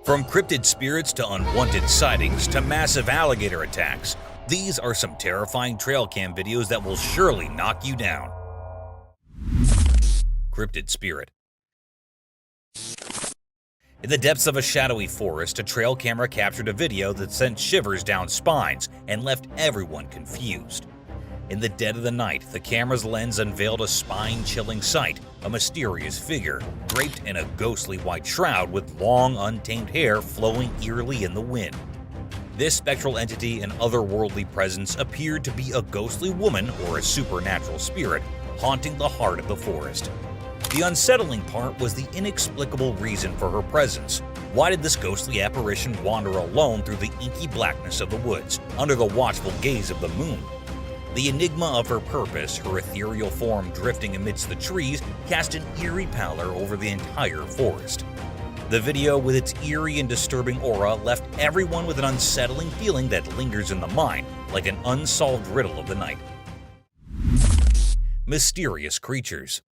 From cryptid spirits to unwanted sightings to massive alligator attacks, these are some terrifying trail cam videos that will surely knock you down. Cryptid spirit. In the depths of a shadowy forest, a trail camera captured a video that sent shivers down spines and left everyone confused. In the dead of the night, the camera's lens unveiled a spine-chilling sight, a mysterious figure, draped in a ghostly white shroud with long, untamed hair flowing eerily in the wind. This spectral entity and otherworldly presence appeared to be a ghostly woman or a supernatural spirit haunting the heart of the forest. The unsettling part was the inexplicable reason for her presence. Why did this ghostly apparition wander alone through the inky blackness of the woods, under the watchful gaze of the moon? The enigma of her purpose, her ethereal form drifting amidst the trees, cast an eerie pallor over the entire forest. The video, with its eerie and disturbing aura, left everyone with an unsettling feeling that lingers in the mind, like an unsolved riddle of the night. Mysterious creatures.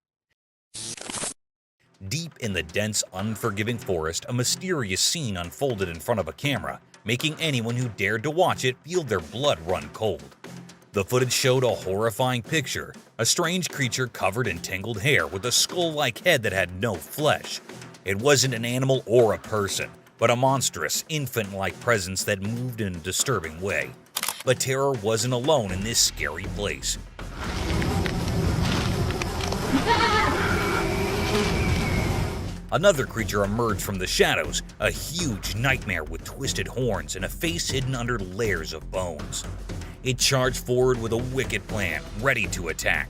Deep in the dense, unforgiving forest, a mysterious scene unfolded in front of a camera, making anyone who dared to watch it feel their blood run cold. The footage showed a horrifying picture, a strange creature covered in tangled hair with a skull-like head that had no flesh. It wasn't an animal or a person, but a monstrous, infant-like presence that moved in a disturbing way. But terror wasn't alone in this scary place. Another creature emerged from the shadows, a huge nightmare with twisted horns and a face hidden under layers of bones. It charged forward with a wicked plan, ready to attack.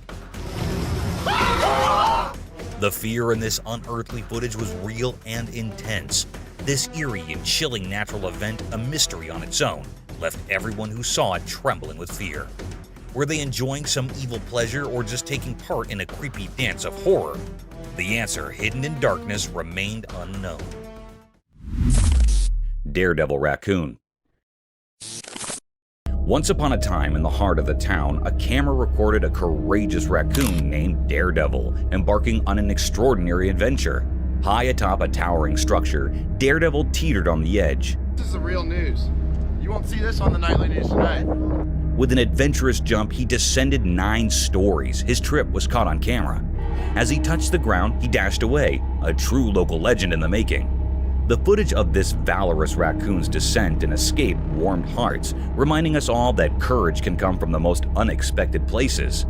The fear in this unearthly footage was real and intense. This eerie and chilling natural event, a mystery on its own, left everyone who saw it trembling with fear. Were they enjoying some evil pleasure or just taking part in a creepy dance of horror? The answer, hidden in darkness, remained unknown. Daredevil raccoon. Once upon a time, in the heart of the town, a camera recorded a courageous raccoon named Daredevil embarking on an extraordinary adventure. High atop a towering structure, Daredevil teetered on the edge. This is the real news. You won't see this on the nightly news tonight. With an adventurous jump, he descended 9 stories. His trip was caught on camera. As he touched the ground, he dashed away, a true local legend in the making. The footage of this valorous raccoon's descent and escape warmed hearts, reminding us all that courage can come from the most unexpected places.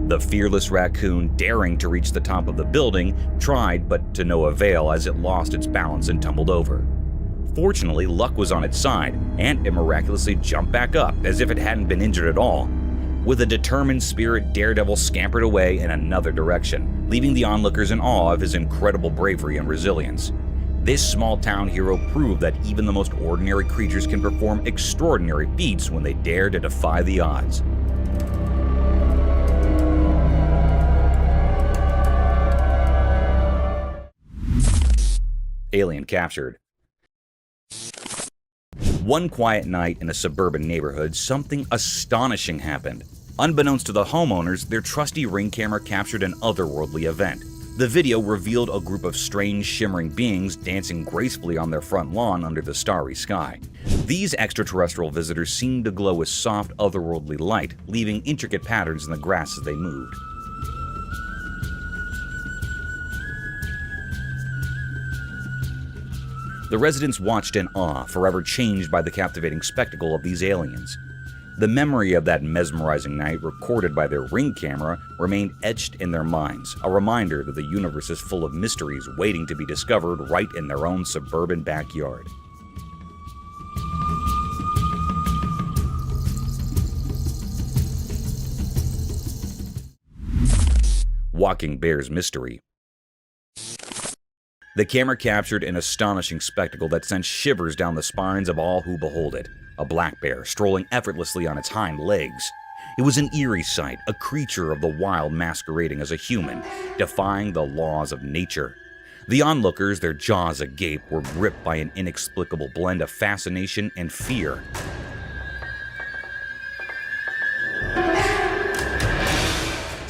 The fearless raccoon, daring to reach the top of the building, tried but to no avail as it lost its balance and tumbled over. Fortunately, luck was on its side, and it miraculously jumped back up as if it hadn't been injured at all. With a determined spirit, Daredevil scampered away in another direction, leaving the onlookers in awe of his incredible bravery and resilience. This small-town hero proved that even the most ordinary creatures can perform extraordinary feats when they dare to defy the odds. Alien captured. One quiet night in a suburban neighborhood, something astonishing happened. Unbeknownst to the homeowners, their trusty Ring camera captured an otherworldly event. The video revealed a group of strange, shimmering beings dancing gracefully on their front lawn under the starry sky. These extraterrestrial visitors seemed to glow with soft, otherworldly light, leaving intricate patterns in the grass as they moved. The residents watched in awe, forever changed by the captivating spectacle of these aliens. The memory of that mesmerizing night, recorded by their Ring camera, remained etched in their minds, a reminder that the universe is full of mysteries waiting to be discovered right in their own suburban backyard. Walking Bear's mystery. The camera captured an astonishing spectacle that sent shivers down the spines of all who behold it. A black bear strolling effortlessly on its hind legs. It was an eerie sight, a creature of the wild masquerading as a human, defying the laws of nature. The onlookers, their jaws agape, were gripped by an inexplicable blend of fascination and fear.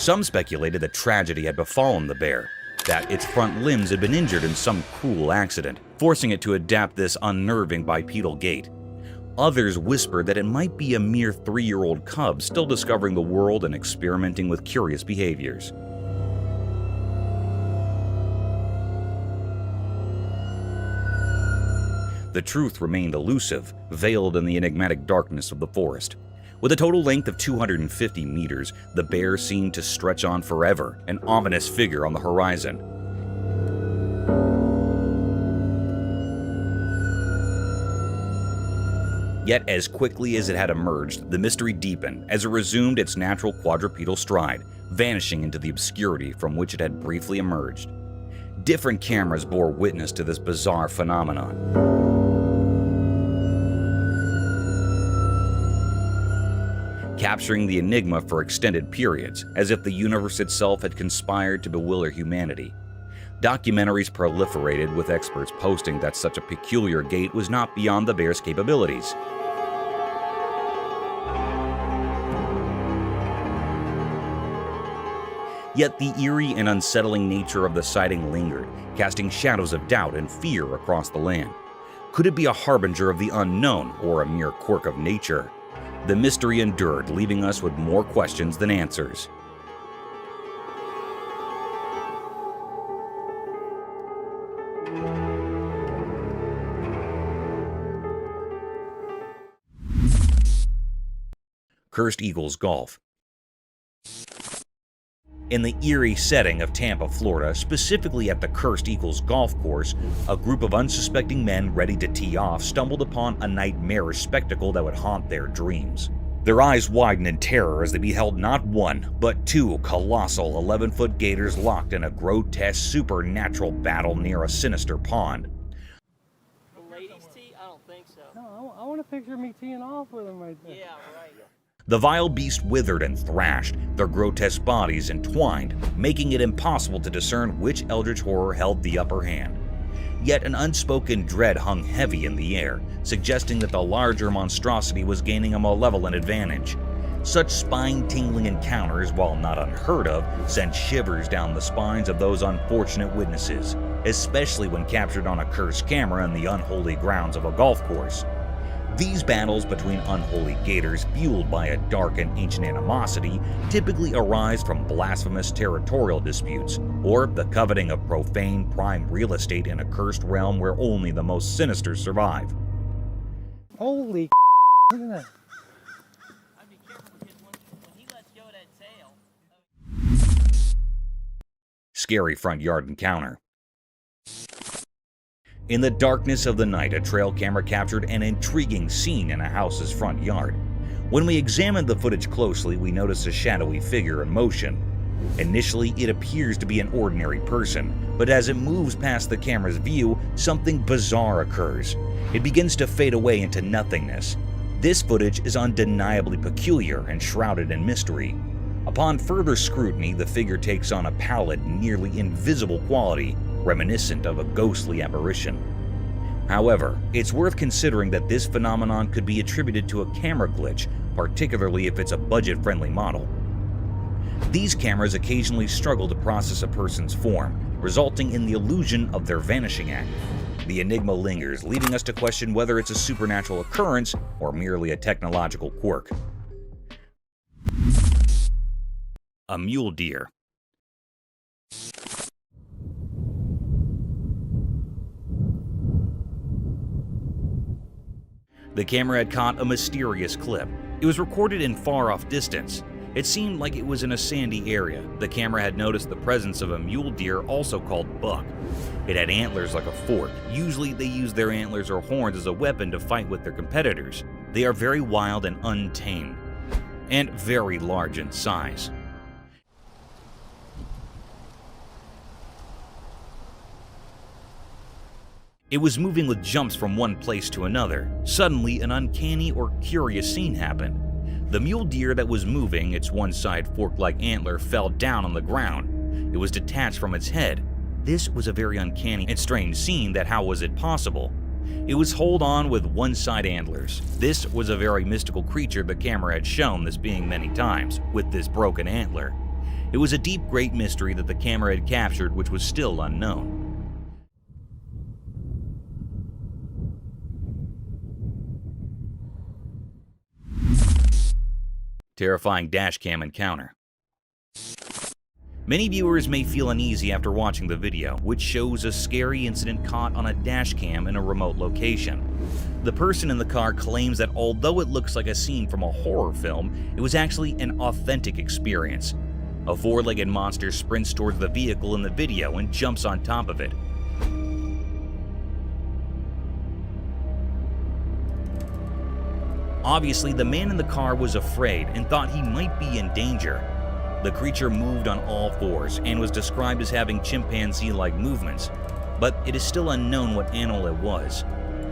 Some speculated that tragedy had befallen the bear, that its front limbs had been injured in some cruel accident, forcing it to adapt this unnerving bipedal gait. Others whispered that it might be a mere 3-year-old cub still discovering the world and experimenting with curious behaviors. The truth remained elusive, veiled in the enigmatic darkness of the forest. With a total length of 250 meters, the bear seemed to stretch on forever, an ominous figure on the horizon. Yet as quickly as it had emerged, the mystery deepened as it resumed its natural quadrupedal stride, vanishing into the obscurity from which it had briefly emerged. Different cameras bore witness to this bizarre phenomenon. Capturing the enigma for extended periods, as if the universe itself had conspired to bewilder humanity. Documentaries proliferated, with experts posting that such a peculiar gait was not beyond the bear's capabilities. Yet the eerie and unsettling nature of the sighting lingered, casting shadows of doubt and fear across the land. Could it be a harbinger of the unknown or a mere quirk of nature? The mystery endured, leaving us with more questions than answers. Cursed Eagles Golf. In the eerie setting of Tampa, Florida, specifically at the Cursed Eagles Golf Course, a group of unsuspecting men ready to tee off stumbled upon a nightmarish spectacle that would haunt their dreams. Their eyes widened in terror as they beheld not one, but 2 colossal 11-foot gators locked in a grotesque supernatural battle near a sinister pond. The ladies tee? I don't think so. No, I want a picture of me teeing off with them right there. Yeah, right. The vile beast withered and thrashed, their grotesque bodies entwined, making it impossible to discern which eldritch horror held the upper hand. Yet an unspoken dread hung heavy in the air, suggesting that the larger monstrosity was gaining a malevolent advantage. Such spine-tingling encounters, while not unheard of, sent shivers down the spines of those unfortunate witnesses, especially when captured on a cursed camera in the unholy grounds of a golf course. These battles between unholy gators, fueled by a dark and ancient animosity, typically arise from blasphemous territorial disputes, or the coveting of profane prime real estate in a cursed realm where only the most sinister survive. Holy look at that. I'd be careful because when he lets go of that tail. Scary front yard encounter. In the darkness of the night, a trail camera captured an intriguing scene in a house's front yard. When we examined the footage closely, we noticed a shadowy figure in motion. Initially, it appears to be an ordinary person, but as it moves past the camera's view, something bizarre occurs. It begins to fade away into nothingness. This footage is undeniably peculiar and shrouded in mystery. Upon further scrutiny, the figure takes on a pallid, nearly invisible quality, reminiscent of a ghostly apparition. However, it's worth considering that this phenomenon could be attributed to a camera glitch, particularly if it's a budget-friendly model. These cameras occasionally struggle to process a person's form, resulting in the illusion of their vanishing act. The enigma lingers, leading us to question whether it's a supernatural occurrence or merely a technological quirk. A mule deer. The camera had caught a mysterious clip. It was recorded in far-off distance. It seemed like it was in a sandy area. The camera had noticed the presence of a mule deer, also called buck. It had antlers like a fork. Usually they use their antlers or horns as a weapon to fight with their competitors. They are very wild and untamed, and very large in size. It was moving with jumps from one place to another. Suddenly, an uncanny or curious scene happened. The mule deer that was moving, its one side fork-like antler, fell down on the ground. It was detached from its head. This was a very uncanny and strange scene that how was it possible? It was hold on with one side antlers. This was a very mystical creature the camera had shown this being many times, with this broken antler. It It was a deep, great mystery that the camera had captured, which was still unknown. Terrifying dashcam encounter. Many viewers may feel uneasy after watching the video, which shows a scary incident caught on a dashcam in a remote location. The person in the car claims that although it looks like a scene from a horror film, it was actually an authentic experience. A four-legged monster sprints towards the vehicle in the video and jumps on top of it. Obviously, the man in the car was afraid and thought he might be in danger. The creature moved on all fours and was described as having chimpanzee-like movements, but it is still unknown what animal it was.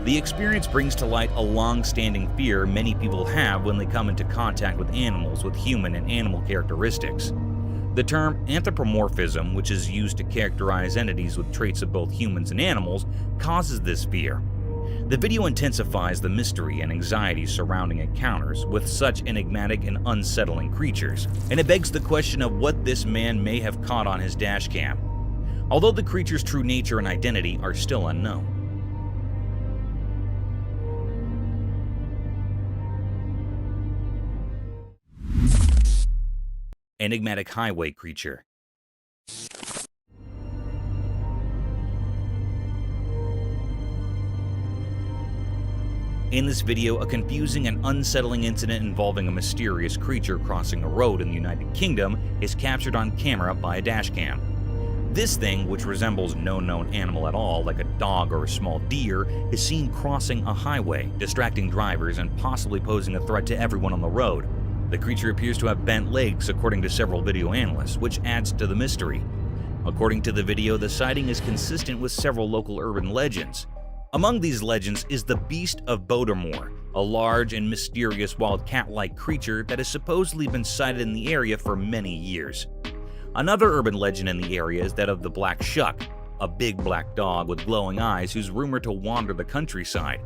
The experience brings to light a long-standing fear many people have when they come into contact with animals with human and animal characteristics. The term anthropomorphism, which is used to characterize entities with traits of both humans and animals, causes this fear. The video intensifies the mystery and anxiety surrounding encounters with such enigmatic and unsettling creatures, and it begs the question of what this man may have caught on his dashcam, although the creature's true nature and identity are still unknown. Enigmatic highway creature. In this video, a confusing and unsettling incident involving a mysterious creature crossing a road in the United Kingdom is captured on camera by a dashcam. This thing, which resembles no known animal at all, like a dog or a small deer, is seen crossing a highway, distracting drivers and possibly posing a threat to everyone on the road. The creature appears to have bent legs, according to several video analysts, which adds to the mystery. According to the video, the sighting is consistent with several local urban legends. Among these legends is the Beast of Bodermoor, a large and mysterious wild cat-like creature that has supposedly been sighted in the area for many years. Another urban legend in the area is that of the Black Shuck, a big black dog with glowing eyes who's rumored to wander the countryside.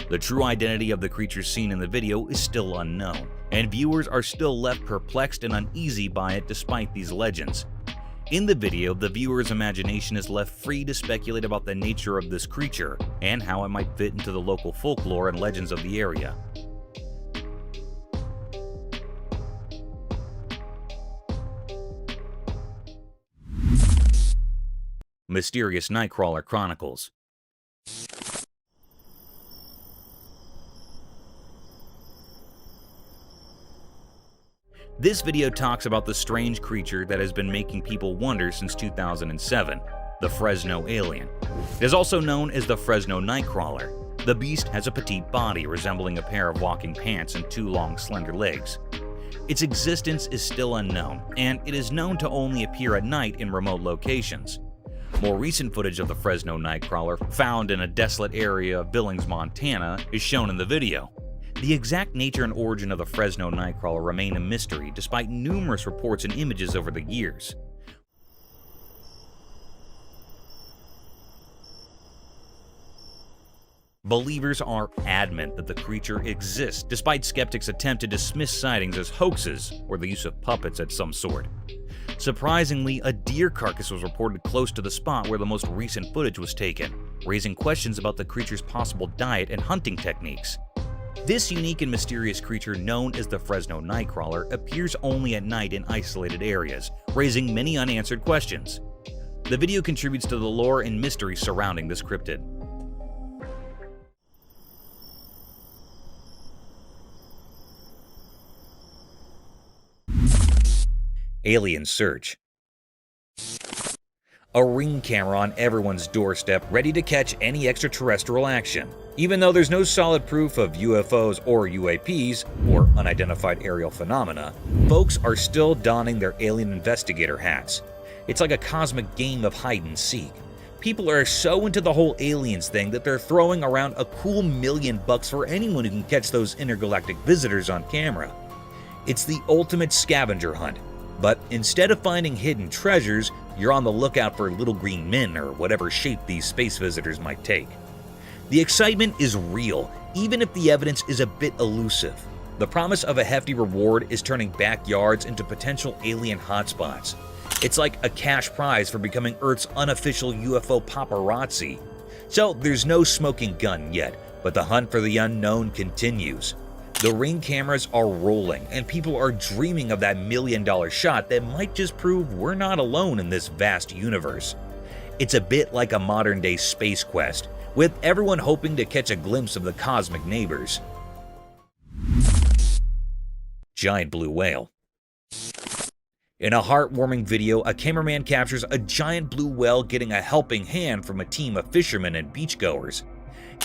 The true identity of the creature seen in the video is still unknown, and viewers are still left perplexed and uneasy by it despite these legends. In the video, the viewer's imagination is left free to speculate about the nature of this creature and how it might fit into the local folklore and legends of the area. Mysterious Nightcrawler Chronicles. This video talks about the strange creature that has been making people wonder since 2007, the Fresno alien. It is also known as the Fresno Nightcrawler. The beast has a petite body resembling a pair of walking pants and two long, slender legs. Its existence is still unknown, and it is known to only appear at night in remote locations. More recent footage of the Fresno Nightcrawler, found in a desolate area of Billings, Montana, is shown in the video. The exact nature and origin of the Fresno Nightcrawler remain a mystery despite numerous reports and images over the years. Believers are adamant that the creature exists, despite skeptics' attempt to dismiss sightings as hoaxes or the use of puppets of some sort. Surprisingly, a deer carcass was reported close to the spot where the most recent footage was taken, raising questions about the creature's possible diet and hunting techniques. This unique and mysterious creature, known as the Fresno Nightcrawler, appears only at night in isolated areas, raising many unanswered questions. The video contributes to the lore and mystery surrounding this cryptid. Alien Search. A ring camera on everyone's doorstep, ready to catch any extraterrestrial action. Even though there's no solid proof of UFOs or UAPs, or unidentified aerial phenomena, folks are still donning their alien investigator hats. It's like a cosmic game of hide and seek. People are so into the whole aliens thing that they're throwing around a cool $1 million for anyone who can catch those intergalactic visitors on camera. It's the ultimate scavenger hunt. But instead of finding hidden treasures, you're on the lookout for little green men or whatever shape these space visitors might take. The excitement is real, even if the evidence is a bit elusive. The promise of a hefty reward is turning backyards into potential alien hotspots. It's like a cash prize for becoming Earth's unofficial UFO paparazzi. So there's no smoking gun yet, but the hunt for the unknown continues. The Ring cameras are rolling, and people are dreaming of that $1 million shot that might just prove we're not alone in this vast universe. It's a bit like a modern-day space quest, with everyone hoping to catch a glimpse of the cosmic neighbors. Giant blue whale. In a heartwarming video, a cameraman captures a giant blue whale getting a helping hand from a team of fishermen and beachgoers.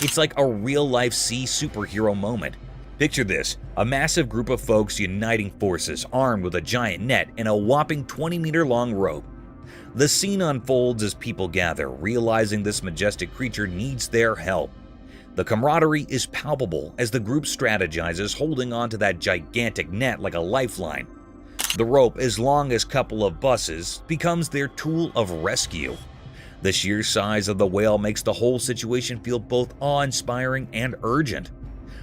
It's like a real-life sea superhero moment. Picture this, a massive group of folks uniting forces, armed with a giant net and a whopping 20-meter-long rope. The scene unfolds as people gather, realizing this majestic creature needs their help. The camaraderie is palpable as the group strategizes, holding onto that gigantic net like a lifeline. The rope, as long as a couple of buses, becomes their tool of rescue. The sheer size of the whale makes the whole situation feel both awe-inspiring and urgent.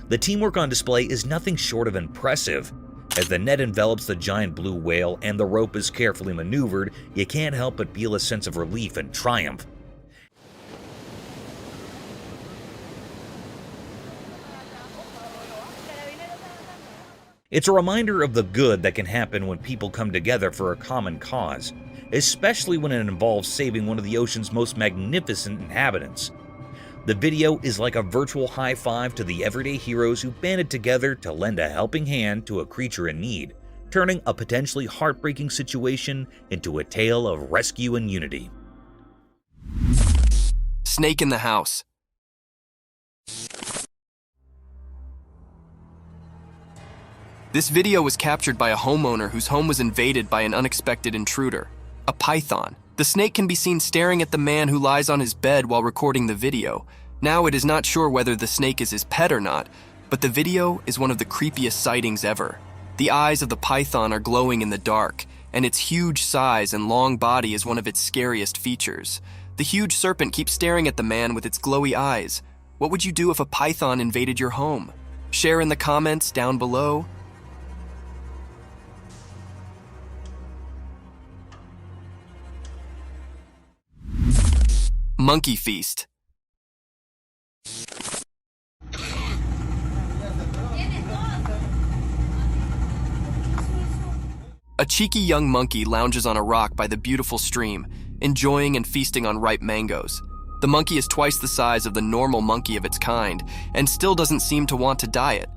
The teamwork on display is nothing short of impressive. As the net envelops the giant blue whale and the rope is carefully maneuvered, you can't help but feel a sense of relief and triumph. It's a reminder of the good that can happen when people come together for a common cause, especially when it involves saving one of the ocean's most magnificent inhabitants. The video is like a virtual high five to the everyday heroes who banded together to lend a helping hand to a creature in need, turning a potentially heartbreaking situation into a tale of rescue and unity. Snake in the house. This video was captured by a homeowner whose home was invaded by an unexpected intruder, a python. The snake can be seen staring at the man who lies on his bed while recording the video. Now it is not sure whether the snake is his pet or not, but the video is one of the creepiest sightings ever. The eyes of the python are glowing in the dark, and its huge size and long body is one of its scariest features. The huge serpent keeps staring at the man with its glowy eyes. What would you do if a python invaded your home? Share in the comments down below. Monkey feast. A cheeky young monkey lounges on a rock by the beautiful stream, enjoying and feasting on ripe mangoes. The monkey is twice the size of the normal monkey of its kind, and still doesn't seem to want to diet.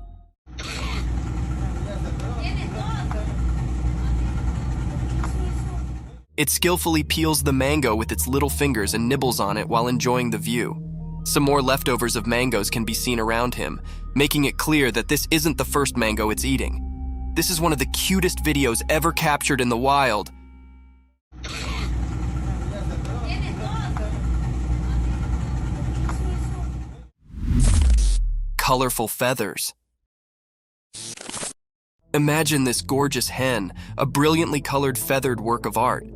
It skillfully peels the mango with its little fingers and nibbles on it while enjoying the view. Some more leftovers of mangoes can be seen around him, making it clear that this isn't the first mango it's eating. This is one of the cutest videos ever captured in the wild. Colorful feathers. Imagine this gorgeous hen, a brilliantly colored feathered work of art.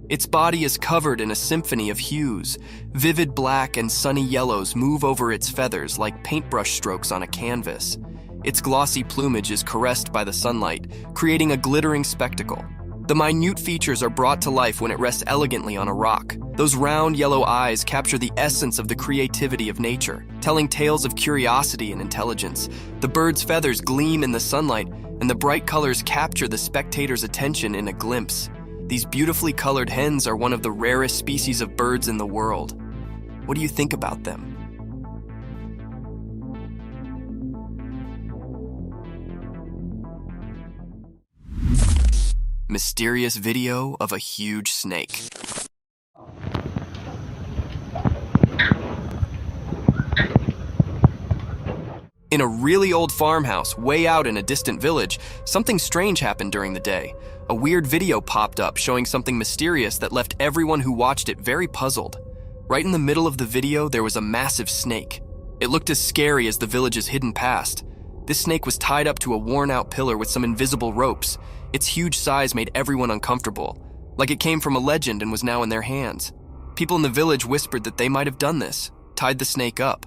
Its body is covered in a symphony of hues. Vivid black and sunny yellows move over its feathers like paintbrush strokes on a canvas. Its glossy plumage is caressed by the sunlight, creating a glittering spectacle. The minute features are brought to life when it rests elegantly on a rock. Those round yellow eyes capture the essence of the creativity of nature, telling tales of curiosity and intelligence. The bird's feathers gleam in the sunlight, and the bright colors capture the spectator's attention in a glimpse. These beautifully colored hens are one of the rarest species of birds in the world. What do you think about them? Mysterious video of a huge snake. In a really old farmhouse, way out in a distant village, something strange happened during the day. A weird video popped up showing something mysterious that left everyone who watched it very puzzled. Right in the middle of the video, there was a massive snake. It looked as scary as the village's hidden past. This snake was tied up to a worn-out pillar with some invisible ropes. Its huge size made everyone uncomfortable, like it came from a legend and was now in their hands. People in the village whispered that they might have done this, tied the snake up.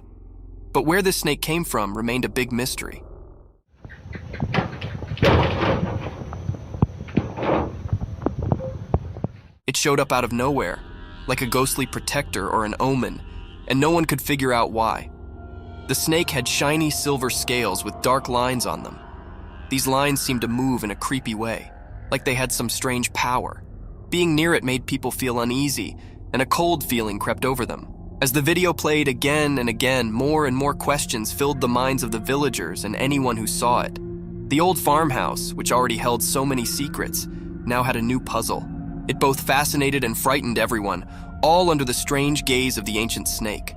But where this snake came from remained a big mystery. showed up out of nowhere, like a ghostly protector or an omen, and no one could figure out why. The snake had shiny silver scales with dark lines on them. These lines seemed to move in a creepy way, like they had some strange power. Being near it made people feel uneasy, and a cold feeling crept over them. As the video played again and again, more and more questions filled the minds of the villagers and anyone who saw it. The old farmhouse, which already held so many secrets, now had a new puzzle. It both fascinated and frightened everyone, all under the strange gaze of the ancient snake.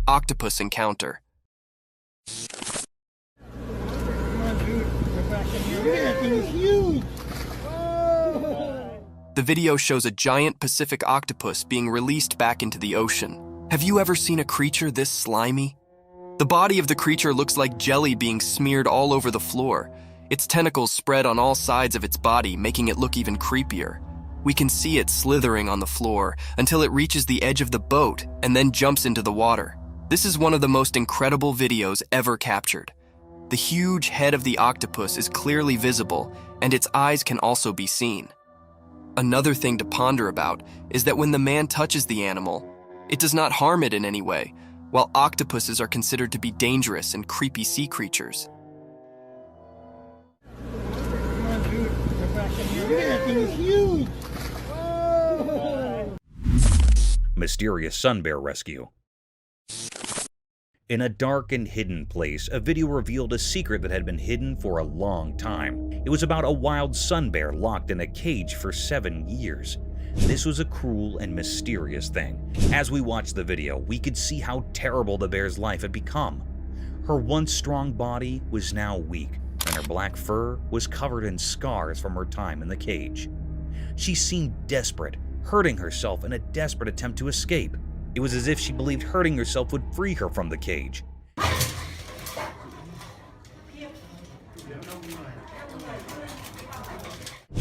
Octopus encounter. The video shows a giant Pacific octopus being released back into the ocean. Have you ever seen a creature this slimy? The body of the creature looks like jelly being smeared all over the floor. Its tentacles spread on all sides of its body, making it look even creepier. We can see it slithering on the floor until it reaches the edge of the boat and then jumps into the water. This is one of the most incredible videos ever captured. The huge head of the octopus is clearly visible, and its eyes can also be seen. Another thing to ponder about is that when the man touches the animal, it does not harm it in any way, while octopuses are considered to be dangerous and creepy sea creatures. Mysterious sun bear rescue. In a dark and hidden place, a video revealed a secret that had been hidden for a long time. It was about a wild sun bear locked in a cage for 7 years. This was a cruel and mysterious thing. As we watched the video, we could see how terrible the bear's life had become. Her once strong body was now weak, and her black fur was covered in scars from her time in the cage. She seemed desperate, hurting herself in a desperate attempt to escape. It was as if she believed hurting herself would free her from the cage.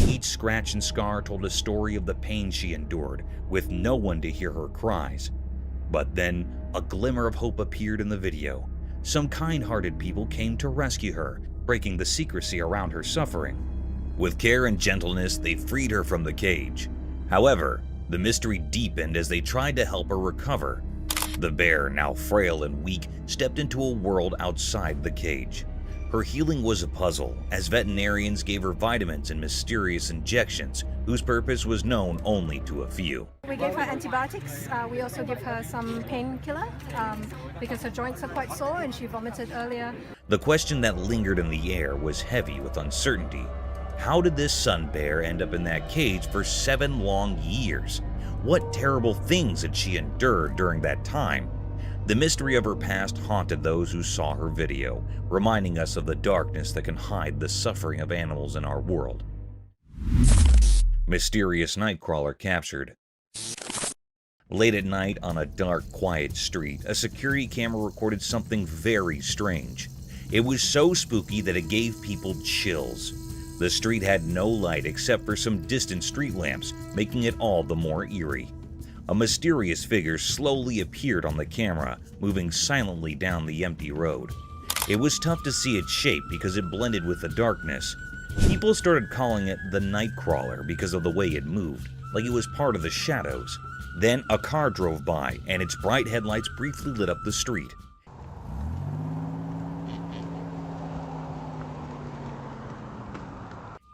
Each scratch and scar told a story of the pain she endured, with no one to hear her cries. But then, a glimmer of hope appeared in the video. Some kind-hearted people came to rescue her, breaking the secrecy around her suffering. With care and gentleness, they freed her from the cage. However, the mystery deepened as they tried to help her recover. The bear, now frail and weak, stepped into a world outside the cage. Her healing was a puzzle, as veterinarians gave her vitamins and mysterious injections, whose purpose was known only to a few. We gave her antibiotics. We also give her some painkiller because her joints are quite sore and she vomited earlier. The question that lingered in the air was heavy with uncertainty. How did this sun bear end up in that cage for 7 long years? What terrible things had she endured during that time? The mystery of her past haunted those who saw her video, reminding us of the darkness that can hide the suffering of animals in our world. Mysterious nightcrawler captured. Late at night on a dark, quiet street, a security camera recorded something very strange. It was so spooky that it gave people chills. The street had no light except for some distant street lamps, making it all the more eerie. A mysterious figure slowly appeared on the camera, moving silently down the empty road. It was tough to see its shape because it blended with the darkness. People started calling it the Nightcrawler because of the way it moved, like it was part of the shadows. Then a car drove by, and its bright headlights briefly lit up the street.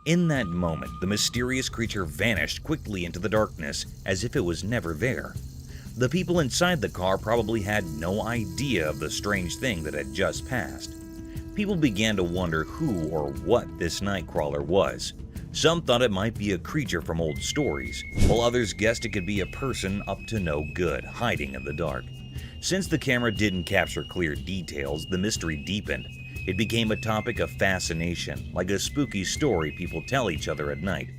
In that moment, the mysterious creature vanished quickly into the darkness, as if it was never there. The people inside the car probably had no idea of the strange thing that had just passed. People began to wonder who or what this Nightcrawler was. Some thought it might be a creature from old stories, while others guessed it could be a person up to no good, hiding in the dark. Since the camera didn't capture clear details, the mystery deepened. It became a topic of fascination, like a spooky story people tell each other at night.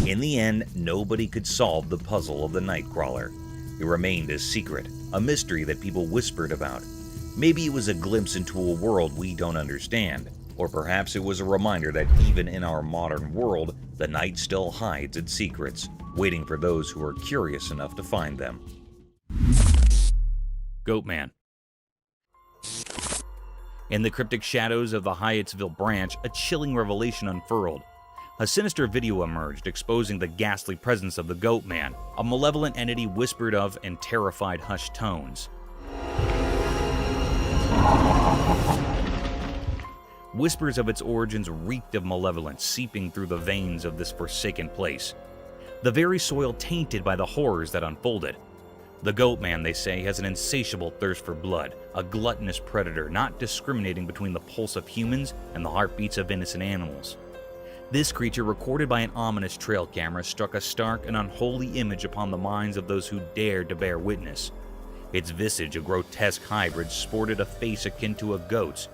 In the end, nobody could solve the puzzle of the Nightcrawler. It remained a secret, a mystery that people whispered about. Maybe it was a glimpse into a world we don't understand, or perhaps it was a reminder that even in our modern world, the night still hides its secrets, waiting for those who are curious enough to find them. Goatman. In the cryptic shadows of the Hyattsville branch, a chilling revelation unfurled. A sinister video emerged, exposing the ghastly presence of the Goatman, a malevolent entity whispered of in terrified hushed tones. Whispers of its origins reeked of malevolence, seeping through the veins of this forsaken place. The very soil tainted by the horrors that unfolded. The Goatman, they say, has an insatiable thirst for blood, a gluttonous predator not discriminating between the pulse of humans and the heartbeats of innocent animals. This creature, recorded by an ominous trail camera, struck a stark and unholy image upon the minds of those who dared to bear witness. Its visage, a grotesque hybrid, sported a face akin to a goat's.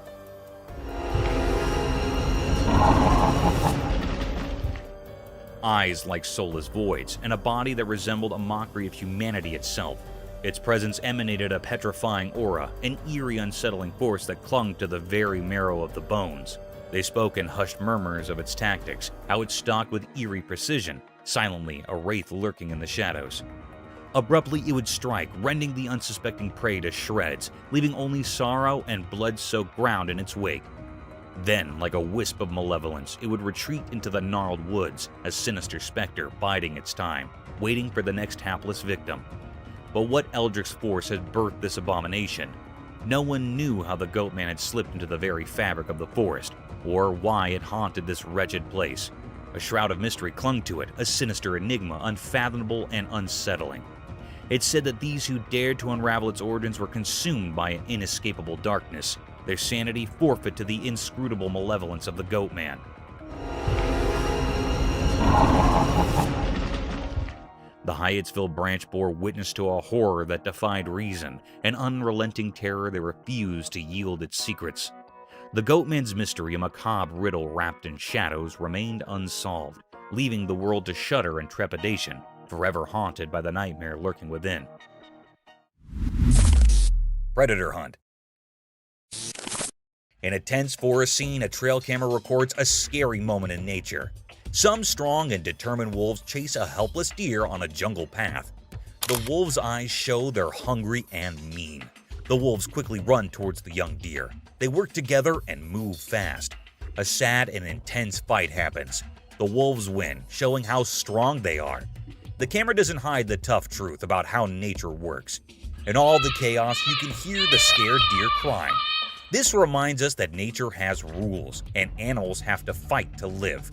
Eyes like soulless voids, and a body that resembled a mockery of humanity itself. Its presence emanated a petrifying aura, an eerie, unsettling force that clung to the very marrow of the bones. They spoke in hushed murmurs of its tactics, how it stalked with eerie precision, silently a wraith lurking in the shadows. Abruptly, it would strike, rending the unsuspecting prey to shreds, leaving only sorrow and blood-soaked ground in its wake. Then, like a wisp of malevolence, it would retreat into the gnarled woods, a sinister specter biding its time, waiting for the next hapless victim. But what eldritch force had birthed this abomination? No one knew how the Goatman had slipped into the very fabric of the forest, or why it haunted this wretched place. A shroud of mystery clung to it, a sinister enigma, unfathomable and unsettling. It said that these who dared to unravel its origins were consumed by an inescapable darkness, their sanity forfeit to the inscrutable malevolence of the Goatman. The Hyattsville branch bore witness to a horror that defied reason, an unrelenting terror that refused to yield its secrets. The Goatman's mystery, a macabre riddle wrapped in shadows, remained unsolved, leaving the world to shudder in trepidation, forever haunted by the nightmare lurking within. Predator hunt. In a tense forest scene, a trail camera records a scary moment in nature. Some strong and determined wolves chase a helpless deer on a jungle path. The wolves' eyes show they're hungry and mean. The wolves quickly run towards the young deer. They work together and move fast. A sad and intense fight happens. The wolves win, showing how strong they are. The camera doesn't hide the tough truth about how nature works. In all the chaos, you can hear the scared deer crying. This reminds us that nature has rules, and animals have to fight to live.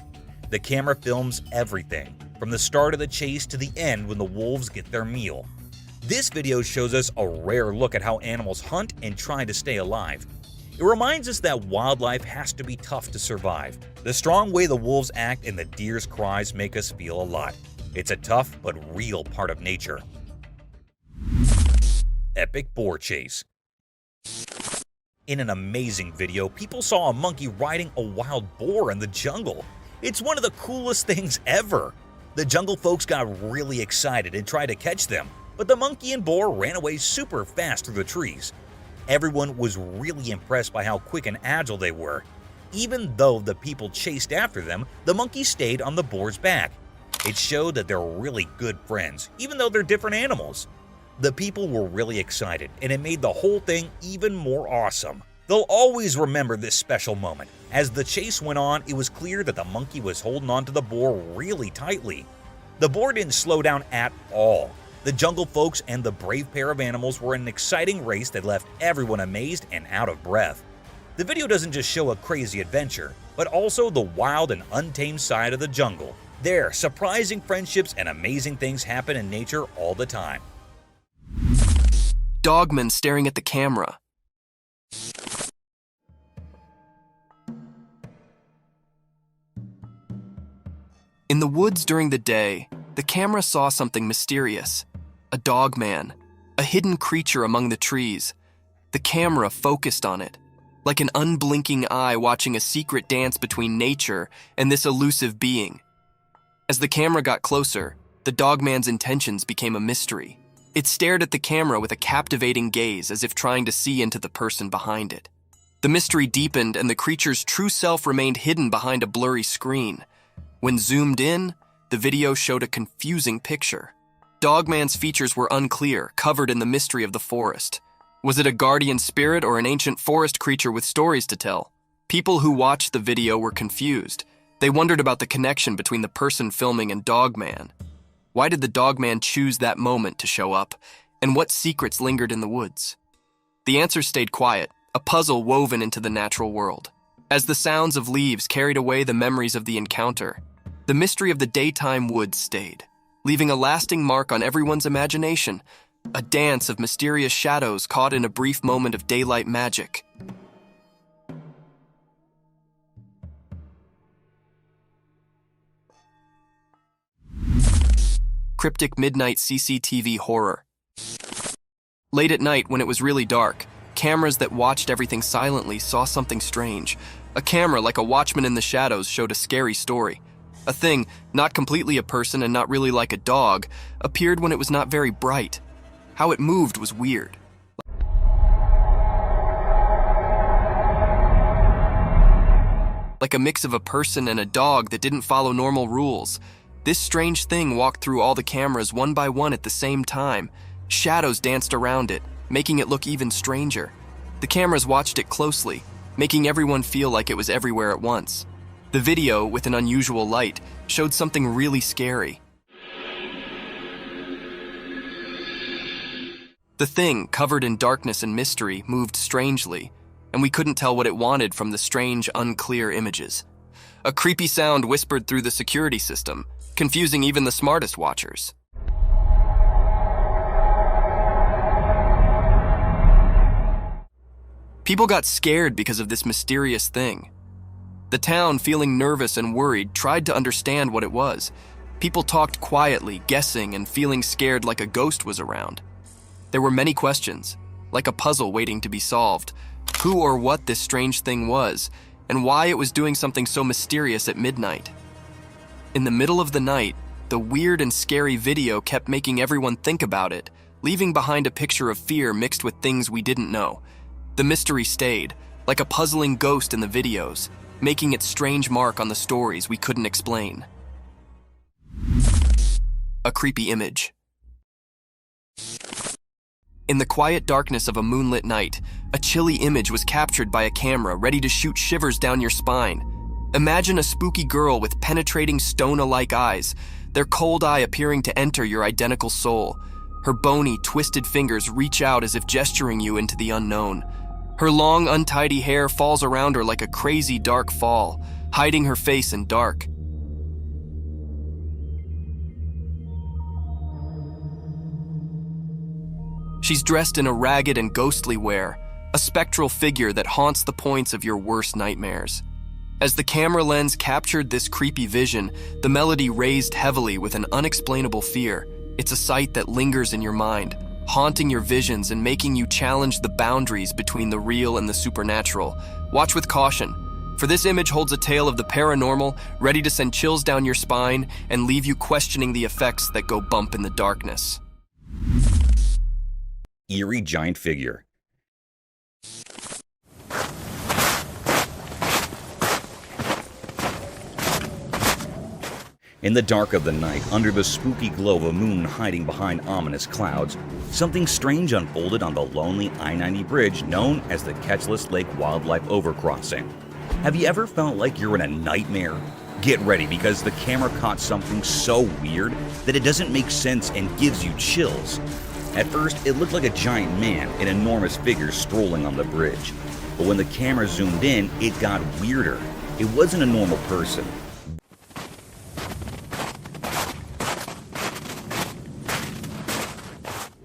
The camera films everything, from the start of the chase to the end when the wolves get their meal. This video shows us a rare look at how animals hunt and try to stay alive. It reminds us that wildlife has to be tough to survive. The strong way the wolves act and the deer's cries make us feel a lot. It's a tough but real part of nature. Epic boar chase. In an amazing video, people saw a monkey riding a wild boar in the jungle. It's one of the coolest things ever. The jungle folks got really excited and tried to catch them, but the monkey and boar ran away super fast through the trees. Everyone was really impressed by how quick and agile they were. Even though the people chased after them, the monkey stayed on the boar's back. It showed that they're really good friends, even though they're different animals. The people were really excited, and it made the whole thing even more awesome. They'll always remember this special moment. As the chase went on, it was clear that the monkey was holding on to the boar really tightly. The boar didn't slow down at all. The jungle folks and the brave pair of animals were in an exciting race that left everyone amazed and out of breath. The video doesn't just show a crazy adventure, but also the wild and untamed side of the jungle. There, surprising friendships and amazing things happen in nature all the time. Dogman staring at the camera. In the woods during the day, the camera saw something mysterious. A dogman, a hidden creature among the trees. The camera focused on it, like an unblinking eye watching a secret dance between nature and this elusive being. As the camera got closer, the dogman's intentions became a mystery. It stared at the camera with a captivating gaze, as if trying to see into the person behind it. The mystery deepened, and the creature's true self remained hidden behind a blurry screen. When zoomed in, the video showed a confusing picture. Dogman's features were unclear, covered in the mystery of the forest. Was it a guardian spirit or an ancient forest creature with stories to tell? People who watched the video were confused. They wondered about the connection between the person filming and Dogman. Why did the Dogman choose that moment to show up? And what secrets lingered in the woods? The answers stayed quiet, a puzzle woven into the natural world. As the sounds of leaves carried away the memories of the encounter, the mystery of the daytime woods stayed, leaving a lasting mark on everyone's imagination, a dance of mysterious shadows caught in a brief moment of daylight magic. Cryptic midnight CCTV horror. Late at night, when it was really dark, cameras that watched everything silently saw something strange. A camera, like a watchman in the shadows, showed a scary story. A thing, not completely a person and not really like a dog, appeared when it was not very bright. How it moved was weird. Like a mix of a person and a dog that didn't follow normal rules. This strange thing walked through all the cameras one by one at the same time. Shadows danced around it, making it look even stranger. The cameras watched it closely, making everyone feel like it was everywhere at once. The video, with an unusual light, showed something really scary. The thing, covered in darkness and mystery, moved strangely, and we couldn't tell what it wanted from the strange, unclear images. A creepy sound whispered through the security system, confusing even the smartest watchers. People got scared because of this mysterious thing. The town, feeling nervous and worried, tried to understand what it was. People talked quietly, guessing and feeling scared like a ghost was around. There were many questions, like a puzzle waiting to be solved. Who or what this strange thing was, and why it was doing something so mysterious at midnight. In the middle of the night, the weird and scary video kept making everyone think about it, leaving behind a picture of fear mixed with things we didn't know. The mystery stayed, like a puzzling ghost in the videos, making its strange mark on the stories we couldn't explain. A creepy image. In the quiet darkness of a moonlit night, a chilly image was captured by a camera ready to shoot shivers down your spine. Imagine a spooky girl with penetrating stone-alike eyes, their cold eye appearing to enter your identical soul. Her bony, twisted fingers reach out as if gesturing you into the unknown. Her long, untidy hair falls around her like a crazy dark fall, hiding her face in dark. She's dressed in a ragged and ghostly wear, a spectral figure that haunts the points of your worst nightmares. As the camera lens captured this creepy vision, the melody raised heavily with an unexplainable fear. It's a sight that lingers in your mind, haunting your visions and making you challenge the boundaries between the real and the supernatural. Watch with caution, for this image holds a tale of the paranormal, ready to send chills down your spine and leave you questioning the effects that go bump in the darkness. Eerie giant figure. In the dark of the night, under the spooky glow of a moon hiding behind ominous clouds, something strange unfolded on the lonely I-90 bridge known as the Ketchless Lake Wildlife Overcrossing. Have you ever felt like you're in a nightmare? Get ready, because the camera caught something so weird that it doesn't make sense and gives you chills. At first, it looked like a giant man, an enormous figure strolling on the bridge. But when the camera zoomed in, it got weirder. It wasn't a normal person.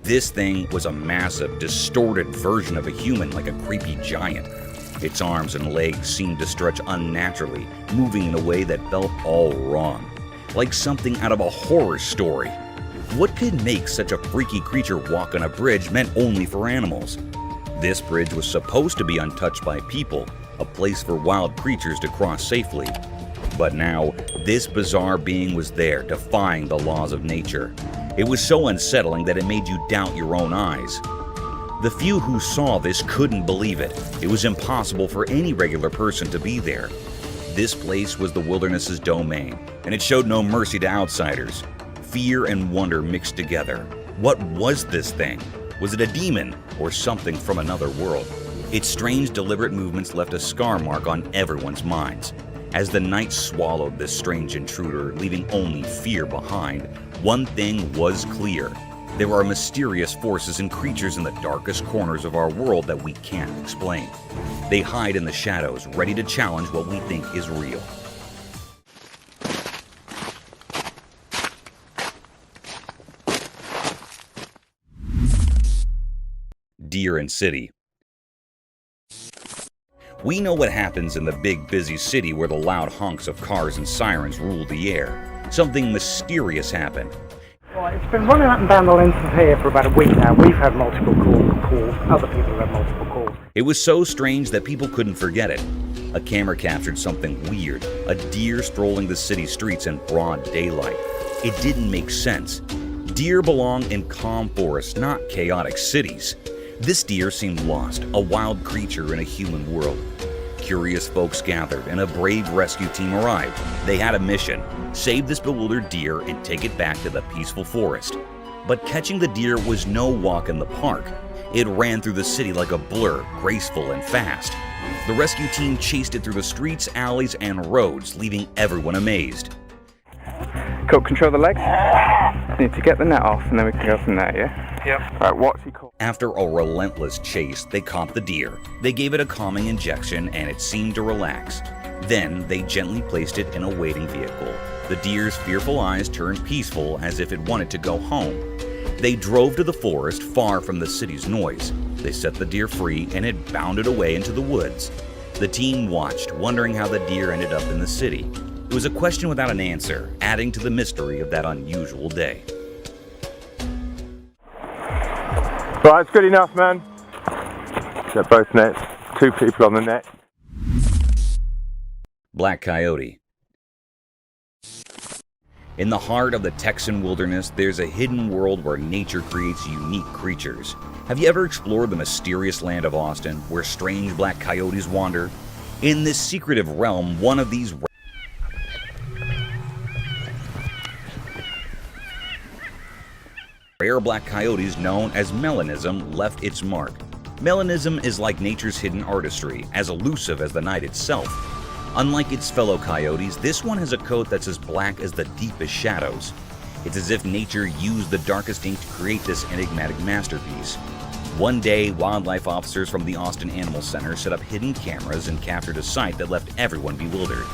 This thing was a massive, distorted version of a human, like a creepy giant. Its arms and legs seemed to stretch unnaturally, moving in a way that felt all wrong, like something out of a horror story. What could make such a freaky creature walk on a bridge meant only for animals? This bridge was supposed to be untouched by people, a place for wild creatures to cross safely. But now, this bizarre being was there, defying the laws of nature. It was so unsettling that it made you doubt your own eyes. The few who saw this couldn't believe it. It was impossible for any regular person to be there. This place was the wilderness's domain, and it showed no mercy to outsiders. Fear and wonder mixed together. What was this thing? Was it a demon or something from another world? Its strange, deliberate movements left a scar mark on everyone's minds. As the night swallowed this strange intruder, leaving only fear behind, one thing was clear. There are mysterious forces and creatures in the darkest corners of our world that we can't explain. They hide in the shadows, ready to challenge what we think is real. Deer and City. We know what happens in the big, busy city where the loud honks of cars and sirens rule the air. Something mysterious happened. Well, it's been running up and down the length of here for about a week now. We've had multiple calls. Other people have had multiple calls. It was so strange that people couldn't forget it. A camera captured something weird, a deer strolling the city streets in broad daylight. It didn't make sense. Deer belong in calm forests, not chaotic cities. This deer seemed lost, a wild creature in a human world. Curious folks gathered and a brave rescue team arrived. They had a mission: save this bewildered deer and take it back to the peaceful forest. But catching the deer was no walk in the park. It ran through the city like a blur, graceful and fast. The rescue team chased it through the streets, alleys, and roads, leaving everyone amazed. Cool, control the legs. Need to get the net off and then we can go from there, yeah? Yep. Right, what's he called? After a relentless chase, they caught the deer. They gave it a calming injection and it seemed to relax. Then they gently placed it in a waiting vehicle. The deer's fearful eyes turned peaceful as if it wanted to go home. They drove to the forest far from the city's noise. They set the deer free and it bounded away into the woods. The team watched, wondering how the deer ended up in the city. It was a question without an answer, adding to the mystery of that unusual day. Right, it's good enough, man. Got both nets, 2 people on the net. Black coyote. In the heart of the Texan wilderness, there's a hidden world where nature creates unique creatures. Have you ever explored the mysterious land of Austin, where strange black coyotes wander? In this secretive realm, one of these rare black coyotes known as melanism left its mark. Melanism is like nature's hidden artistry, as elusive as the night itself. Unlike its fellow coyotes, this one has a coat that's as black as the deepest shadows. It's as if nature used the darkest ink to create this enigmatic masterpiece. One day, wildlife officers from the Austin Animal Center set up hidden cameras and captured a sight that left everyone bewildered.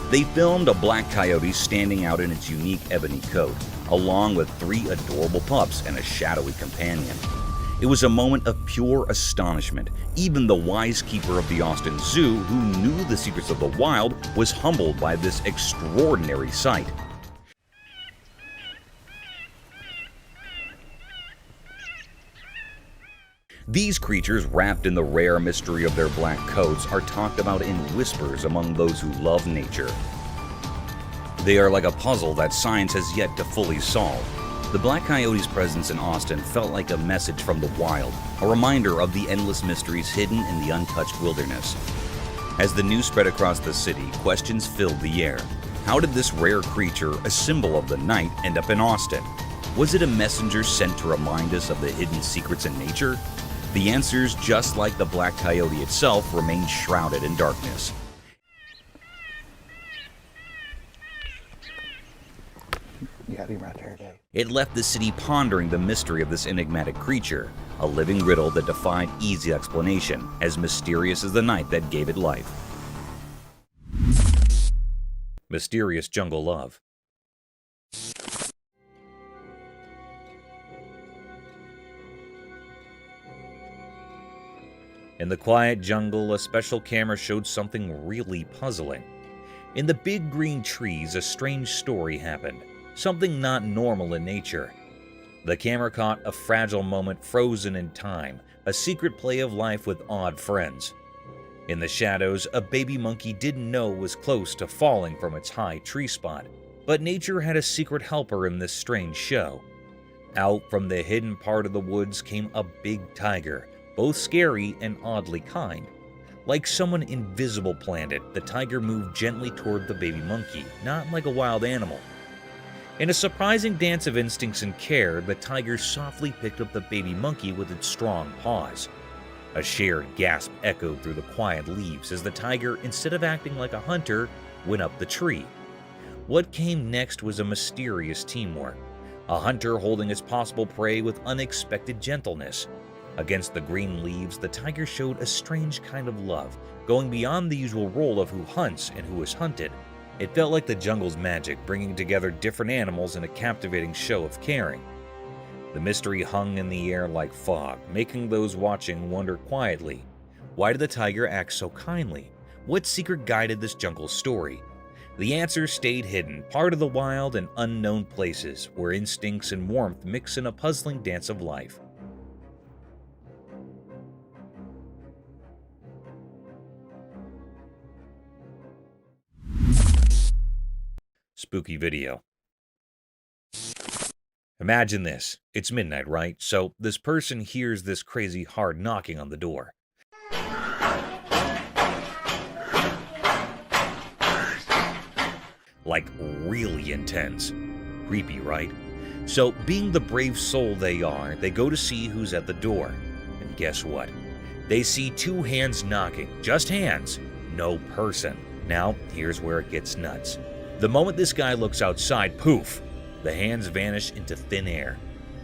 They filmed a black coyote standing out in its unique ebony coat, along with 3 adorable pups and a shadowy companion. It was a moment of pure astonishment. Even the wise keeper of the Austin Zoo, who knew the secrets of the wild, was humbled by this extraordinary sight. These creatures, wrapped in the rare mystery of their black coats, are talked about in whispers among those who love nature. They are like a puzzle that science has yet to fully solve. The black coyote's presence in Austin felt like a message from the wild, a reminder of the endless mysteries hidden in the untouched wilderness. As the news spread across the city, questions filled the air. How did this rare creature, a symbol of the night, end up in Austin? Was it a messenger sent to remind us of the hidden secrets in nature? The answers, just like the black coyote itself, remain shrouded in darkness. It left the city pondering the mystery of this enigmatic creature, a living riddle that defied easy explanation, as mysterious as the night that gave it life. Mysterious jungle love. In the quiet jungle, a special camera showed something really puzzling. In the big green trees, a strange story happened, something not normal in nature. The camera caught a fragile moment frozen in time, a secret play of life with odd friends. In the shadows, a baby monkey didn't know it was close to falling from its high tree spot, but nature had a secret helper in this strange show. Out from the hidden part of the woods came a big tiger, both scary and oddly kind. Like someone invisible planned it, the tiger moved gently toward the baby monkey, not like a wild animal. In a surprising dance of instincts and care, the tiger softly picked up the baby monkey with its strong paws. A shared gasp echoed through the quiet leaves as the tiger, instead of acting like a hunter, went up the tree. What came next was a mysterious teamwork, a hunter holding his possible prey with unexpected gentleness. Against the green leaves, the tiger showed a strange kind of love, going beyond the usual role of who hunts and who is hunted. It felt like the jungle's magic, bringing together different animals in a captivating show of caring. The mystery hung in the air like fog, making those watching wonder quietly, why did the tiger act so kindly? What secret guided this jungle story? The answer stayed hidden, part of the wild and unknown places where instincts and warmth mix in a puzzling dance of life. Spooky video. Imagine this. It's midnight, right? So this person hears this crazy hard knocking on the door. Like really intense. Creepy, right? So being the brave soul they are, they go to see who's at the door. And guess what? They see two hands knocking. Just hands. No person. Now, here's where it gets nuts. The moment this guy looks outside, poof! The hands vanish into thin air.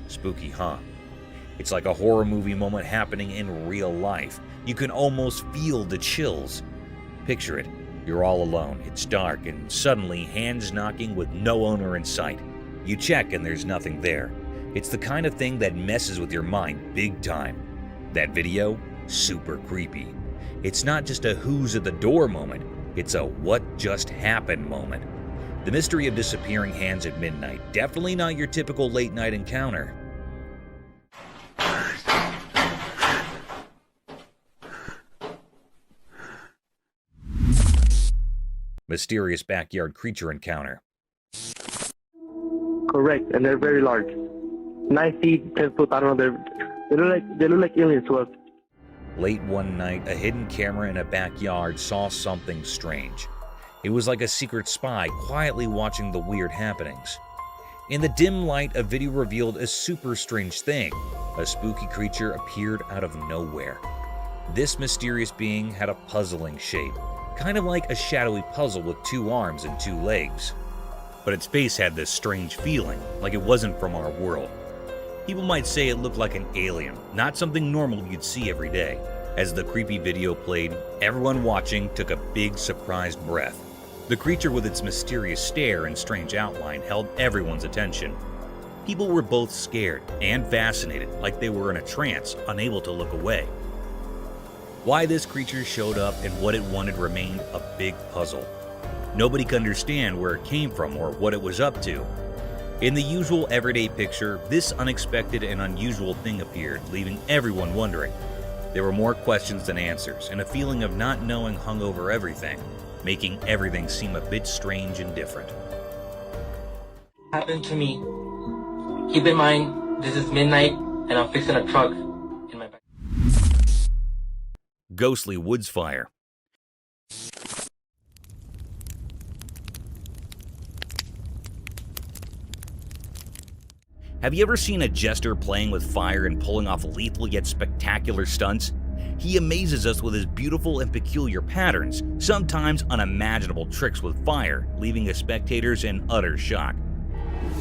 Spooky, huh? It's like a horror movie moment happening in real life. You can almost feel the chills. Picture it. You're all alone, it's dark, and suddenly hands knocking with no owner in sight. You check and there's nothing there. It's the kind of thing that messes with your mind big time. That video? Super creepy. It's not just a who's at the door moment, it's a what just happened moment. The mystery of disappearing hands at midnight, definitely not your typical late night encounter. Mysterious backyard creature encounter. Correct, and they're very large. 9 feet, 10 foot, I don't know, they look like aliens to us. Late one night, a hidden camera in a backyard saw something strange. It was like a secret spy quietly watching the weird happenings. In the dim light, a video revealed a super strange thing. A spooky creature appeared out of nowhere. This mysterious being had a puzzling shape, kind of like a shadowy puzzle with 2 arms and 2 legs. But its face had this strange feeling, like it wasn't from our world. People might say it looked like an alien, not something normal you'd see every day. As the creepy video played, everyone watching took a big surprised breath. The creature with its mysterious stare and strange outline held everyone's attention. People were both scared and fascinated, like they were in a trance, unable to look away. Why this creature showed up and what it wanted remained a big puzzle. Nobody could understand where it came from or what it was up to. In the usual everyday picture, this unexpected and unusual thing appeared, leaving everyone wondering. There were more questions than answers, and a feeling of not knowing hung over everything, making everything seem a bit strange and different. Happened to me. Keep in mind, this is midnight, and I'm fixing a truck in my back. Ghostly woods fire. Have you ever seen a jester playing with fire and pulling off lethal yet spectacular stunts? He amazes us with his beautiful and peculiar patterns, sometimes unimaginable tricks with fire, leaving his spectators in utter shock.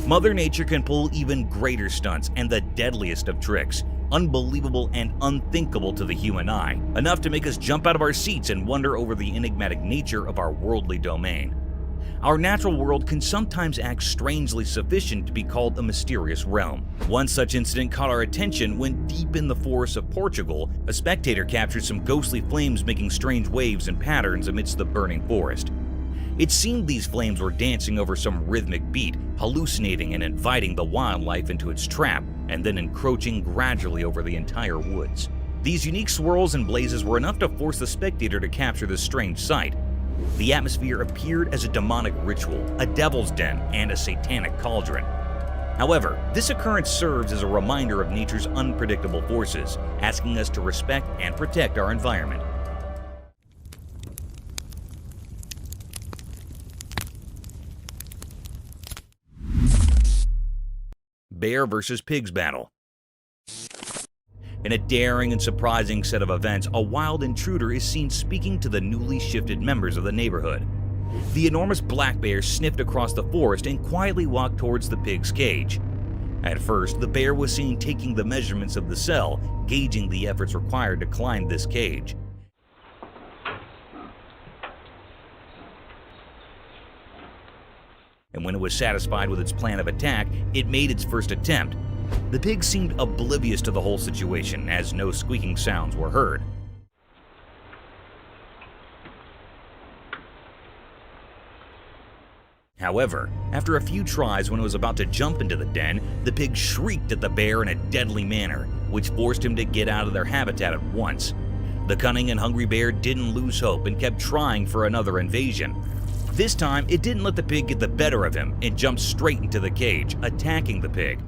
Mother Nature can pull even greater stunts and the deadliest of tricks, unbelievable and unthinkable to the human eye, enough to make us jump out of our seats and wonder over the enigmatic nature of our worldly domain. Our natural world can sometimes act strangely sufficient to be called a mysterious realm. One such incident caught our attention when, deep in the forests of Portugal, a spectator captured some ghostly flames making strange waves and patterns amidst the burning forest. It seemed these flames were dancing over some rhythmic beat, hallucinating and inviting the wildlife into its trap, and then encroaching gradually over the entire woods. These unique swirls and blazes were enough to force the spectator to capture this strange sight. The atmosphere appeared as a demonic ritual, a devil's den, and a satanic cauldron. However, this occurrence serves as a reminder of nature's unpredictable forces, asking us to respect and protect our environment. bear versus pigs battle. In a daring and surprising set of events, a wild intruder is seen speaking to the newly shifted members of the neighborhood. The enormous black bear sniffed across the forest and quietly walked towards the pig's cage. At first, the bear was seen taking the measurements of the cell, gauging the efforts required to climb this cage. And when it was satisfied with its plan of attack, it made its first attempt. The pig seemed oblivious to the whole situation, as no squeaking sounds were heard. However, after a few tries, when it was about to jump into the den, the pig shrieked at the bear in a deadly manner, which forced him to get out of their habitat at once. The cunning and hungry bear didn't lose hope and kept trying for another invasion. This time, it didn't let the pig get the better of him and jumped straight into the cage, attacking the pig.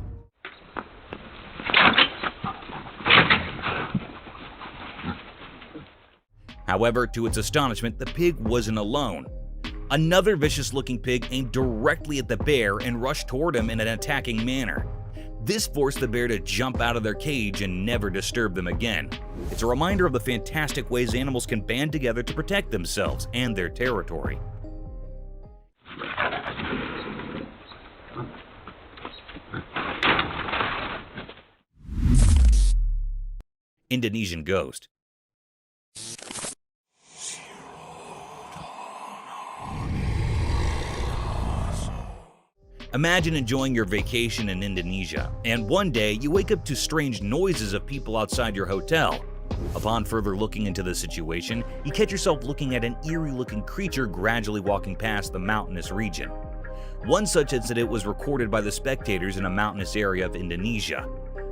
However, to its astonishment, the pig wasn't alone. Another vicious-looking pig aimed directly at the bear and rushed toward him in an attacking manner. This forced the bear to jump out of their cage and never disturb them again. It's a reminder of the fantastic ways animals can band together to protect themselves and their territory. Indonesian ghost. Imagine enjoying your vacation in Indonesia, and one day you wake up to strange noises of people outside your hotel. Upon further looking into the situation, you catch yourself looking at an eerie-looking creature gradually walking past the mountainous region. One such incident was recorded by the spectators in a mountainous area of Indonesia.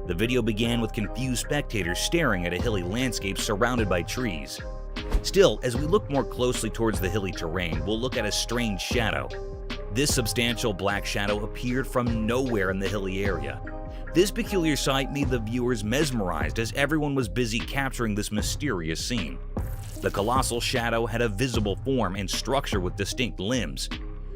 The video began with confused spectators staring at a hilly landscape surrounded by trees. Still, as we look more closely towards the hilly terrain, we'll look at a strange shadow. This substantial black shadow appeared from nowhere in the hilly area. This peculiar sight made the viewers mesmerized as everyone was busy capturing this mysterious scene. The colossal shadow had a visible form and structure with distinct limbs.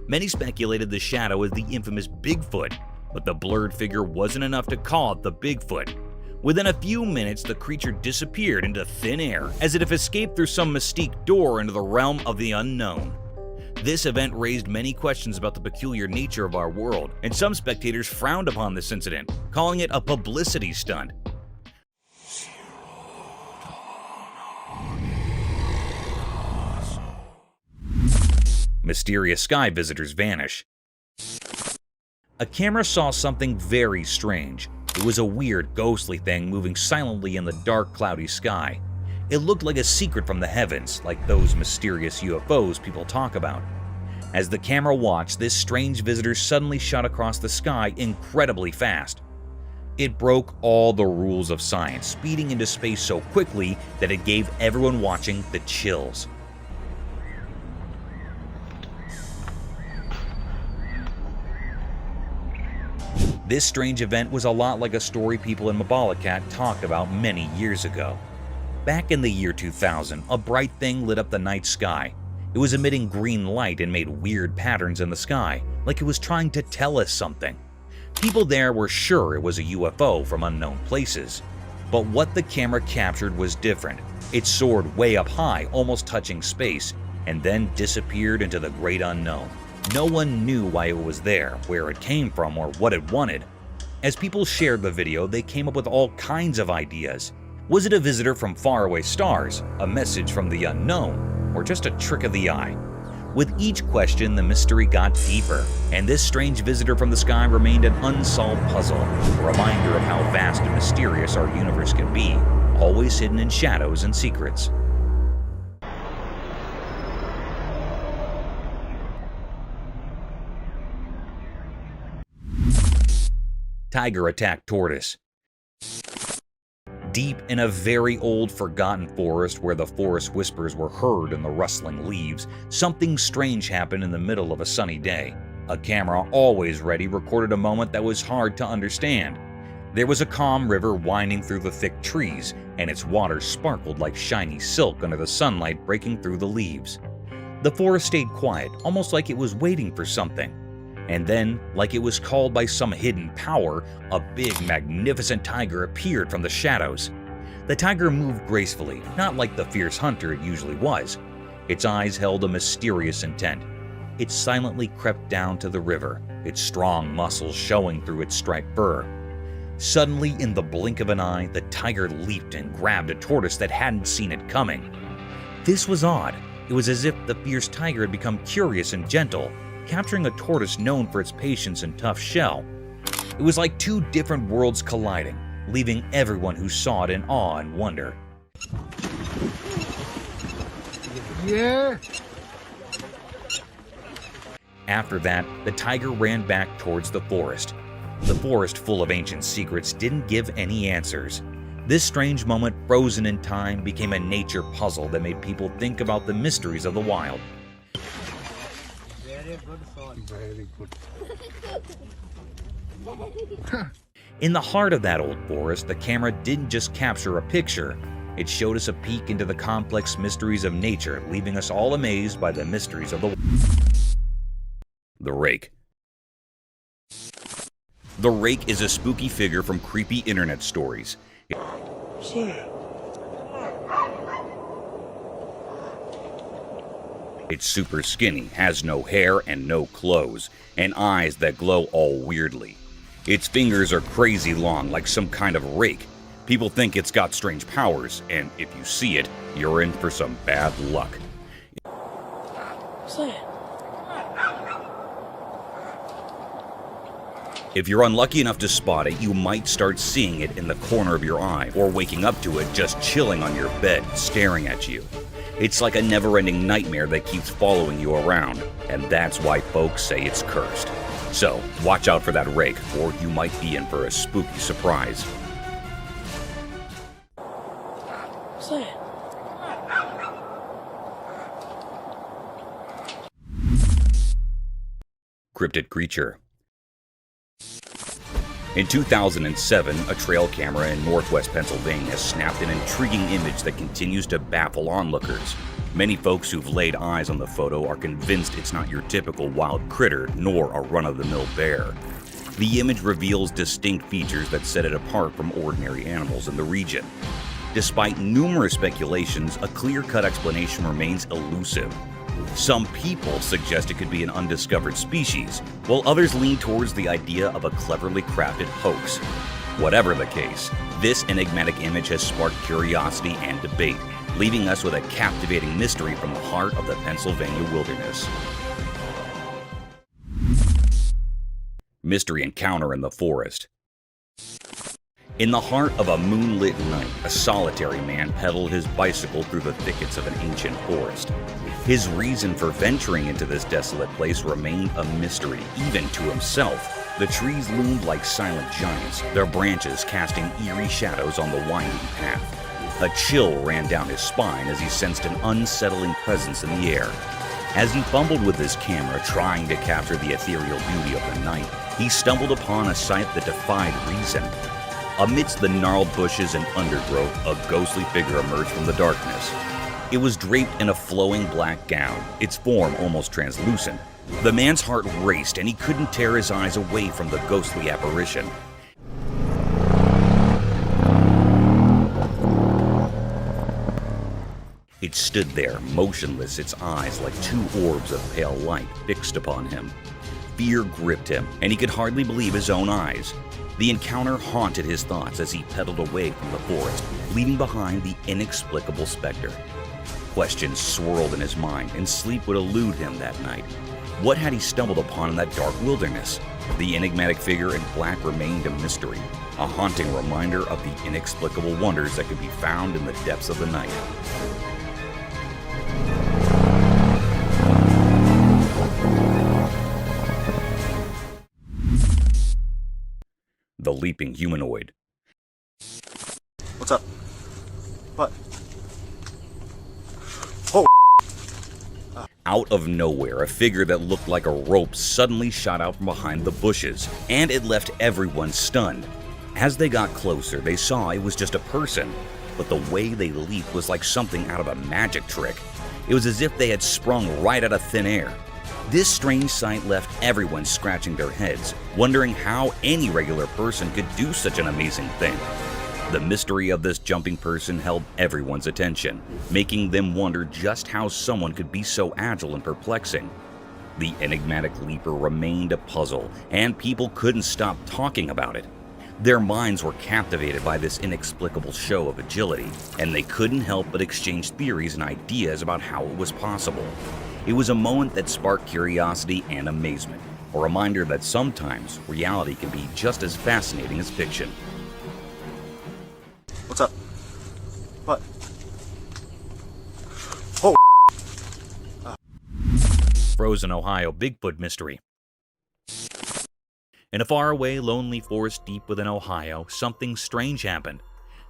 Many speculated the shadow as the infamous Bigfoot, but the blurred figure wasn't enough to call it the Bigfoot. Within a few minutes, the creature disappeared into thin air, as if it escaped through some mystique door into the realm of the unknown. This event raised many questions about the peculiar nature of our world, and some spectators frowned upon this incident, calling it a publicity stunt. Mysterious sky visitors vanish. A camera saw something very strange. It was a weird, ghostly thing moving silently in the dark, cloudy sky. It looked like a secret from the heavens, like those mysterious UFOs people talk about. As the camera watched, this strange visitor suddenly shot across the sky incredibly fast. It broke all the rules of science, speeding into space so quickly that it gave everyone watching the chills. This strange event was a lot like a story people in Mabalacat talked about many years ago. Back in the year 2000, a bright thing lit up the night sky. It was emitting green light and made weird patterns in the sky, like it was trying to tell us something. People there were sure it was a UFO from unknown places. But what the camera captured was different. It soared way up high, almost touching space, and then disappeared into the great unknown. No one knew why it was there, where it came from, or what it wanted. As people shared the video, they came up with all kinds of ideas. Was it a visitor from faraway stars, a message from the unknown, or just a trick of the eye? With each question, the mystery got deeper, and this strange visitor from the sky remained an unsolved puzzle, a reminder of how vast and mysterious our universe can be, always hidden in shadows and secrets. Tiger attacked tortoise. Deep in a very old, forgotten forest where the forest whispers were heard in the rustling leaves, something strange happened in the middle of a sunny day. A camera, always ready, recorded a moment that was hard to understand. There was a calm river winding through the thick trees, and its water sparkled like shiny silk under the sunlight breaking through the leaves. The forest stayed quiet, almost like it was waiting for something. And then, like it was called by some hidden power, a big, magnificent tiger appeared from the shadows. The tiger moved gracefully, not like the fierce hunter it usually was. Its eyes held a mysterious intent. It silently crept down to the river, its strong muscles showing through its striped fur. Suddenly, in the blink of an eye, the tiger leaped and grabbed a tortoise that hadn't seen it coming. This was odd. It was as if the fierce tiger had become curious and gentle, capturing a tortoise known for its patience and tough shell. It was like two different worlds colliding, leaving everyone who saw it in awe and wonder. Yeah. After that, the tiger ran back towards the forest. The forest, full of ancient secrets, didn't give any answers. This strange moment, frozen in time, became a nature puzzle that made people think about the mysteries of the wild. Very good son. Very good. In the heart of that old forest, the camera didn't just capture a picture. It showed us a peek into the complex mysteries of nature, leaving us all amazed by the mysteries of the rake. The rake is a spooky figure from creepy internet stories. It's super skinny, has no hair and no clothes, and eyes that glow all weirdly. Its fingers are crazy long, like some kind of rake. People think it's got strange powers, and if you see it, you're in for some bad luck. If you're unlucky enough to spot it, you might start seeing it in the corner of your eye, or waking up to it just chilling on your bed, staring at you. It's like a never-ending nightmare that keeps following you around, and that's why folks say it's cursed. So, watch out for that rake, or you might be in for a spooky surprise. Cryptid creature. In 2007, a trail camera in northwest Pennsylvania snapped an intriguing image that continues to baffle onlookers. Many folks who've laid eyes on the photo are convinced it's not your typical wild critter, nor a run-of-the-mill bear. The image reveals distinct features that set it apart from ordinary animals in the region. Despite numerous speculations, a clear-cut explanation remains elusive. Some people suggest it could be an undiscovered species, while others lean towards the idea of a cleverly crafted hoax. Whatever the case, this enigmatic image has sparked curiosity and debate, leaving us with a captivating mystery from the heart of the Pennsylvania wilderness. Mystery encounter in the forest. In the heart of a moonlit night, a solitary man pedaled his bicycle through the thickets of an ancient forest. His reason for venturing into this desolate place remained a mystery, even to himself. The trees loomed like silent giants, their branches casting eerie shadows on the winding path. A chill ran down his spine as he sensed an unsettling presence in the air. As he fumbled with his camera, trying to capture the ethereal beauty of the night, he stumbled upon a sight that defied reason. Amidst the gnarled bushes and undergrowth, a ghostly figure emerged from the darkness. It was draped in a flowing black gown, its form almost translucent. The man's heart raced, and he couldn't tear his eyes away from the ghostly apparition. It stood there, motionless, its eyes like two orbs of pale light fixed upon him. Fear gripped him, and he could hardly believe his own eyes. The encounter haunted his thoughts as he pedaled away from the forest, leaving behind the inexplicable specter. Questions swirled in his mind, and sleep would elude him that night. What had he stumbled upon in that dark wilderness? The enigmatic figure in black remained a mystery, a haunting reminder of the inexplicable wonders that could be found in the depths of the night. The leaping humanoid. What's up? What? Out of nowhere, a figure that looked like a rope suddenly shot out from behind the bushes, and it left everyone stunned. As they got closer, they saw it was just a person, but the way they leaped was like something out of a magic trick. It was as if they had sprung right out of thin air. This strange sight left everyone scratching their heads, wondering how any regular person could do such an amazing thing. The mystery of this jumping person held everyone's attention, making them wonder just how someone could be so agile and perplexing. The enigmatic leaper remained a puzzle, and people couldn't stop talking about it. Their minds were captivated by this inexplicable show of agility, and they couldn't help but exchange theories and ideas about how it was possible. It was a moment that sparked curiosity and amazement, a reminder that sometimes reality can be just as fascinating as fiction. What's up? What? Oh. Frozen Ohio Bigfoot mystery. In a faraway, lonely forest deep within Ohio, something strange happened.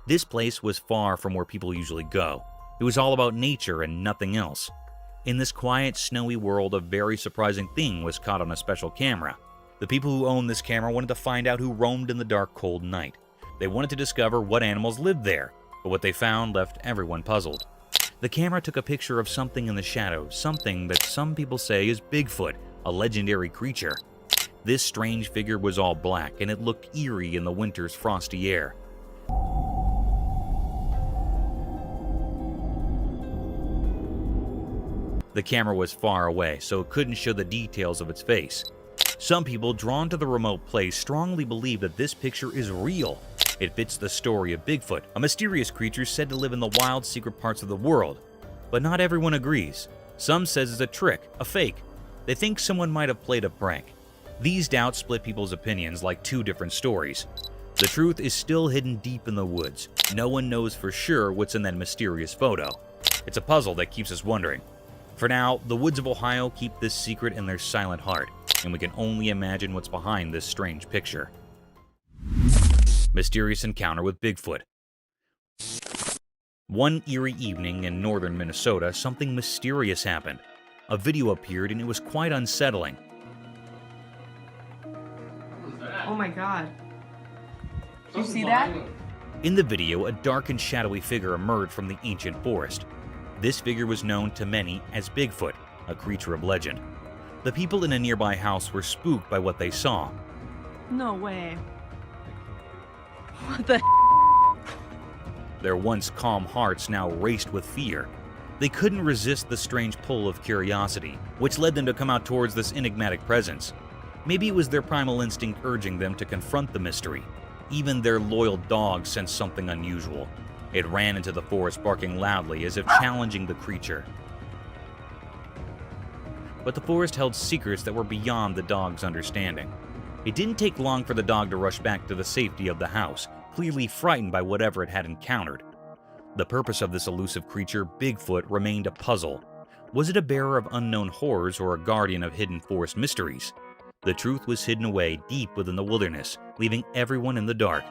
This place was far from where people usually go. It was all about nature and nothing else. In this quiet, snowy world, a very surprising thing was caught on a special camera. The people who owned this camera wanted to find out who roamed in the dark, cold night. They wanted to discover what animals lived there, but what they found left everyone puzzled. The camera took a picture of something in the shadows, something that some people say is Bigfoot, a legendary creature. This strange figure was all black, and it looked eerie in the winter's frosty air. The camera was far away, so it couldn't show the details of its face. Some people, drawn to the remote place, strongly believe that this picture is real. It fits the story of Bigfoot, a mysterious creature said to live in the wild, secret parts of the world. But not everyone agrees. Some says it's a trick, a fake. They think someone might have played a prank. These doubts split people's opinions like two different stories. The truth is still hidden deep in the woods. No one knows for sure what's in that mysterious photo. It's a puzzle that keeps us wondering. For now, the woods of Ohio keep this secret in their silent heart, and we can only imagine what's behind this strange picture. Mysterious encounter with Bigfoot. One eerie evening in northern Minnesota, something mysterious happened. A video appeared and it was quite unsettling. Oh my god. Did you see that? In the video, a dark and shadowy figure emerged from the ancient forest. This figure was known to many as Bigfoot, a creature of legend. The people in a nearby house were spooked by what they saw. No way. What the Their once calm hearts now raced with fear. They couldn't resist the strange pull of curiosity, which led them to come out towards this enigmatic presence. Maybe it was their primal instinct urging them to confront the mystery. Even their loyal dog sensed something unusual. It ran into the forest barking loudly as if challenging the creature. But the forest held secrets that were beyond the dog's understanding. It didn't take long for the dog to rush back to the safety of the house, clearly frightened by whatever it had encountered. The purpose of this elusive creature, Bigfoot, remained a puzzle. Was it a bearer of unknown horrors or a guardian of hidden forest mysteries? The truth was hidden away deep within the wilderness, leaving everyone in the dark.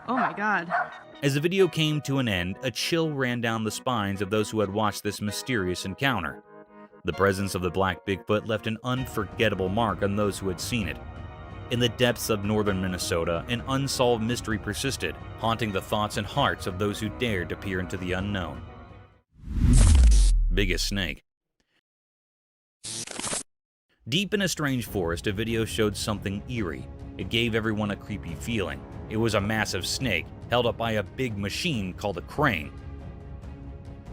Oh my god. As the video came to an end, a chill ran down the spines of those who had watched this mysterious encounter. The presence of the black Bigfoot left an unforgettable mark on those who had seen it. In the depths of northern Minnesota, an unsolved mystery persisted, haunting the thoughts and hearts of those who dared to peer into the unknown. Biggest snake. Deep in a strange forest, a video showed something eerie. It gave everyone a creepy feeling. It was a massive snake, held up by a big machine called a crane.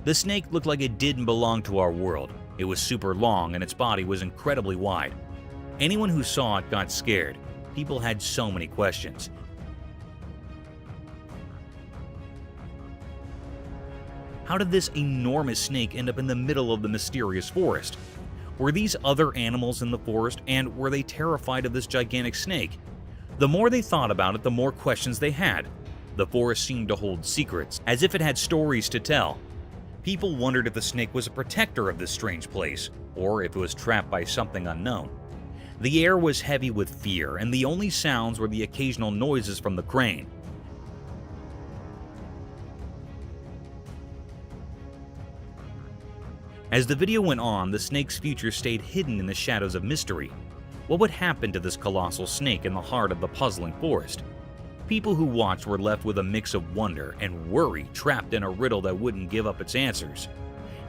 The snake looked like it didn't belong to our world. It was super long and its body was incredibly wide. Anyone who saw it got scared. People had so many questions. How did this enormous snake end up in the middle of the mysterious forest? Were these other animals in the forest, and were they terrified of this gigantic snake? The more they thought about it, the more questions they had. The forest seemed to hold secrets, as if it had stories to tell. People wondered if the snake was a protector of this strange place, or if it was trapped by something unknown. The air was heavy with fear, and the only sounds were the occasional noises from the crane. As the video went on, the snake's future stayed hidden in the shadows of mystery. What would happen to this colossal snake in the heart of the puzzling forest? People who watched were left with a mix of wonder and worry, trapped in a riddle that wouldn't give up its answers.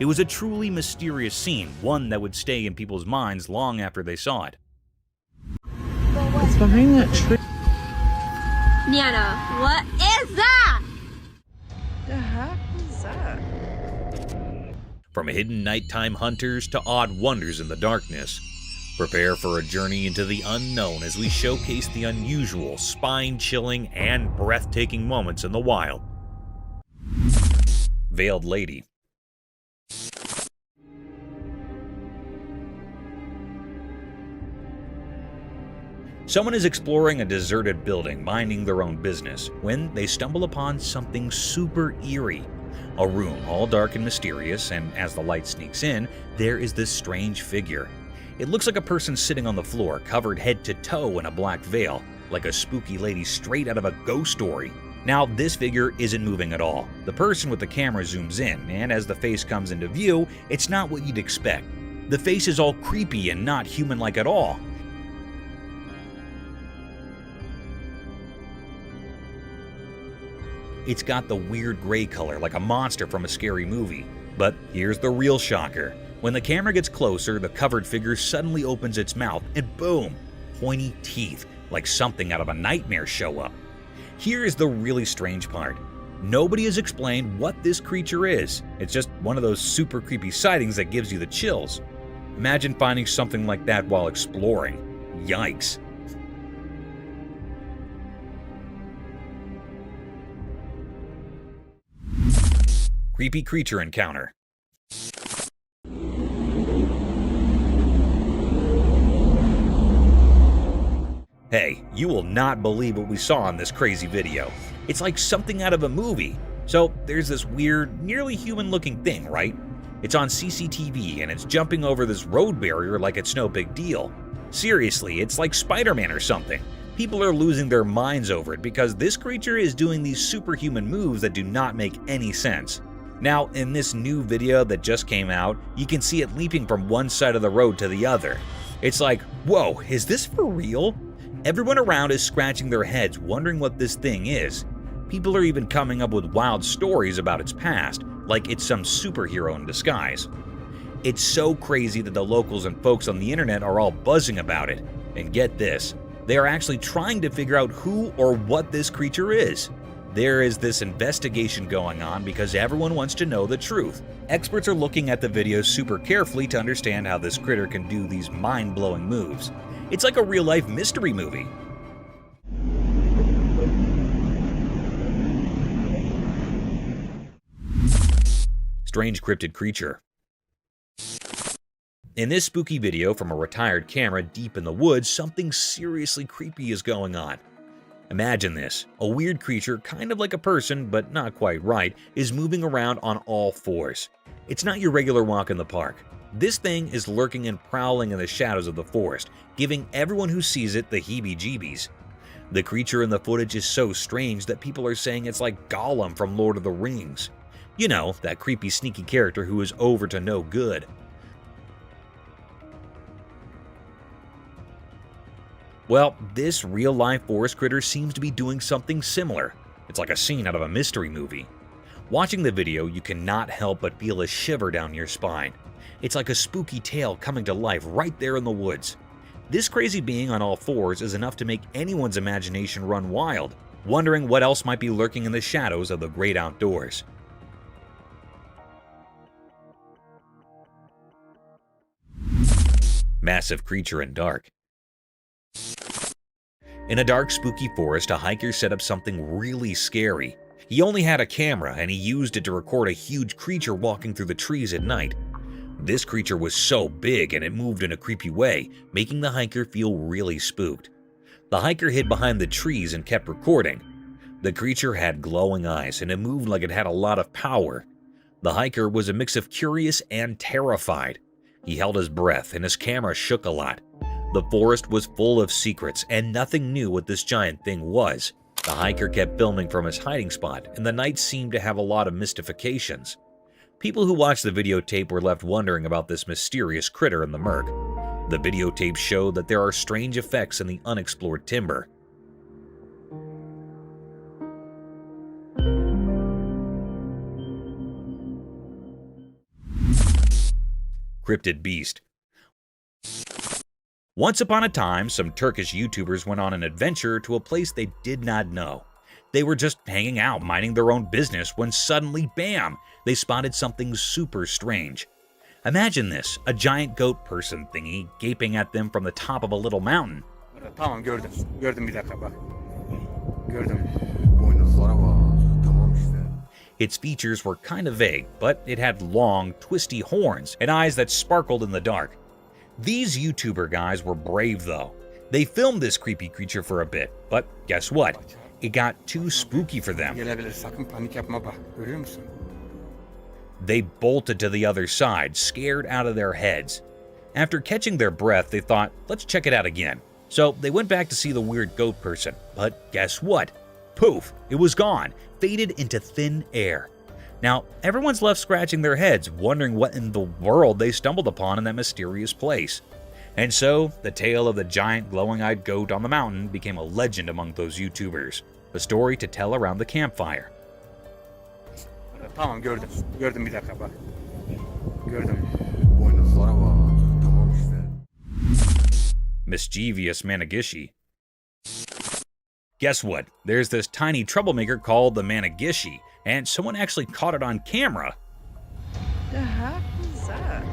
It was a truly mysterious scene, one that would stay in people's minds long after they saw it. What's behind that tree? Niana, what is that? The heck is that? From hidden nighttime hunters to odd wonders in the darkness, prepare for a journey into the unknown as we showcase the unusual, spine-chilling, and breathtaking moments in the wild. Veiled Lady. Someone is exploring a deserted building, minding their own business, when they stumble upon something super eerie. A room all dark and mysterious, and as the light sneaks in, there is this strange figure. It looks like a person sitting on the floor, covered head to toe in a black veil, like a spooky lady straight out of a ghost story. Now, this figure isn't moving at all. The person with the camera zooms in, and as the face comes into view, it's not what you'd expect. The face is all creepy and not human-like at all. It's got the weird gray color like a monster from a scary movie. But here's the real shocker. When the camera gets closer, the covered figure suddenly opens its mouth and boom, pointy teeth, like something out of a nightmare show up. Here is the really strange part. Nobody has explained what this creature is. It's just one of those super creepy sightings that gives you the chills. Imagine finding something like that while exploring. Yikes. Creepy creature encounter. Hey, you will not believe what we saw in this crazy video. It's like something out of a movie. So there's this weird, nearly human-looking thing, right? It's on CCTV and it's jumping over this road barrier like it's no big deal. Seriously, it's like Spider-Man or something. People are losing their minds over it because this creature is doing these superhuman moves that do not make any sense. Now, in this new video that just came out, you can see it leaping from one side of the road to the other. It's like, whoa, is this for real? Everyone around is scratching their heads wondering what this thing is. People are even coming up with wild stories about its past, like it's some superhero in disguise. It's so crazy that the locals and folks on the internet are all buzzing about it. And get this, they are actually trying to figure out who or what this creature is. There is this investigation going on because everyone wants to know the truth. Experts are looking at the video super carefully to understand how this critter can do these mind-blowing moves. It's like a real-life mystery movie. Strange cryptid creature. In this spooky video from a retired camera deep in the woods, something seriously creepy is going on. Imagine this. A weird creature, kind of like a person, but not quite right, is moving around on all fours. It's not your regular walk in the park. This thing is lurking and prowling in the shadows of the forest, giving everyone who sees it the heebie-jeebies. The creature in the footage is so strange that people are saying it's like Gollum from Lord of the Rings. You know, that creepy, sneaky character who is over to no good. Well, this real-life forest critter seems to be doing something similar. It's like a scene out of a mystery movie. Watching the video, you cannot help but feel a shiver down your spine. It's like a spooky tale coming to life right there in the woods. This crazy being on all fours is enough to make anyone's imagination run wild, wondering what else might be lurking in the shadows of the great outdoors. Massive creature in dark. In a dark, spooky forest, a hiker set up something really scary. He only had a camera, and he used it to record a huge creature walking through the trees at night. This creature was so big, and it moved in a creepy way, making the hiker feel really spooked. The hiker hid behind the trees and kept recording. The creature had glowing eyes, and it moved like it had a lot of power. The hiker was a mix of curious and terrified. He held his breath, and his camera shook a lot. The forest was full of secrets, and nothing knew what this giant thing was. The hiker kept filming from his hiding spot, and the night seemed to have a lot of mystifications. People who watched the videotape were left wondering about this mysterious critter in the murk. The videotape showed that there are strange effects in the unexplored timber. Cryptid beast. Once upon a time, some Turkish YouTubers went on an adventure to a place they did not know. They were just hanging out, minding their own business, when suddenly, bam, they spotted something super strange. Imagine this, a giant goat person thingy gaping at them from the top of a little mountain. Tamam gördüm. Gördüm bir dakika bak. Gördüm. Its features were kind of vague, but it had long, twisty horns and eyes that sparkled in the dark. These YouTuber guys were brave though. They filmed this creepy creature for a bit, but guess what? It got too spooky for them. Gelebilir, sakın panik yapma bak. Görüyor musun? They bolted to the other side, scared out of their heads. After catching their breath, they thought, let's check it out again. So they went back to see the weird goat person, but guess what? Poof, it was gone, faded into thin air. Now, everyone's left scratching their heads, wondering what in the world they stumbled upon in that mysterious place. And so, the tale of the giant glowing-eyed goat on the mountain became a legend among those YouTubers, a story to tell around the campfire. Tamam gördüm. Gördüm bir dakika bak. Gördüm. Mischievous Managishi. Guess what? There's this tiny troublemaker called the Managishi, and someone actually caught it on camera. The heck is that?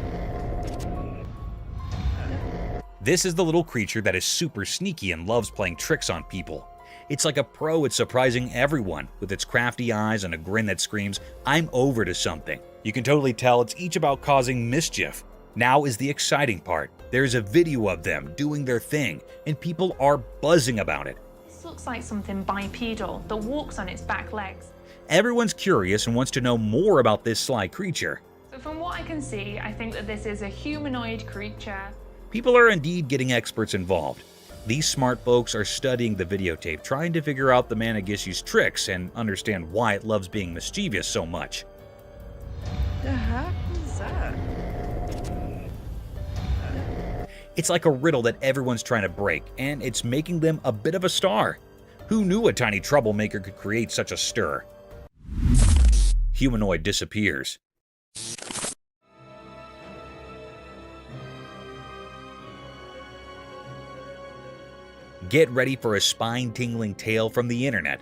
This is the little creature that is super sneaky and loves playing tricks on people. It's like a pro at surprising everyone, with its crafty eyes and a grin that screams, I'm over to something. You can totally tell it's each about causing mischief. Now is the exciting part. There's a video of them doing their thing, and people are buzzing about it. This looks like something bipedal that walks on its back legs. Everyone's curious and wants to know more about this sly creature. So from what I can see, I think that this is a humanoid creature. People are indeed getting experts involved. These smart folks are studying the videotape, trying to figure out the Managishi's tricks and understand why it loves being mischievous so much. The heck is that? It's like a riddle that everyone's trying to break, and it's making them a bit of a star. Who knew a tiny troublemaker could create such a stir? Humanoid disappears. Get ready for a spine-tingling tale from the internet.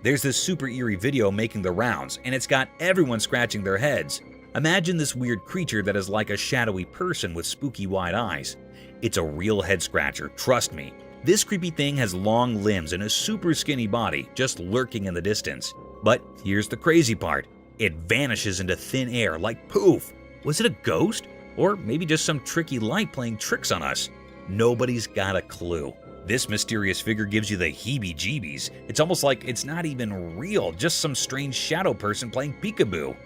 There's this super eerie video making the rounds, and it's got everyone scratching their heads. Imagine this weird creature that is like a shadowy person with spooky wide eyes. It's a real head-scratcher, trust me. This creepy thing has long limbs and a super skinny body, just lurking in the distance. But here's the crazy part. It vanishes into thin air like poof. Was it a ghost? Or maybe just some tricky light playing tricks on us? Nobody's got a clue. This mysterious figure gives you the heebie-jeebies. It's almost like it's not even real, just some strange shadow person playing peekaboo.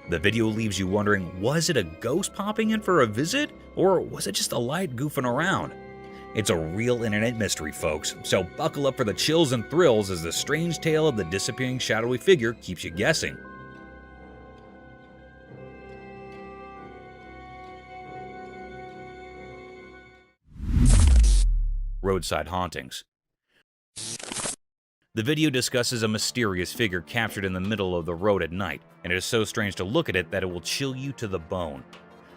The video leaves you wondering, was it a ghost popping in for a visit? Or was it just a light goofing around? It's a real internet mystery, folks, so buckle up for the chills and thrills as the strange tale of the disappearing shadowy figure keeps you guessing. Roadside hauntings. The video discusses a mysterious figure captured in the middle of the road at night, and it is so strange to look at it that it will chill you to the bone.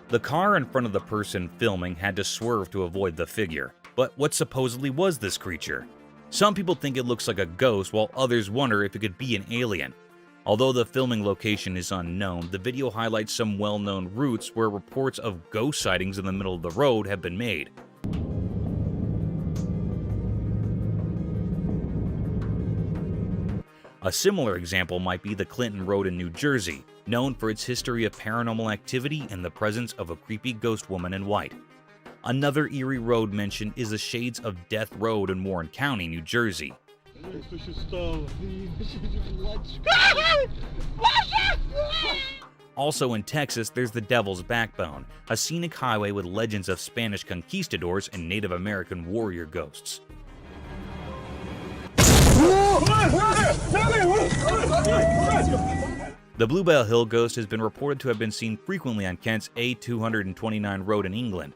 The car in front of the person filming had to swerve to avoid the figure. But what supposedly was this creature? Some people think it looks like a ghost, while others wonder if it could be an alien. Although the filming location is unknown, the video highlights some well-known routes where reports of ghost sightings in the middle of the road have been made. A similar example might be the Clinton Road in New Jersey, known for its history of paranormal activity and the presence of a creepy ghost woman in white. Another eerie road mentioned is the Shades of Death Road in Warren County, New Jersey. Also in Texas, there's the Devil's Backbone, a scenic highway with legends of Spanish conquistadors and Native American warrior ghosts. The Bluebell Hill ghost has been reported to have been seen frequently on Kent's A229 road in England.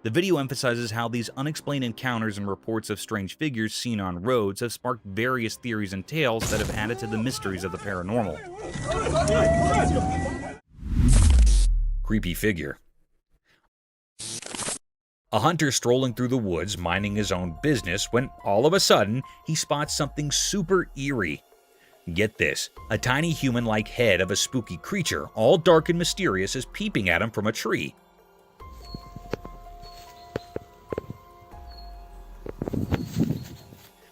The video emphasizes how these unexplained encounters and reports of strange figures seen on roads have sparked various theories and tales that have added to the mysteries of the paranormal. Creepy figure. A hunter strolling through the woods minding his own business when all of a sudden he spots something super eerie. Get this, a tiny human-like head of a spooky creature, all dark and mysterious, is peeping at him from a tree.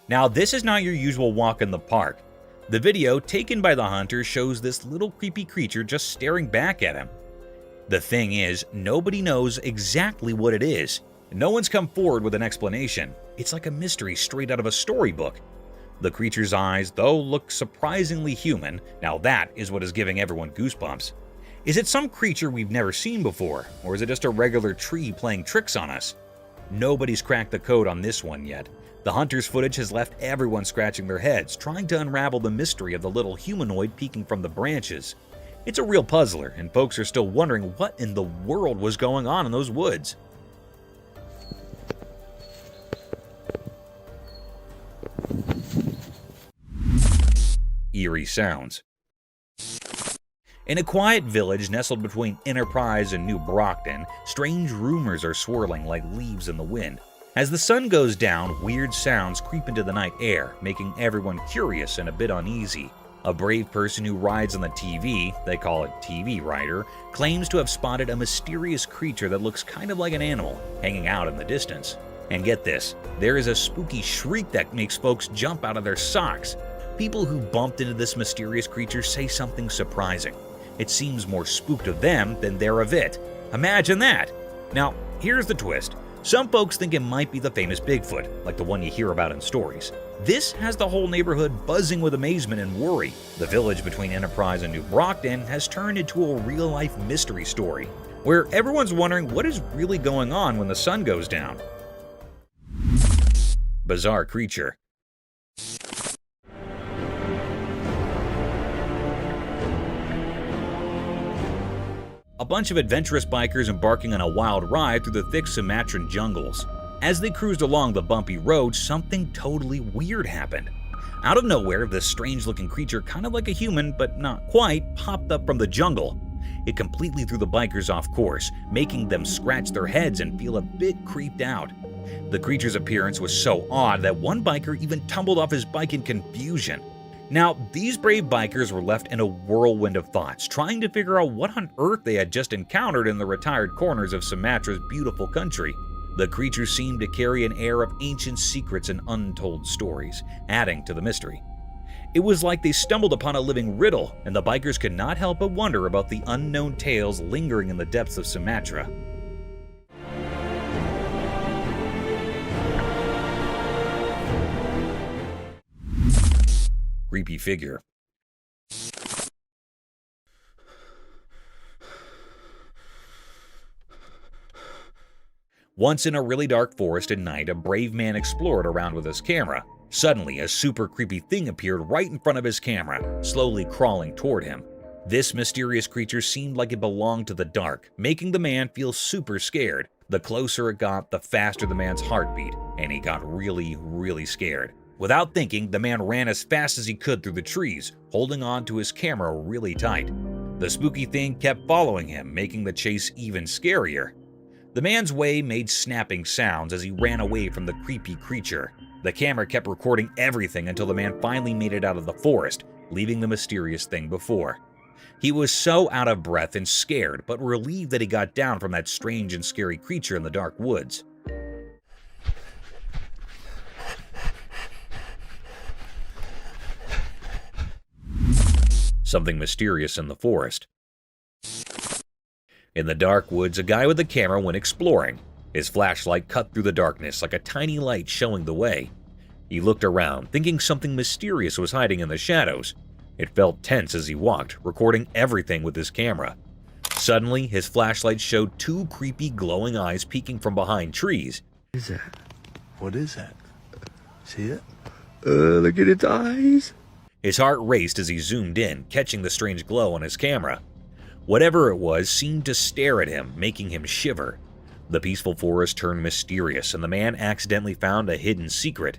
Now this is not your usual walk in the park. The video taken by the hunter shows this little creepy creature just staring back at him. The thing is, nobody knows exactly what it is. No one's come forward with an explanation. It's like a mystery straight out of a storybook. The creature's eyes, though, look surprisingly human. Now that is what is giving everyone goosebumps. Is it some creature we've never seen before, or is it just a regular tree playing tricks on us? Nobody's cracked the code on this one yet. The hunter's footage has left everyone scratching their heads, trying to unravel the mystery of the little humanoid peeking from the branches. It's a real puzzler, and folks are still wondering what in the world was going on in those woods. Eerie sounds. In a quiet village nestled between Enterprise and New Brockton, strange rumors are swirling like leaves in the wind. As the sun goes down, weird sounds creep into the night air, making everyone curious and a bit uneasy. A brave person who rides on the TV, they call it TV Rider, claims to have spotted a mysterious creature that looks kind of like an animal, hanging out in the distance. And get this, there is a spooky shriek that makes folks jump out of their socks. People who bumped into this mysterious creature say something surprising. It seems more spooked of them than they're of it. Imagine that! Now, here's the twist. Some folks think it might be the famous Bigfoot, like the one you hear about in stories. This has the whole neighborhood buzzing with amazement and worry. The village between Enterprise and New Brockton has turned into a real-life mystery story, where everyone's wondering what is really going on when the sun goes down. Bizarre creature. A bunch of adventurous bikers embarking on a wild ride through the thick Sumatran jungles. As they cruised along the bumpy road, something totally weird happened. Out of nowhere, this strange-looking creature, kind of like a human, but not quite, popped up from the jungle. It completely threw the bikers off course, making them scratch their heads and feel a bit creeped out. The creature's appearance was so odd that one biker even tumbled off his bike in confusion. Now, these brave bikers were left in a whirlwind of thoughts, trying to figure out what on earth they had just encountered in the retired corners of Sumatra's beautiful country. The creature seemed to carry an air of ancient secrets and untold stories, adding to the mystery. It was like they stumbled upon a living riddle, and the bikers could not help but wonder about the unknown tales lingering in the depths of Sumatra. Creepy figure. Once in a really dark forest at night, a brave man explored around with his camera. Suddenly, a super creepy thing appeared right in front of his camera, slowly crawling toward him. This mysterious creature seemed like it belonged to the dark, making the man feel super scared. The closer it got, the faster the man's heart beat, and he got really scared. Without thinking, the man ran as fast as he could through the trees, holding on to his camera really tight. The spooky thing kept following him, making the chase even scarier. The man's way made snapping sounds as he ran away from the creepy creature. The camera kept recording everything until the man finally made it out of the forest, leaving the mysterious thing before. He was so out of breath and scared, but relieved that he got down from that strange and scary creature in the dark woods. Something mysterious in the forest. In the dark woods, a guy with a camera went exploring. His flashlight cut through the darkness like a tiny light showing the way. He looked around, thinking something mysterious was hiding in the shadows. It felt tense as he walked, recording everything with his camera. Suddenly, his flashlight showed two creepy glowing eyes peeking from behind trees. What is that? What is that? See it? Look at its eyes. His heart raced as he zoomed in, catching the strange glow on his camera. Whatever it was seemed to stare at him, making him shiver. The peaceful forest turned mysterious, and the man accidentally found a hidden secret.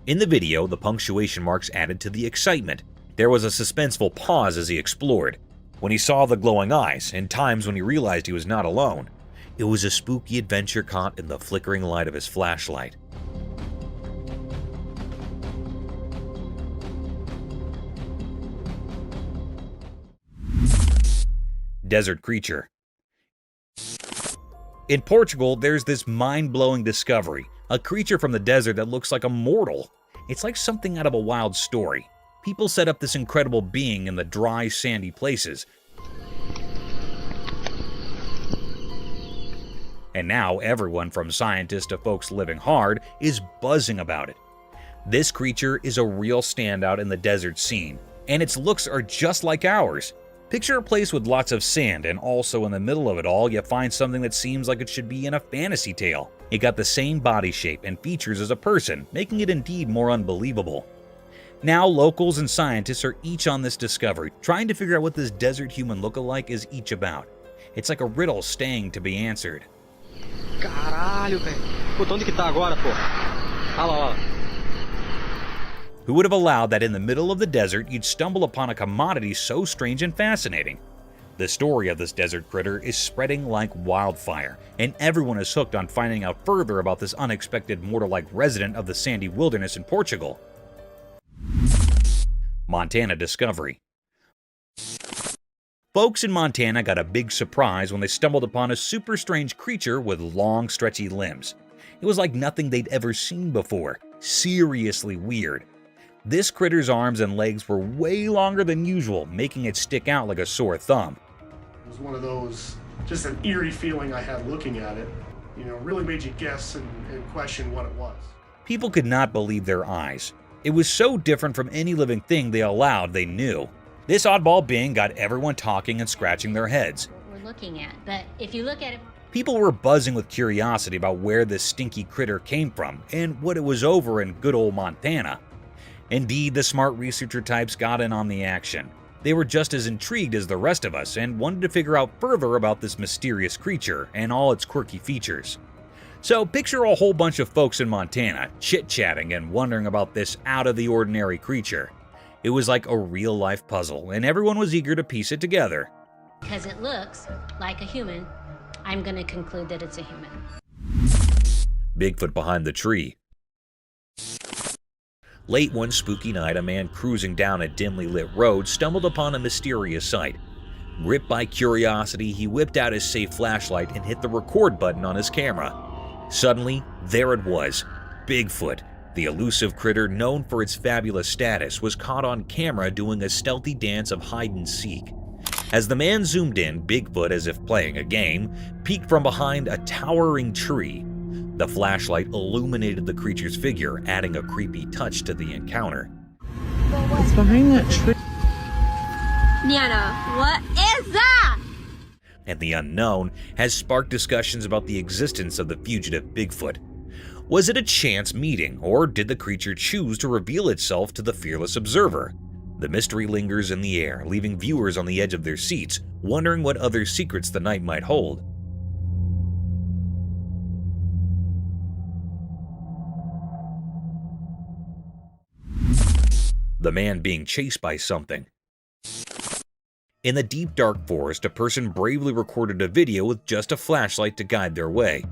In the video, the punctuation marks added to the excitement. There was a suspenseful pause as he explored. When he saw the glowing eyes, and times when he realized he was not alone. It was a spooky adventure caught in the flickering light of his flashlight. Desert creature. In Portugal, there's this mind-blowing discovery, a creature from the desert that looks like a mortal. It's like something out of a wild story. People set up this incredible being in the dry, sandy places. And now everyone from scientists to folks living hard is buzzing about it. This creature is a real standout in the desert scene, and its looks are just like ours. Picture a place with lots of sand, and also in the middle of it all, you find something that seems like it should be in a fantasy tale. It got the same body shape and features as a person, making it indeed more unbelievable. Now, locals and scientists are each on this discovery, trying to figure out what this desert human look-alike is each about. It's like a riddle staying to be answered. Caralho, velho. Puta, onde que tá agora, pô? Olha lá, olha lá. Who would have allowed that in the middle of the desert you'd stumble upon a commodity so strange and fascinating? The story of this desert critter is spreading like wildfire, and everyone is hooked on finding out further about this unexpected mortal-like resident of the sandy wilderness in Portugal. Montana discovery. Folks in Montana got a big surprise when they stumbled upon a super strange creature with long, stretchy limbs. It was like nothing they'd ever seen before. Seriously weird. This critter's arms and legs were way longer than usual, making it stick out like a sore thumb. It was one of those, just an eerie feeling I had looking at it. You know, really made you guess and question what it was. People could not believe their eyes. It was so different from any living thing they knew. This oddball being got everyone talking and scratching their heads. What we're looking at, but if you look at it, people were buzzing with curiosity about where this stinky critter came from and what it was over in good old Montana. Indeed, the smart researcher types got in on the action. They were just as intrigued as the rest of us and wanted to figure out further about this mysterious creature and all its quirky features. So picture a whole bunch of folks in Montana chit-chatting and wondering about this out-of-the-ordinary creature. It was like a real-life puzzle, and everyone was eager to piece it together. because it looks like a human, I'm going to conclude that it's a human. Bigfoot behind the tree. Late one spooky night, a man cruising down a dimly lit road stumbled upon a mysterious sight. Gripped by curiosity, he whipped out his safe flashlight and hit the record button on his camera. Suddenly, there it was, Bigfoot. The elusive critter, known for its fabulous status, was caught on camera doing a stealthy dance of hide-and-seek. As the man zoomed in, Bigfoot, as if playing a game, peeked from behind a towering tree. The flashlight illuminated the creature's figure, adding a creepy touch to the encounter. What's behind that tree? Niana, what is that? And the unknown has sparked discussions about the existence of the fugitive Bigfoot. Was it a chance meeting, or did the creature choose to reveal itself to the fearless observer? The mystery lingers in the air, leaving viewers on the edge of their seats, wondering what other secrets the night might hold. The man being chased by something. In the deep dark forest, a person bravely recorded a video with just a flashlight to guide their way.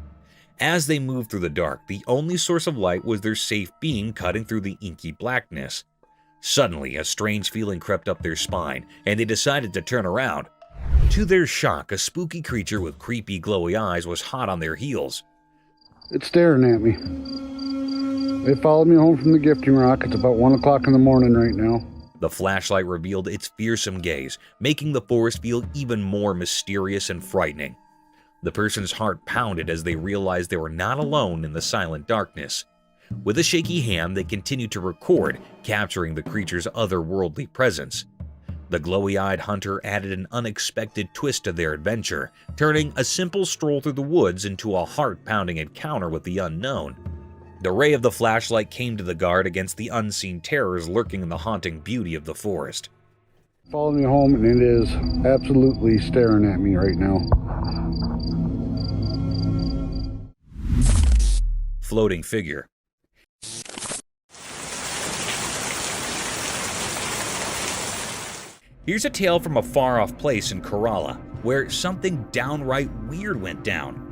As they moved through the dark, the only source of light was their safe beam cutting through the inky blackness. Suddenly, a strange feeling crept up their spine, and they decided to turn around. To their shock, a spooky creature with creepy glowy eyes was hot on their heels. It's staring at me. They followed me home from the gifting rock. It's about 1 o'clock in the morning right now. The flashlight revealed its fearsome gaze, making the forest feel even more mysterious and frightening. The person's heart pounded as they realized they were not alone in the silent darkness. With a shaky hand, they continued to record, capturing the creature's otherworldly presence. The glowy-eyed hunter added an unexpected twist to their adventure, turning a simple stroll through the woods into a heart-pounding encounter with the unknown. The ray of the flashlight came to the guard against the unseen terrors lurking in the haunting beauty of the forest. Followed me home, and it is absolutely staring at me right now. Floating figure. Here's a tale from a far-off place in Kerala, where something downright weird went down.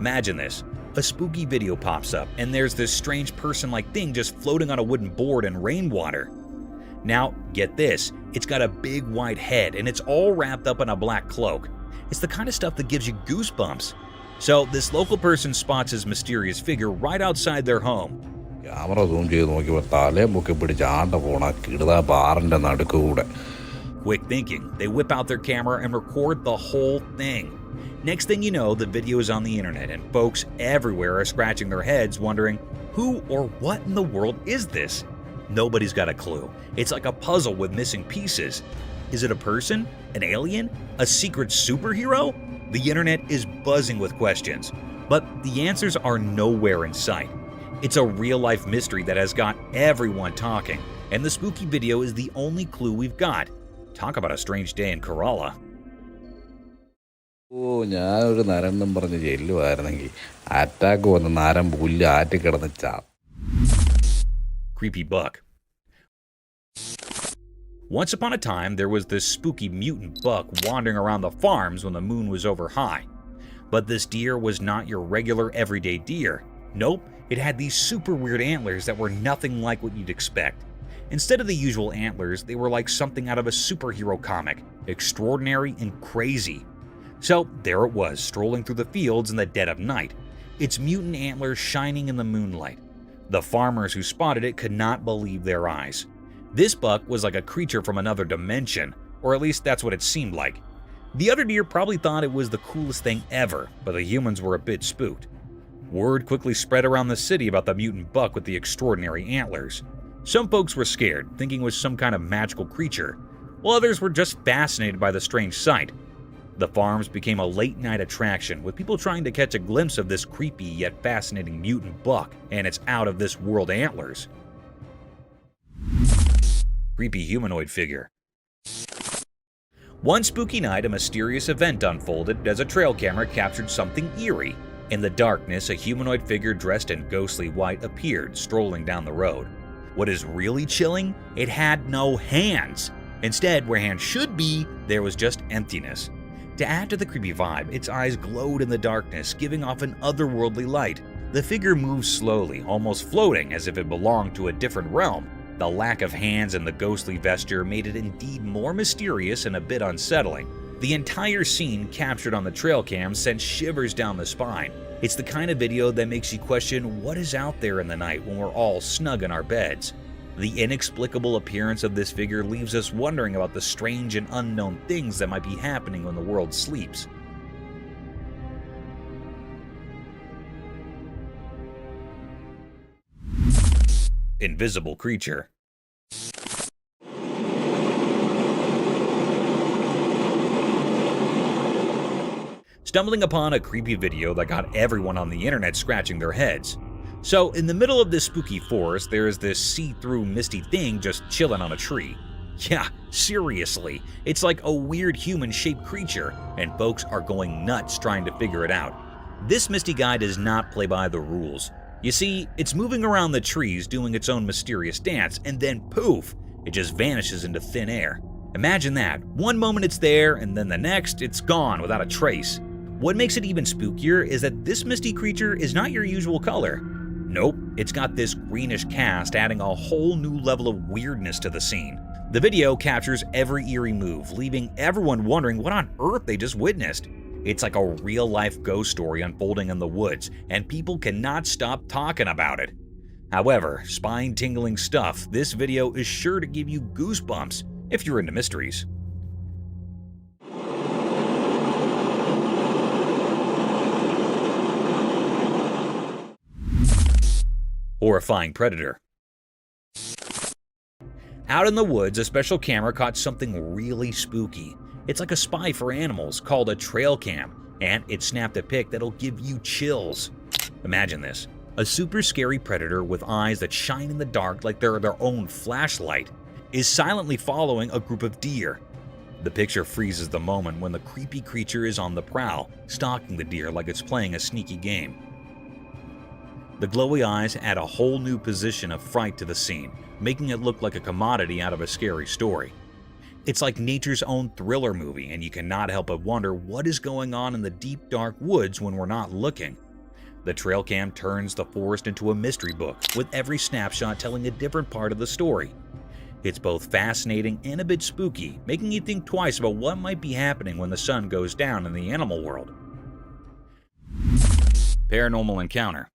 Imagine this. A spooky video pops up, and there's this strange person-like thing just floating on a wooden board in rainwater. Now, get this. It's got a big white head, and it's all wrapped up in a black cloak. It's the kind of stuff that gives you goosebumps. So, this local person spots his mysterious figure right outside their home. Quick thinking, they whip out their camera and record the whole thing. Next thing you know, the video is on the internet, and folks everywhere are scratching their heads wondering, who or what in the world is this? Nobody's got a clue. It's like a puzzle with missing pieces. Is it a person? An alien? A secret superhero? The internet is buzzing with questions, but the answers are nowhere in sight. It's a real-life mystery that has got everyone talking, and the spooky video is the only clue we've got. Talk about a strange day in Kerala. ഞാനൊരു നരന്നും പറഞ്ഞ് ചെല്ലുമായിരുന്നെങ്കിൽ attack വന്ന് നരം പുല്ല് ആറ്റിക്കിടന്ന് ചാവും. Creepy buck. Once upon a time, there was this spooky mutant buck wandering around the farms when the moon was over high. But this deer was not your regular everyday deer. Nope, it had these super weird antlers that were nothing like what you'd expect. Instead of the usual antlers, they were like something out of a superhero comic, extraordinary and crazy. So there it was, strolling through the fields in the dead of night, its mutant antlers shining in the moonlight. The farmers who spotted it could not believe their eyes. This buck was like a creature from another dimension, or at least that's what it seemed like. The other deer probably thought it was the coolest thing ever, but the humans were a bit spooked. Word quickly spread around the city about the mutant buck with the extraordinary antlers. Some folks were scared, thinking it was some kind of magical creature, while others were just fascinated by the strange sight. The farms became a late-night attraction, with people trying to catch a glimpse of this creepy yet fascinating mutant buck and its out-of-this-world antlers. Creepy humanoid figure. One spooky night, a mysterious event unfolded as a trail camera captured something eerie. In the darkness, a humanoid figure dressed in ghostly white appeared, strolling down the road. What is really chilling? It had no hands. Instead, where hands should be, there was just emptiness. To add to the creepy vibe, its eyes glowed in the darkness, giving off an otherworldly light. The figure moved slowly, almost floating as if it belonged to a different realm. The lack of hands and the ghostly vesture made it indeed more mysterious and a bit unsettling. The entire scene captured on the trail cam sent shivers down the spine. It's the kind of video that makes you question what is out there in the night when we're all snug in our beds. The inexplicable appearance of this figure leaves us wondering about the strange and unknown things that might be happening when the world sleeps. Invisible creature. Stumbling upon a creepy video that got everyone on the internet scratching their heads. So, in the middle of this spooky forest, there is this see-through misty thing just chilling on a tree. Yeah, seriously, it's like a weird human-shaped creature, and folks are going nuts trying to figure it out. This misty guy does not play by the rules. You see, it's moving around the trees doing its own mysterious dance, and then poof, it just vanishes into thin air. Imagine that. One moment it's there, and then the next, it's gone without a trace. What makes it even spookier is that this misty creature is not your usual color. Nope, it's got this greenish cast, adding a whole new level of weirdness to the scene. The video captures every eerie move, leaving everyone wondering what on earth they just witnessed. It's like a real-life ghost story unfolding in the woods, and people cannot stop talking about it. However, spine-tingling stuff, this video is sure to give you goosebumps if you're into mysteries. Horrifying predator. Out in the woods, a special camera caught something really spooky. It's like a spy for animals called a trail cam, and it snapped a pic that'll give you chills. Imagine this. A super scary predator with eyes that shine in the dark like they're their own flashlight is silently following a group of deer. The picture freezes the moment when the creepy creature is on the prowl, stalking the deer like it's playing a sneaky game. The glowy eyes add a whole new position of fright to the scene, making it look like a commodity out of a scary story. It's like nature's own thriller movie, and you cannot help but wonder what is going on in the deep, dark woods when we're not looking. The trail cam turns the forest into a mystery book, with every snapshot telling a different part of the story. It's both fascinating and a bit spooky, making you think twice about what might be happening when the sun goes down in the animal world. Paranormal encounter.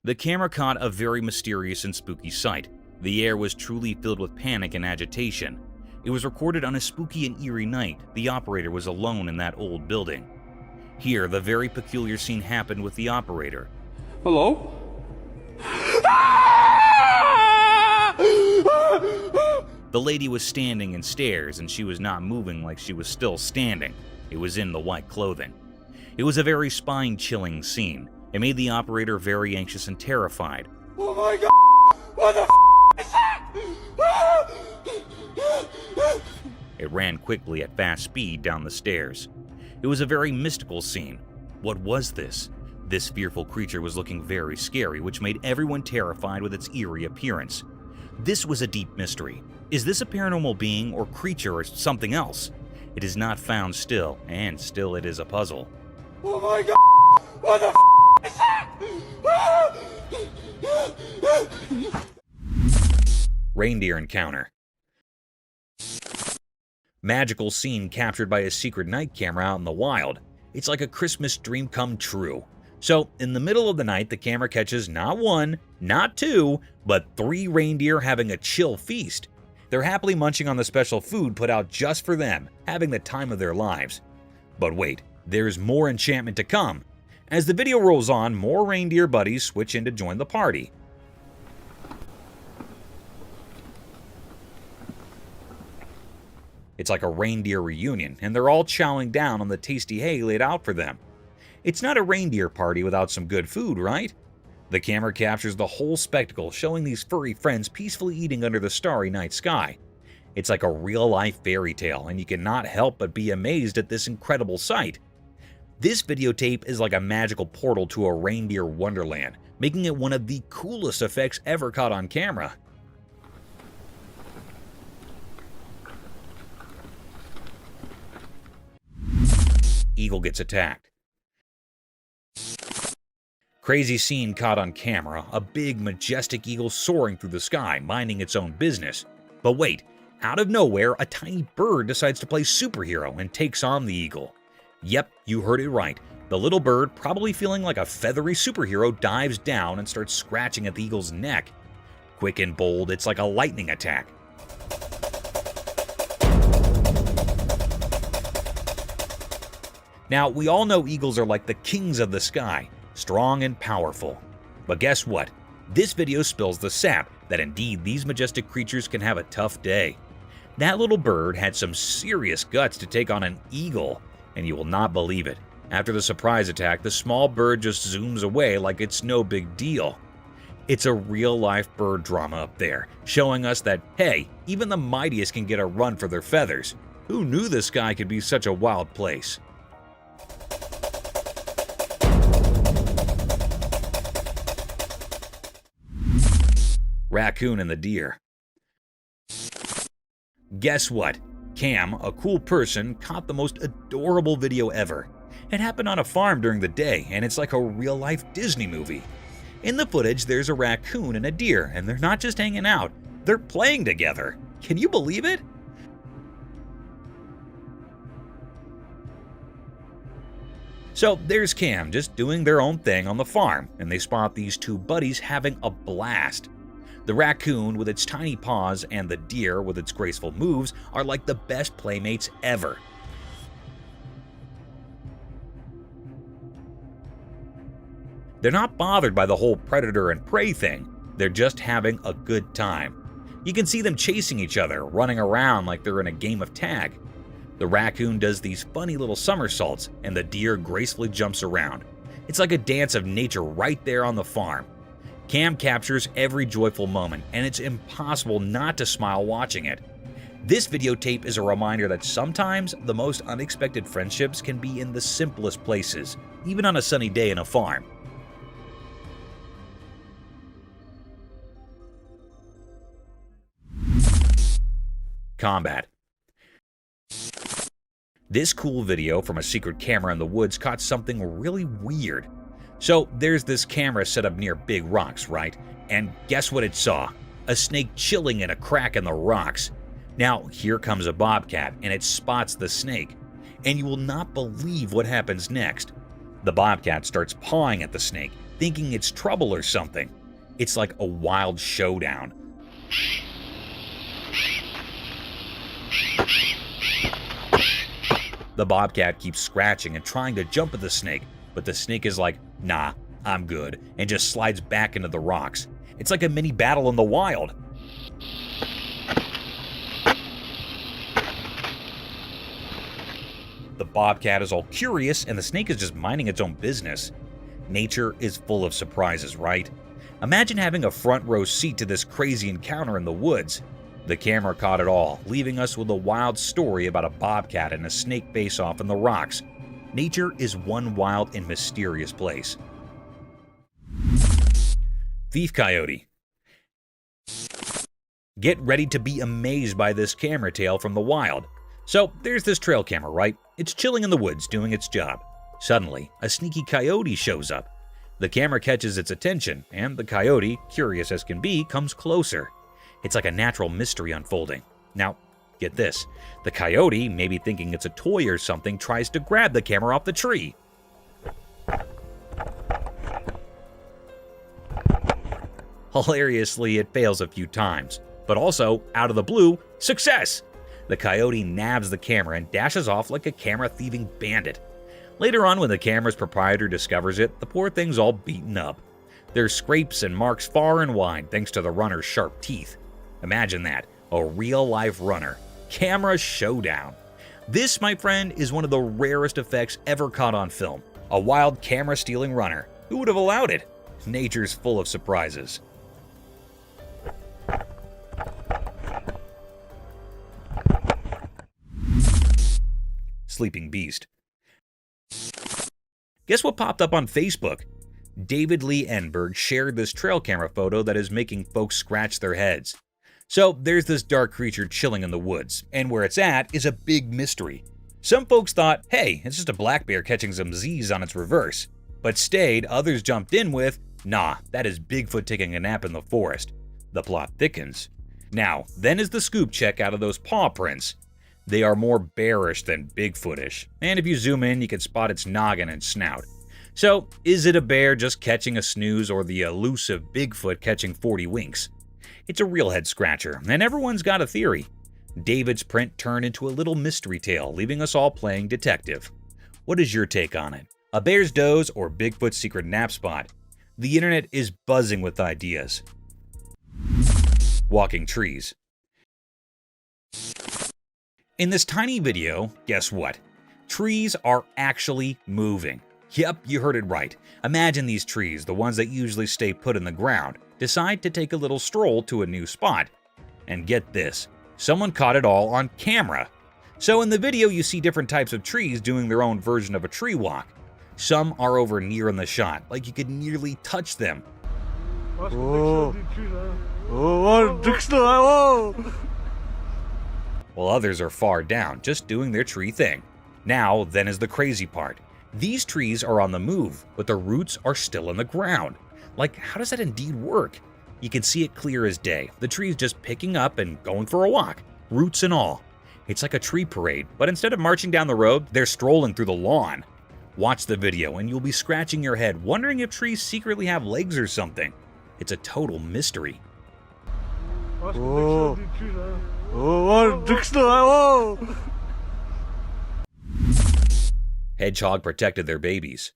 The camera caught a very mysterious and spooky sight. The air was truly filled with panic and agitation. It was recorded on a spooky and eerie night. The operator was alone in that old building. Here, the very peculiar scene happened with the operator. Hello? The lady was standing in stairs, and she was not moving like she was still standing. It was in the white clothing. It was a very spine-chilling scene. It made the operator very anxious and terrified. Oh my god! What the is that? It ran quickly at fast speed down the stairs. It was a very mystical scene. What was this? This fearful creature was looking very scary, which made everyone terrified with its eerie appearance. This was a deep mystery. Is this a paranormal being or creature or something else? It is not found still, and still it is a puzzle. Oh my god! What the is that? Reindeer encounter. Magical scene captured by a secret night camera out in the wild. It's like a Christmas dream come true. So, in the middle of the night, the camera catches not one, not two, but 3 reindeer having a chill feast. They're happily munching on the special food put out just for them, having the time of their lives. But wait, there's more enchantment to come. As the video rolls on, more reindeer buddies switch in to join the party. It's like a reindeer reunion, and they're all chowing down on the tasty hay laid out for them. It's not a reindeer party without some good food, right? The camera captures the whole spectacle, showing these furry friends peacefully eating under the starry night sky. It's like a real-life fairy tale, and you cannot help but be amazed at this incredible sight. This videotape is like a magical portal to a reindeer wonderland, making it one of the coolest effects ever caught on camera. Eagle gets attacked. Crazy scene caught on camera, a big majestic eagle soaring through the sky, minding its own business. But wait, out of nowhere, a tiny bird decides to play superhero and takes on the eagle. Yep, you heard it right. The little bird, probably feeling like a feathery superhero, dives down and starts scratching at the eagle's neck. Quick and bold, it's like a lightning attack. Now, we all know eagles are like the kings of the sky, strong and powerful. But guess what? This video spills the sap that indeed these majestic creatures can have a tough day. That little bird had some serious guts to take on an eagle, and you will not believe it. After the surprise attack, the small bird just zooms away like it's no big deal. It's a real-life bird drama up there, showing us that, hey, even the mightiest can get a run for their feathers. Who knew the sky could be such a wild place? Raccoon and the deer. Guess what? Cam, a cool person, caught the most adorable video ever. It happened on a farm during the day, and it's like a real-life Disney movie. In the footage, there's a raccoon and a deer, and they're not just hanging out, they're playing together. Can you believe it? So there's Cam just doing their own thing on the farm, and they spot these 2 buddies having a blast. The raccoon with its tiny paws and the deer with its graceful moves are like the best playmates ever. They're not bothered by the whole predator and prey thing, they're just having a good time. You can see them chasing each other, running around like they're in a game of tag. The raccoon does these funny little somersaults, and the deer gracefully jumps around. It's like a dance of nature right there on the farm. Cam captures every joyful moment, and it's impossible not to smile watching it. This videotape is a reminder that sometimes the most unexpected friendships can be in the simplest places, even on a sunny day in a farm. Combat. This cool video from a secret camera in the woods caught something really weird. So there's this camera set up near big rocks, right? And guess what it saw? A snake chilling in a crack in the rocks. Now here comes a bobcat and it spots the snake. And you will not believe what happens next. The bobcat starts pawing at the snake, thinking it's trouble or something. It's like a wild showdown. The bobcat keeps scratching and trying to jump at the snake, but the snake is like, nah, I'm good, and just slides back into the rocks. It's like a mini battle in the wild. The bobcat is all curious, and the snake is just minding its own business. Nature is full of surprises, right? Imagine having a front row seat to this crazy encounter in the woods. The camera caught it all, leaving us with a wild story about a bobcat and a snake face-off in the rocks. Nature is one wild and mysterious place. Thief coyote. Get ready to be amazed by this camera tale from the wild. So there's this trail camera, right? It's chilling in the woods doing its job. Suddenly, a sneaky coyote shows up. The camera catches its attention, and the coyote, curious as can be, comes closer. It's like a natural mystery unfolding. Now, get this. The coyote, maybe thinking it's a toy or something, tries to grab the camera off the tree. Hilariously, it fails a few times. But also, out of the blue, success! The coyote nabs the camera and dashes off like a camera-thieving bandit. Later on, when the camera's proprietor discovers it, the poor thing's all beaten up. There's scrapes and marks far and wide thanks to the runner's sharp teeth. Imagine that, a real-life runner. Camera showdown. This, my friend, is one of the rarest effects ever caught on film. A wild camera-stealing runner. Who would have allowed it? Nature's full of surprises. Sleeping beast. Guess what popped up on Facebook? David Lee Enberg shared this trail camera photo that is making folks scratch their heads. So there's this dark creature chilling in the woods, and where it's at is a big mystery. Some folks thought, hey, it's just a black bear catching some Z's on its reverse. But stayed, others jumped in with, nah, that is Bigfoot taking a nap in the forest. The plot thickens. Now, then is the scoop check out of those paw prints. They are more bearish than Bigfootish, and if you zoom in, you can spot its noggin and snout. So, is it a bear just catching a snooze or the elusive Bigfoot catching 40 winks? It's a real head scratcher, and everyone's got a theory. David's print turned into a little mystery tale, leaving us all playing detective. What is your take on it? A bear's doze or Bigfoot's secret nap spot? The internet is buzzing with ideas. Walking trees. In this tiny video, guess what? Trees are actually moving. Yep, you heard it right. Imagine these trees, the ones that usually stay put in the ground, decide to take a little stroll to a new spot. And get this, someone caught it all on camera. So in the video you see different types of trees doing their own version of a tree walk. Some are over near in the shot, like you could nearly touch them. While others are far down, just doing their tree thing. Now, then is the crazy part. These trees are on the move, but the roots are still in the ground. Like, how does that indeed work? You can see it clear as day. The tree's just picking up and going for a walk, roots and all. It's like a tree parade, but instead of marching down the road, they're strolling through the lawn. Watch the video and you'll be scratching your head, wondering if trees secretly have legs or something. It's a total mystery. Hedgehog protected their babies.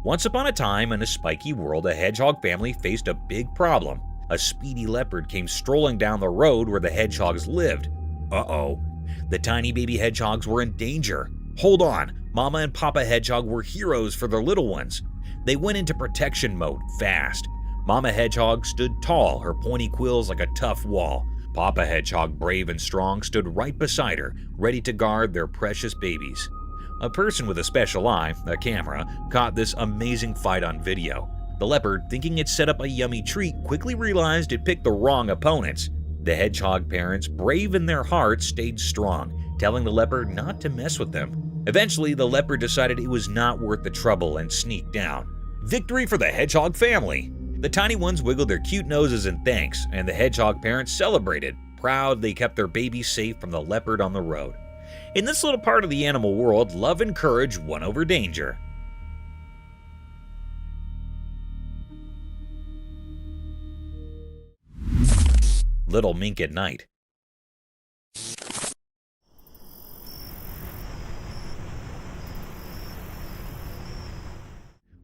Once upon a time in a spiky world, a hedgehog family faced a big problem. A speedy leopard came strolling down the road where the hedgehogs lived. Uh-oh. The tiny baby hedgehogs were in danger. Hold on, Mama and Papa Hedgehog were heroes for their little ones. They went into protection mode fast. Mama Hedgehog stood tall, her pointy quills like a tough wall. Papa Hedgehog, brave and strong, stood right beside her, ready to guard their precious babies. A person with a special eye, a camera, caught this amazing fight on video. The leopard, thinking it set up a yummy treat, quickly realized it picked the wrong opponents. The hedgehog parents, brave in their hearts, stayed strong, telling the leopard not to mess with them. Eventually, the leopard decided it was not worth the trouble and sneaked down. Victory for the hedgehog family! The tiny ones wiggled their cute noses in thanks, and the hedgehog parents celebrated, proud they kept their baby safe from the leopard on the road. In this little part of the animal world, love and courage won over danger. Little mink at night.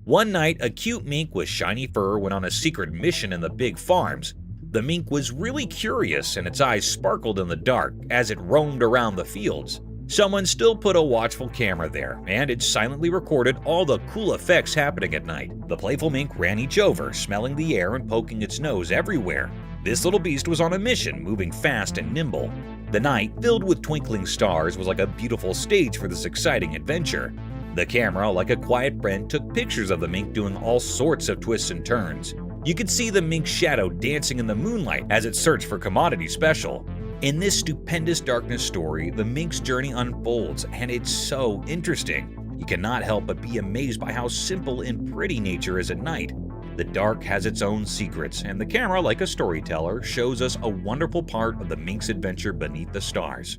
One night, a cute mink with shiny fur went on a secret mission in the big farms. The mink was really curious and its eyes sparkled in the dark as it roamed around the fields. Someone still put a watchful camera there, and it silently recorded all the cool effects happening at night. The playful mink ran each over, smelling the air and poking its nose everywhere. This little beast was on a mission, moving fast and nimble. The night, filled with twinkling stars, was like a beautiful stage for this exciting adventure. The camera, like a quiet friend, took pictures of the mink doing all sorts of twists and turns. You could see the mink's shadow dancing in the moonlight as it searched for commodity special. In this stupendous darkness story, the mink's journey unfolds, and it's so interesting. You cannot help but be amazed by how simple and pretty nature is at night. The dark has its own secrets, and the camera, like a storyteller, shows us a wonderful part of the mink's adventure beneath the stars.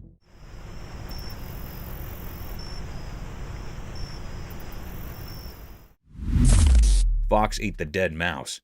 Fox ate the dead mouse.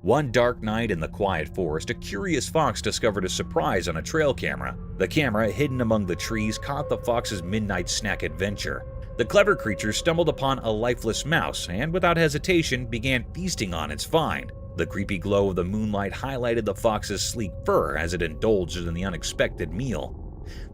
One dark night in the quiet forest, a curious fox discovered a surprise on a trail camera. The camera, hidden among the trees, caught the fox's midnight snack adventure. The clever creature stumbled upon a lifeless mouse and, without hesitation, began feasting on its find. The creepy glow of the moonlight highlighted the fox's sleek fur as it indulged in the unexpected meal.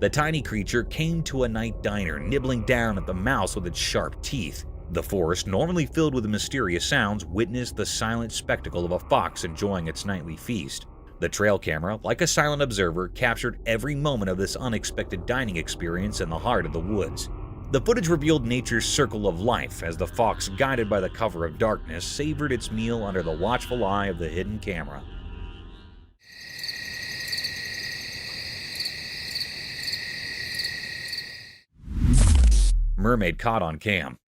The tiny creature came to a night diner, nibbling down at the mouse with its sharp teeth. The forest, normally filled with mysterious sounds, witnessed the silent spectacle of a fox enjoying its nightly feast. The trail camera, like a silent observer, captured every moment of this unexpected dining experience in the heart of the woods. The footage revealed nature's circle of life as the fox, guided by the cover of darkness, savored its meal under the watchful eye of the hidden camera. Mermaid caught on cam.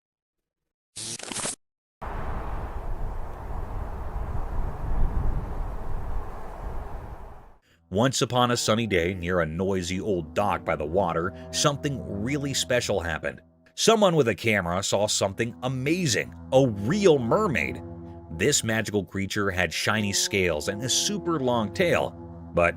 Once upon a sunny day near a noisy old dock by the water, something really special happened. Someone with a camera saw something amazing, a real mermaid. This magical creature had shiny scales and a super long tail. But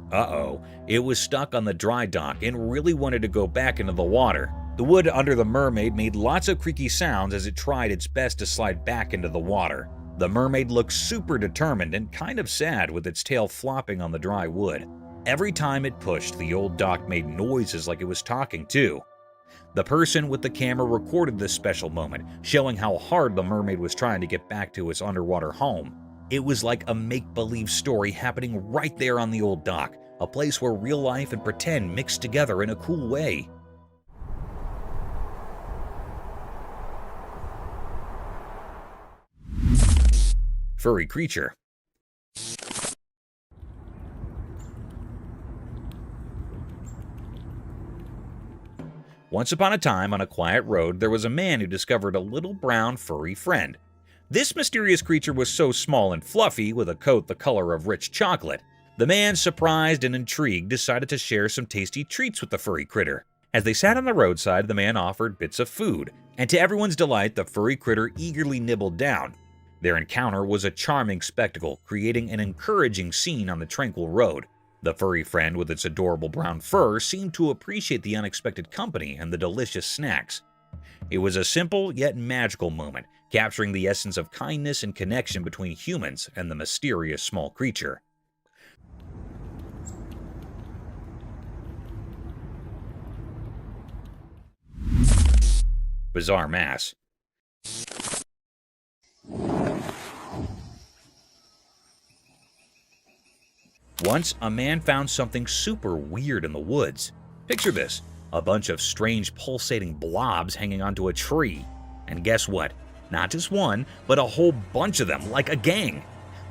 it was stuck on the dry dock and really wanted to go back into the water. The wood under the mermaid made lots of creaky sounds as it tried its best to slide back into the water. The mermaid looked super determined and kind of sad with its tail flopping on the dry wood. Every time it pushed, the old dock made noises like it was talking too. The person with the camera recorded this special moment, showing how hard the mermaid was trying to get back to its underwater home. It was like a make-believe story happening right there on the old dock, a place where real life and pretend mixed together in a cool way. Furry creature. Once upon a time, on a quiet road, there was a man who discovered a little brown furry friend. This mysterious creature was so small and fluffy, with a coat the color of rich chocolate. The man, surprised and intrigued, decided to share some tasty treats with the furry critter. As they sat on the roadside, the man offered bits of food, and to everyone's delight, the furry critter eagerly nibbled down. Their encounter was a charming spectacle, creating an encouraging scene on the tranquil road. The furry friend with its adorable brown fur seemed to appreciate the unexpected company and the delicious snacks. It was a simple yet magical moment, capturing the essence of kindness and connection between humans and the mysterious small creature. Bizarre mass. Once, a man found something super weird in the woods. Picture this. a bunch of strange pulsating blobs hanging onto a tree. And guess what? Not just one, but a whole bunch of them, like a gang.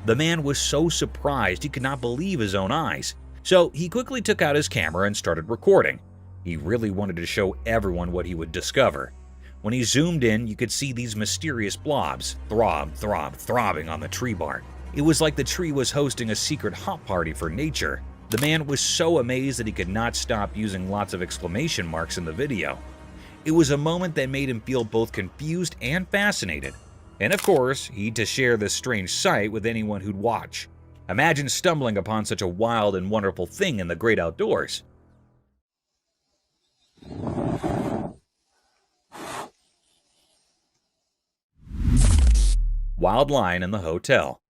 The man was so surprised he could not believe his own eyes. So he quickly took out his camera and started recording. He really wanted to show everyone what he would discover. When he zoomed in, you could see these mysterious blobs throbbing on the tree bark. It was like the tree was hosting a secret hot party for nature. The man was so amazed that he could not stop using lots of exclamation marks in the video. It was a moment that made him feel both confused and fascinated. And of course, he'd to share this strange sight with anyone who'd watch. Imagine stumbling upon such a wild and wonderful thing in the great outdoors. Wild lion in the hotel.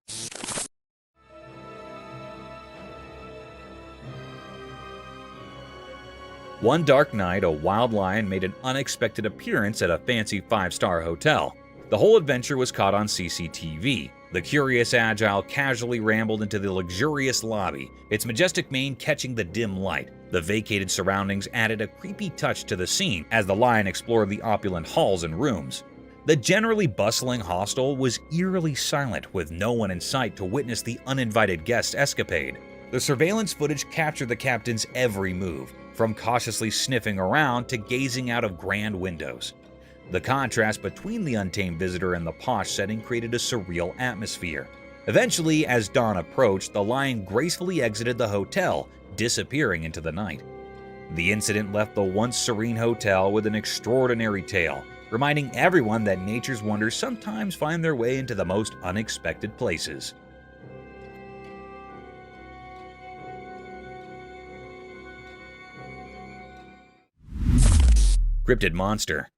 One dark night, a wild lion made an unexpected appearance at a fancy 5-star hotel. The whole adventure was caught on CCTV. The curious agile casually rambled into the luxurious lobby, its majestic mane catching the dim light. The vacated surroundings added a creepy touch to the scene as the lion explored the opulent halls and rooms. The generally bustling hostel was eerily silent, with no one in sight to witness the uninvited guest escapade. The surveillance footage captured the captain's every move, from cautiously sniffing around to gazing out of grand windows. The contrast between the untamed visitor and the posh setting created a surreal atmosphere. Eventually, as dawn approached, the lion gracefully exited the hotel, disappearing into the night. The incident left the once serene hotel with an extraordinary tale, reminding everyone that nature's wonders sometimes find their way into the most unexpected places. Cryptid monster.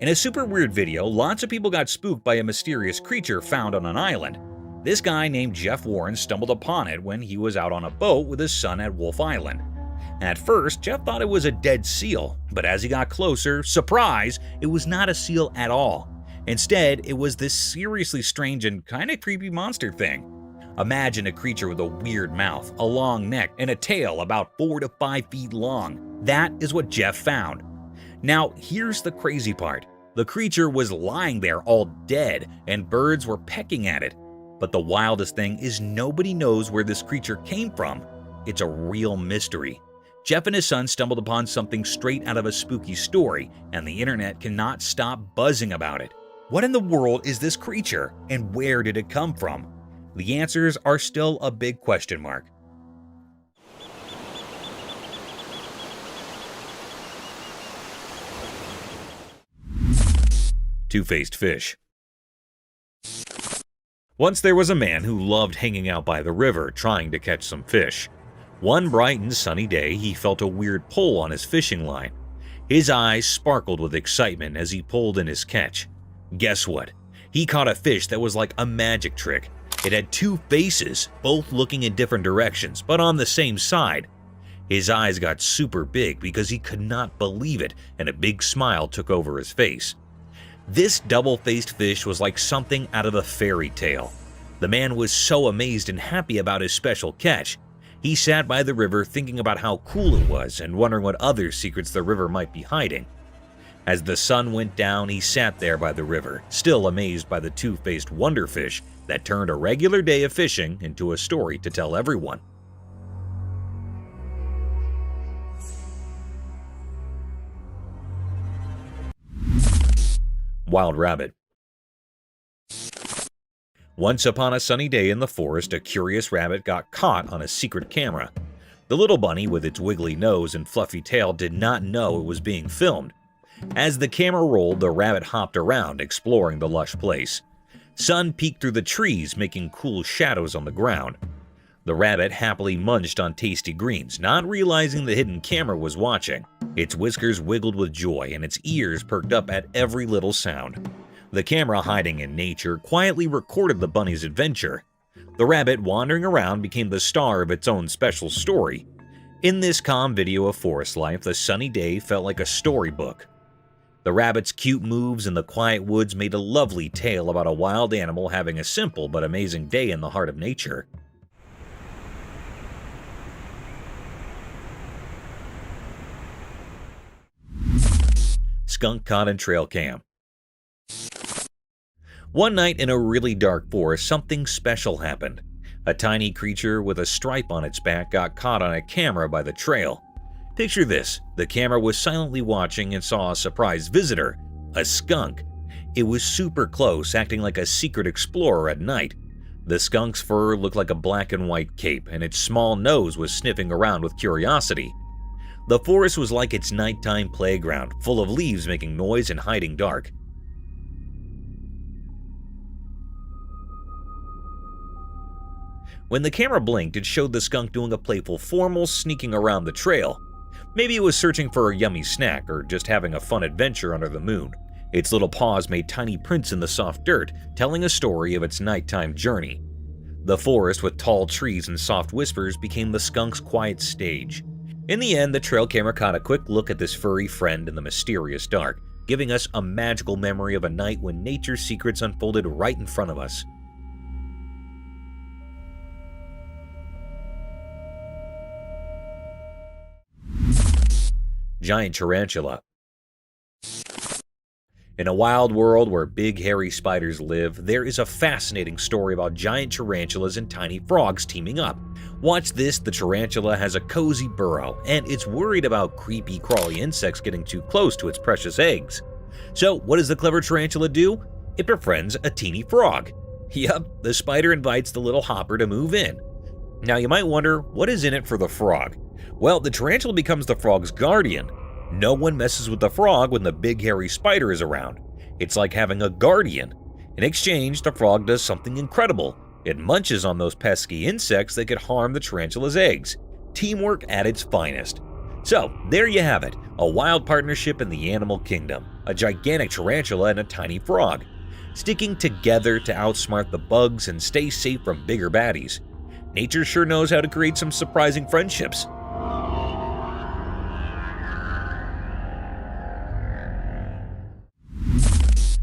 In a super weird video, lots of people got spooked by a mysterious creature found on an island. This guy named Jeff Warren stumbled upon it when he was out on a boat with his son at Wolf Island. At first, Jeff thought it was a dead seal, but as he got closer, surprise, it was not a seal at all. Instead, it was this seriously strange and kinda creepy monster thing. Imagine a creature with a weird mouth, a long neck, and a tail about 4 to 5 feet long. That is what Jeff found. Now, here's the crazy part. The creature was lying there all dead, and birds were pecking at it. But the wildest thing is nobody knows where this creature came from. It's a real mystery. Jeff and his son stumbled upon something straight out of a spooky story, and the internet cannot stop buzzing about it. What in the world is this creature, and where did it come from? The answers are still a big question mark. Two-faced fish. Once there was a man who loved hanging out by the river trying to catch some fish. One bright and sunny day, he felt a weird pull on his fishing line. His eyes sparkled with excitement as he pulled in his catch. Guess what? He caught a fish that was like a magic trick. It had 2 faces, both looking in different directions, but on the same side. His eyes got super big because he could not believe it, and a big smile took over his face. This double-faced fish was like something out of a fairy tale. The man was so amazed and happy about his special catch. He sat by the river thinking about how cool it was and wondering what other secrets the river might be hiding. As the sun went down, he sat there by the river, still amazed by the two-faced wonderfish that turned a regular day of fishing into a story to tell everyone. Wild rabbit. Once upon a sunny day in the forest, a curious rabbit got caught on a secret camera. The little bunny with its wiggly nose and fluffy tail did not know it was being filmed. As the camera rolled, the rabbit hopped around, exploring the lush place. Sun peeked through the trees, making cool shadows on the ground. The rabbit happily munched on tasty greens, not realizing the hidden camera was watching. Its whiskers wiggled with joy and its ears perked up at every little sound. The camera, hiding in nature, quietly recorded the bunny's adventure. The rabbit, wandering around, became the star of its own special story. In this calm video of forest life, the sunny day felt like a storybook. The rabbit's cute moves in the quiet woods made a lovely tale about a wild animal having a simple but amazing day in the heart of nature. Skunk caught in trail cam. One night in a really dark forest, something special happened. A tiny creature with a stripe on its back got caught on a camera by the trail. Picture this, the camera was silently watching and saw a surprise visitor, a skunk. It was super close, acting like a secret explorer at night. The skunk's fur looked like a black and white cape, and its small nose was sniffing around with curiosity. The forest was like its nighttime playground, full of leaves making noise and hiding dark. When the camera blinked, it showed the skunk doing a playful formal sneaking around the trail. Maybe it was searching for a yummy snack or just having a fun adventure under the moon. Its little paws made tiny prints in the soft dirt, telling a story of its nighttime journey. The forest with tall trees and soft whispers became the skunk's quiet stage. In the end, the trail camera caught a quick look at this furry friend in the mysterious dark, giving us a magical memory of a night when nature's secrets unfolded right in front of us. Giant tarantula. In a wild world where big hairy spiders live, there is a fascinating story about giant tarantulas and tiny frogs teaming up. Watch this, the tarantula has a cozy burrow, and it's worried about creepy crawly insects getting too close to its precious eggs. So what does the clever tarantula do? It befriends a teeny frog. Yup, the spider invites the little hopper to move in. Now you might wonder, what is in it for the frog? Well, the tarantula becomes the frog's guardian. No one messes with the frog when the big hairy spider is around. It's like having a guardian. In exchange, the frog does something incredible. It munches on those pesky insects that could harm the tarantula's eggs. Teamwork at its finest. So, there you have it, a wild partnership in the animal kingdom. A gigantic tarantula and a tiny frog, sticking together to outsmart the bugs and stay safe from bigger baddies. Nature sure knows how to create some surprising friendships.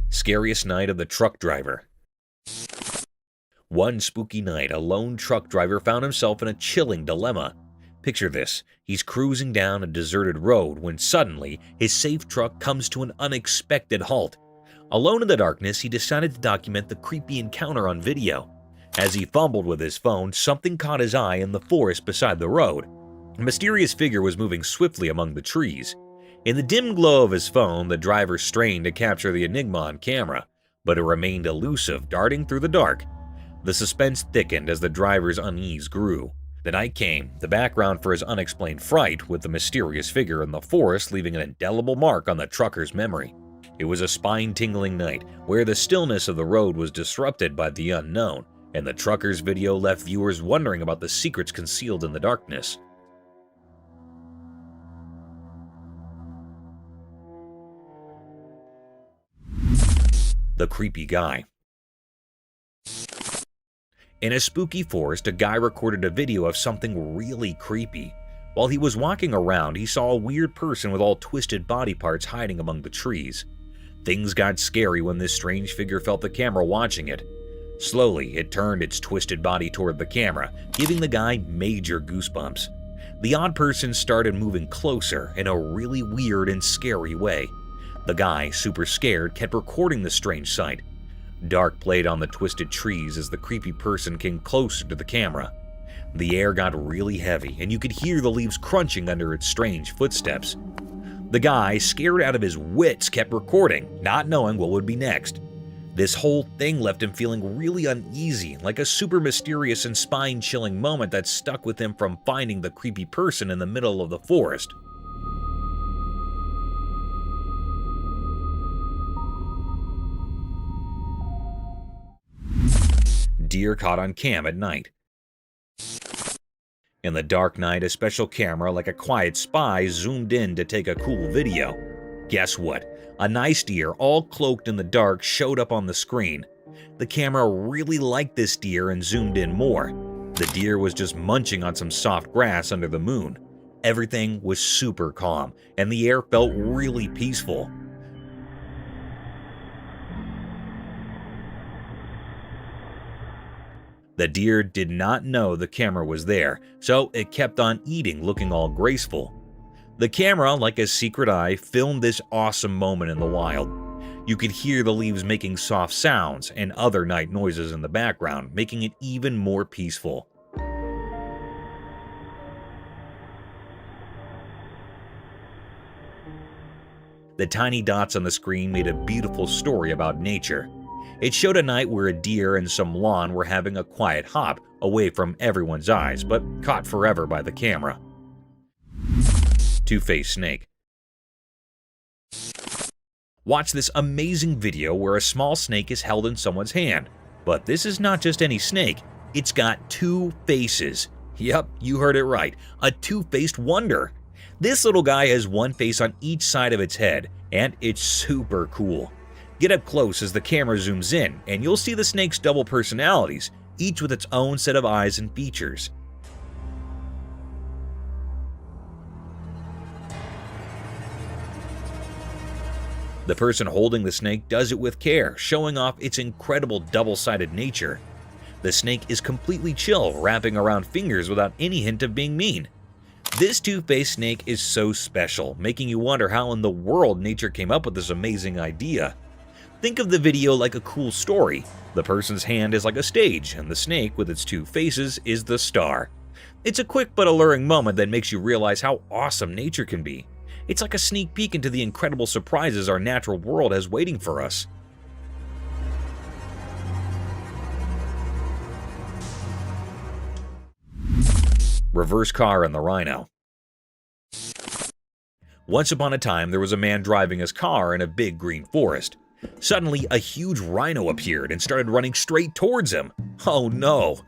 Scariest night of the truck driver. One spooky night, a lone truck driver found himself in a chilling dilemma. Picture this, he's cruising down a deserted road when suddenly his safe truck comes to an unexpected halt. Alone in the darkness, he decided to document the creepy encounter on video. As he fumbled with his phone, something caught his eye in the forest beside the road. A mysterious figure was moving swiftly among the trees. In the dim glow of his phone, the driver strained to capture the enigma on camera, but it remained elusive, darting through the dark. The suspense thickened as the driver's unease grew. The night came, the background for his unexplained fright, with the mysterious figure in the forest leaving an indelible mark on the trucker's memory. It was a spine-tingling night, where the stillness of the road was disrupted by the unknown, and the trucker's video left viewers wondering about the secrets concealed in the darkness. The creepy guy. In a spooky forest, a guy recorded a video of something really creepy. While he was walking around, he saw a weird person with all twisted body parts hiding among the trees. Things got scary when this strange figure felt the camera watching it. Slowly, it turned its twisted body toward the camera, giving the guy major goosebumps. The odd person started moving closer in a really weird and scary way. The guy, super scared, kept recording the strange sight. Dark played on the twisted trees as the creepy person came closer to the camera. The air got really heavy, and you could hear the leaves crunching under its strange footsteps. The guy, scared out of his wits, kept recording, not knowing what would be next. This whole thing left him feeling really uneasy, like a super mysterious and spine-chilling moment that stuck with him from finding the creepy person in the middle of the forest. Deer caught on cam at night. In the dark night, a special camera like a quiet spy zoomed in to take a cool video. Guess what? A nice deer, all cloaked in the dark, showed up on the screen. The camera really liked this deer and zoomed in more. The deer was just munching on some soft grass under the moon. Everything was super calm, and the air felt really peaceful. The deer did not know the camera was there, so it kept on eating, looking all graceful. The camera, like a secret eye, filmed this awesome moment in the wild. You could hear the leaves making soft sounds and other night noises in the background, making it even more peaceful. The tiny dots on the screen made a beautiful story about nature. It showed a night where a deer and some lawn were having a quiet hop away from everyone's eyes, but caught forever by the camera. Two-faced snake. Watch this amazing video where a small snake is held in someone's hand. But this is not just any snake, it's got two faces. Yep, you heard it right, a two-faced wonder. This little guy has one face on each side of its head, and it's super cool. Get up close as the camera zooms in, and you'll see the snake's double personalities, each with its own set of eyes and features. The person holding the snake does it with care, showing off its incredible double-sided nature. The snake is completely chill, wrapping around fingers without any hint of being mean. This two-faced snake is so special, making you wonder how in the world nature came up with this amazing idea. Think of the video like a cool story. The person's hand is like a stage, and the snake, with its two faces, is the star. It's a quick but alluring moment that makes you realize how awesome nature can be. It's like a sneak peek into the incredible surprises our natural world has waiting for us. Reverse car and the rhino. Once upon a time, there was a man driving his car in a big green forest. Suddenly, a huge rhino appeared and started running straight towards him. Oh no!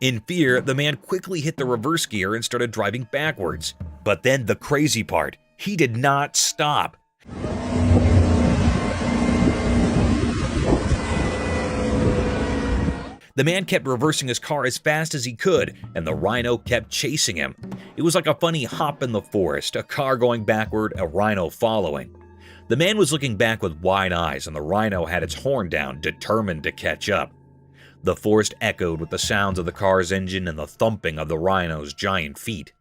In fear, the man quickly hit the reverse gear and started driving backwards. But then the crazy part, he did not stop. The man kept reversing his car as fast as he could, and the rhino kept chasing him. It was like a funny hop in the forest, a car going backward, a rhino following. The man was looking back with wide eyes, and the rhino had its horn down, determined to catch up. The forest echoed with the sounds of the car's engine and the thumping of the rhino's giant feet.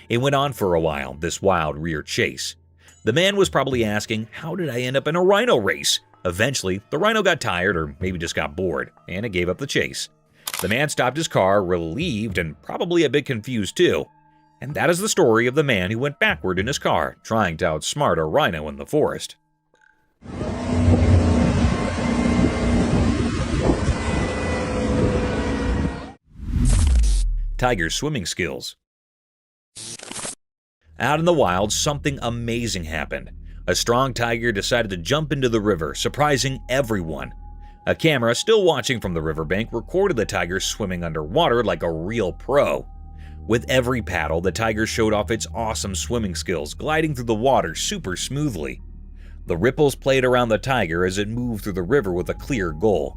It went on for a while, this wild rear chase. The man was probably asking, how did I end up in a rhino race? Eventually, the rhino got tired, or maybe just got bored, and it gave up the chase. The man stopped his car, relieved and probably a bit confused too. And that is the story of the man who went backward in his car, trying to outsmart a rhino in the forest. Tiger's swimming skills. Out in the wild, something amazing happened. A strong tiger decided to jump into the river, surprising everyone. A camera, still watching from the riverbank, recorded the tiger swimming underwater like a real pro. With every paddle, the tiger showed off its awesome swimming skills, gliding through the water super smoothly. The ripples played around the tiger as it moved through the river with a clear goal.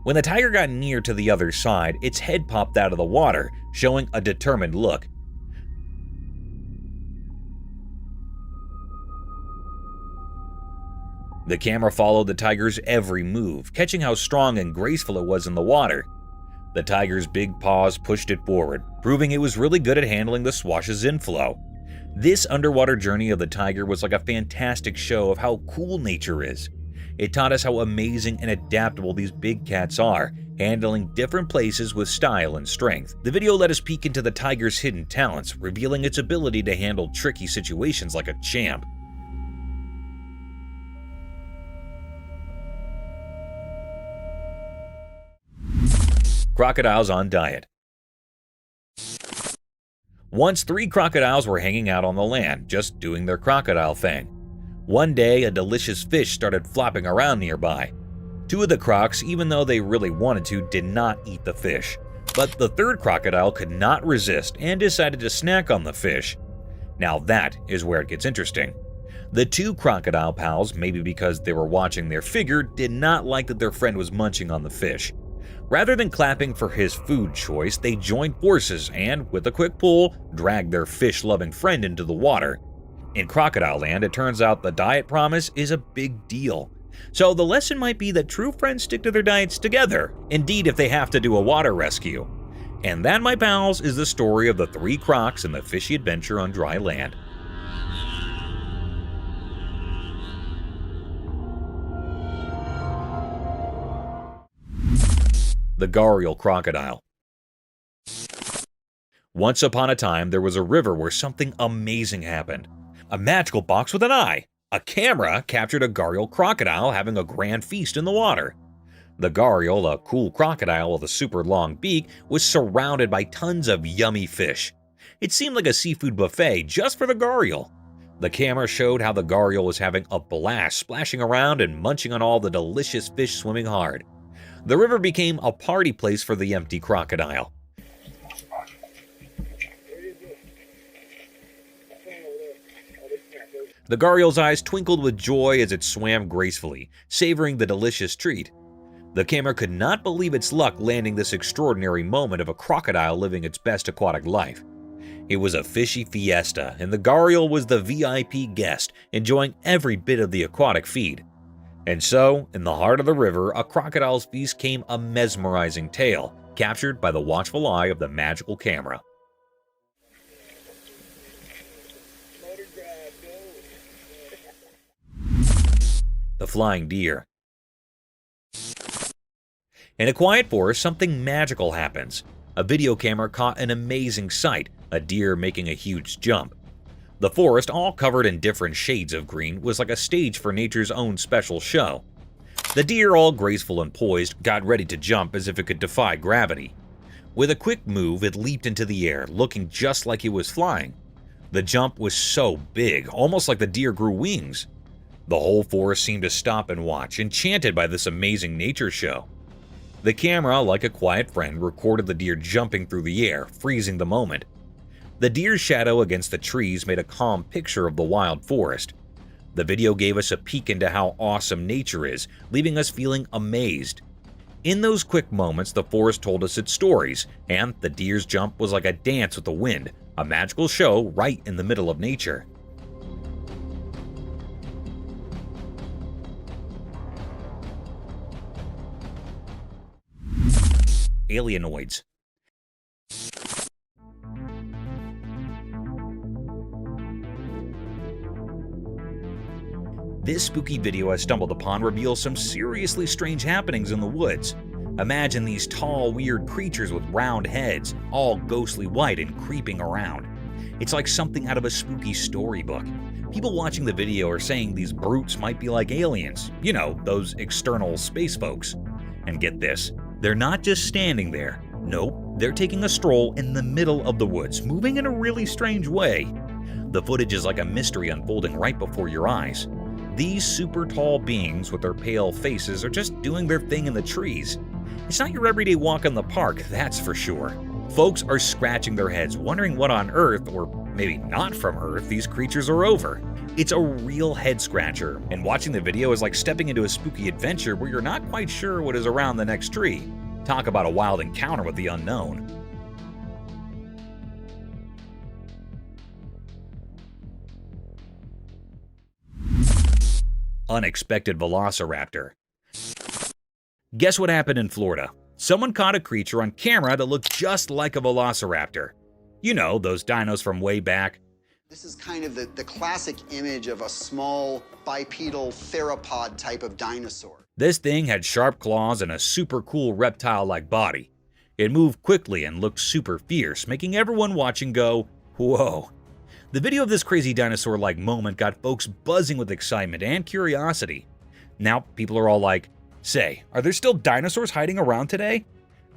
When the tiger got near to the other side, its head popped out of the water, showing a determined look. The camera followed the tiger's every move, catching how strong and graceful it was in the water. The tiger's big paws pushed it forward, proving it was really good at handling the swash's inflow. This underwater journey of the tiger was like a fantastic show of how cool nature is. It taught us how amazing and adaptable these big cats are, handling different places with style and strength. The video let us peek into the tiger's hidden talents, revealing its ability to handle tricky situations like a champ. Crocodiles on diet. Once 3 crocodiles were hanging out on the land, just doing their crocodile thing. One day, a delicious fish started flopping around nearby. 2 of the crocs, even though they really wanted to, did not eat the fish. But the 3rd crocodile could not resist and decided to snack on the fish. Now that is where it gets interesting. The 2 crocodile pals, maybe because they were watching their figure, did not like that their friend was munching on the fish. Rather than clapping for his food choice, they joined forces and, with a quick pull, dragged their fish-loving friend into the water. In crocodile land, it turns out the diet promise is a big deal. So the lesson might be that true friends stick to their diets together, indeed if they have to do a water rescue. And that, my pals, is the story of the 3 crocs and the fishy adventure on dry land. The gharial crocodile. Once upon a time, there was a river where something amazing happened. A magical box with an eye. A camera captured a gharial crocodile having a grand feast in the water. The gharial, a cool crocodile with a super long beak, was surrounded by tons of yummy fish. It seemed like a seafood buffet just for the gharial. The camera showed how the gharial was having a blast, splashing around and munching on all the delicious fish swimming hard. The river became a party place for the empty crocodile. The gharial's eyes twinkled with joy as it swam gracefully, savoring the delicious treat. The camera could not believe its luck landing this extraordinary moment of a crocodile living its best aquatic life. It was a fishy fiesta, and the gharial was the VIP guest, enjoying every bit of the aquatic feed. And so, in the heart of the river, a crocodile's feast came a mesmerizing tale, captured by the watchful eye of the magical camera. The flying deer. In a quiet forest, something magical happens. A video camera caught an amazing sight, a deer making a huge jump. The forest, all covered in different shades of green, was like a stage for nature's own special show. The deer, all graceful and poised, got ready to jump as if it could defy gravity. With a quick move, it leaped into the air, looking just like it was flying. The jump was so big, almost like the deer grew wings. The whole forest seemed to stop and watch, enchanted by this amazing nature show. The camera, like a quiet friend, recorded the deer jumping through the air, freezing the moment. The deer's shadow against the trees made a calm picture of the wild forest. The video gave us a peek into how awesome nature is, leaving us feeling amazed. In those quick moments, the forest told us its stories, and the deer's jump was like a dance with the wind, a magical show right in the middle of nature. Alienoids. This spooky video I stumbled upon reveals some seriously strange happenings in the woods. Imagine these tall, weird creatures with round heads, all ghostly white and creeping around. It's like something out of a spooky storybook. People watching the video are saying these brutes might be like aliens, you know, those external space folks. And get this, they're not just standing there. Nope, they're taking a stroll in the middle of the woods, moving in a really strange way. The footage is like a mystery unfolding right before your eyes. These super tall beings with their pale faces are just doing their thing in the trees. It's not your everyday walk in the park, that's for sure. Folks are scratching their heads, wondering what on Earth, or maybe not from Earth, these creatures are over. It's a real head scratcher, and watching the video is like stepping into a spooky adventure where you're not quite sure what is around the next tree. Talk about a wild encounter with the unknown. Unexpected velociraptor. Guess what happened in Florida? Someone caught a creature on camera that looked just like a velociraptor. You know, those dinos from way back. This is kind of the classic image of a small bipedal theropod type of dinosaur. This thing had sharp claws and a super cool reptile-like body. It moved quickly and looked super fierce, making everyone watching go, whoa. The video of this crazy dinosaur-like moment got folks buzzing with excitement and curiosity. Now people are all like, say, are there still dinosaurs hiding around today?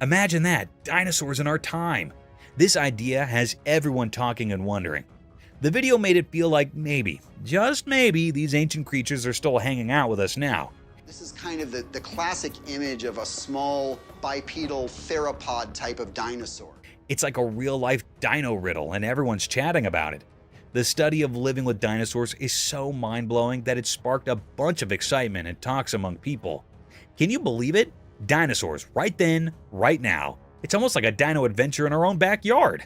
Imagine that, dinosaurs in our time. This idea has everyone talking and wondering. The video made it feel like maybe, just maybe, these ancient creatures are still hanging out with us now. This is kind of the classic image of a small bipedal theropod type of dinosaur. It's like a real-life dino riddle, and everyone's chatting about it. The study of living with dinosaurs is so mind-blowing that it sparked a bunch of excitement and talks among people. Can you believe it? Dinosaurs, right then, right now. It's almost like a dino adventure in our own backyard.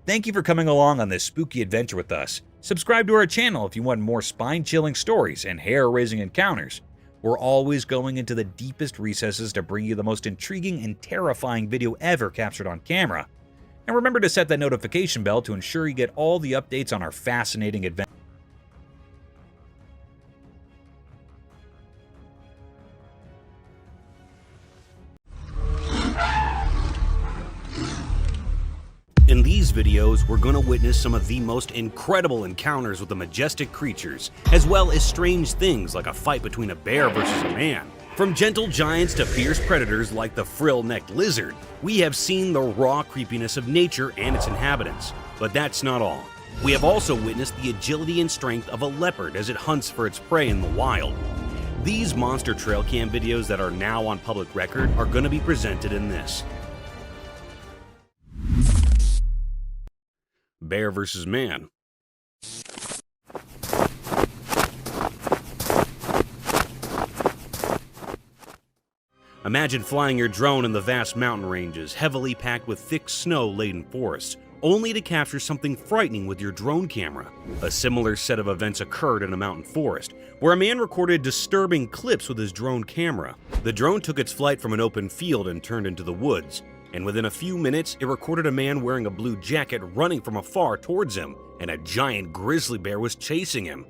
Thank you for coming along on this spooky adventure with us. Subscribe to our channel if you want more spine-chilling stories and hair-raising encounters. We're always going into the deepest recesses to bring you the most intriguing and terrifying video ever captured on camera. And remember to set that notification bell to ensure you get all the updates on our fascinating adventures. In these videos, we're going to witness some of the most incredible encounters with the majestic creatures, as well as strange things like a fight between a bear versus a man. From gentle giants to fierce predators like the frill-necked lizard, we have seen the raw creepiness of nature and its inhabitants. But that's not all. We have also witnessed the agility and strength of a leopard as it hunts for its prey in the wild. These monster trail cam videos that are now on public record are going to be presented in this. Bear versus man. Imagine flying your drone in the vast mountain ranges, heavily packed with thick snow-laden forests, only to capture something frightening with your drone camera. A similar set of events occurred in a mountain forest, where a man recorded disturbing clips with his drone camera. The drone took its flight from an open field and turned into the woods. And within a few minutes, it recorded a man wearing a blue jacket running from afar towards him, and a giant grizzly bear was chasing him.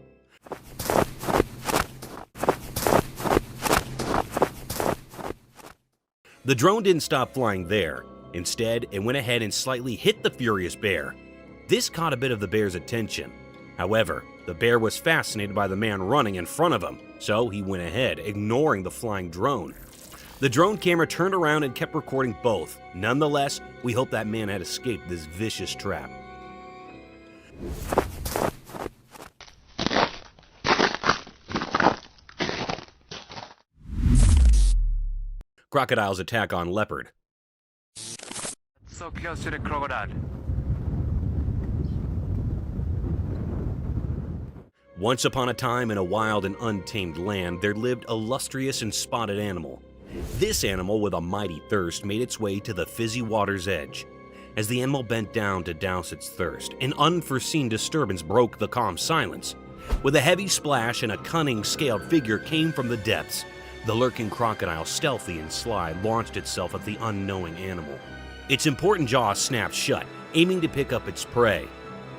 The drone didn't stop flying there. Instead, it went ahead and slightly hit the furious bear. This caught a bit of the bear's attention. However, the bear was fascinated by the man running in front of him, so he went ahead, ignoring the flying drone. The drone camera turned around and kept recording both. Nonetheless, we hope that man had escaped this vicious trap. Crocodile's attack on leopard. So close to the crocodile. Once upon a time in a wild and untamed land, there lived a lustrous and spotted animal. This animal, with a mighty thirst, made its way to the fizzy water's edge. As the animal bent down to douse its thirst, an unforeseen disturbance broke the calm silence. With a heavy splash and a cunning, scaled figure came from the depths. The lurking crocodile, stealthy and sly, launched itself at the unknowing animal. Its important jaws snapped shut, aiming to pick up its prey.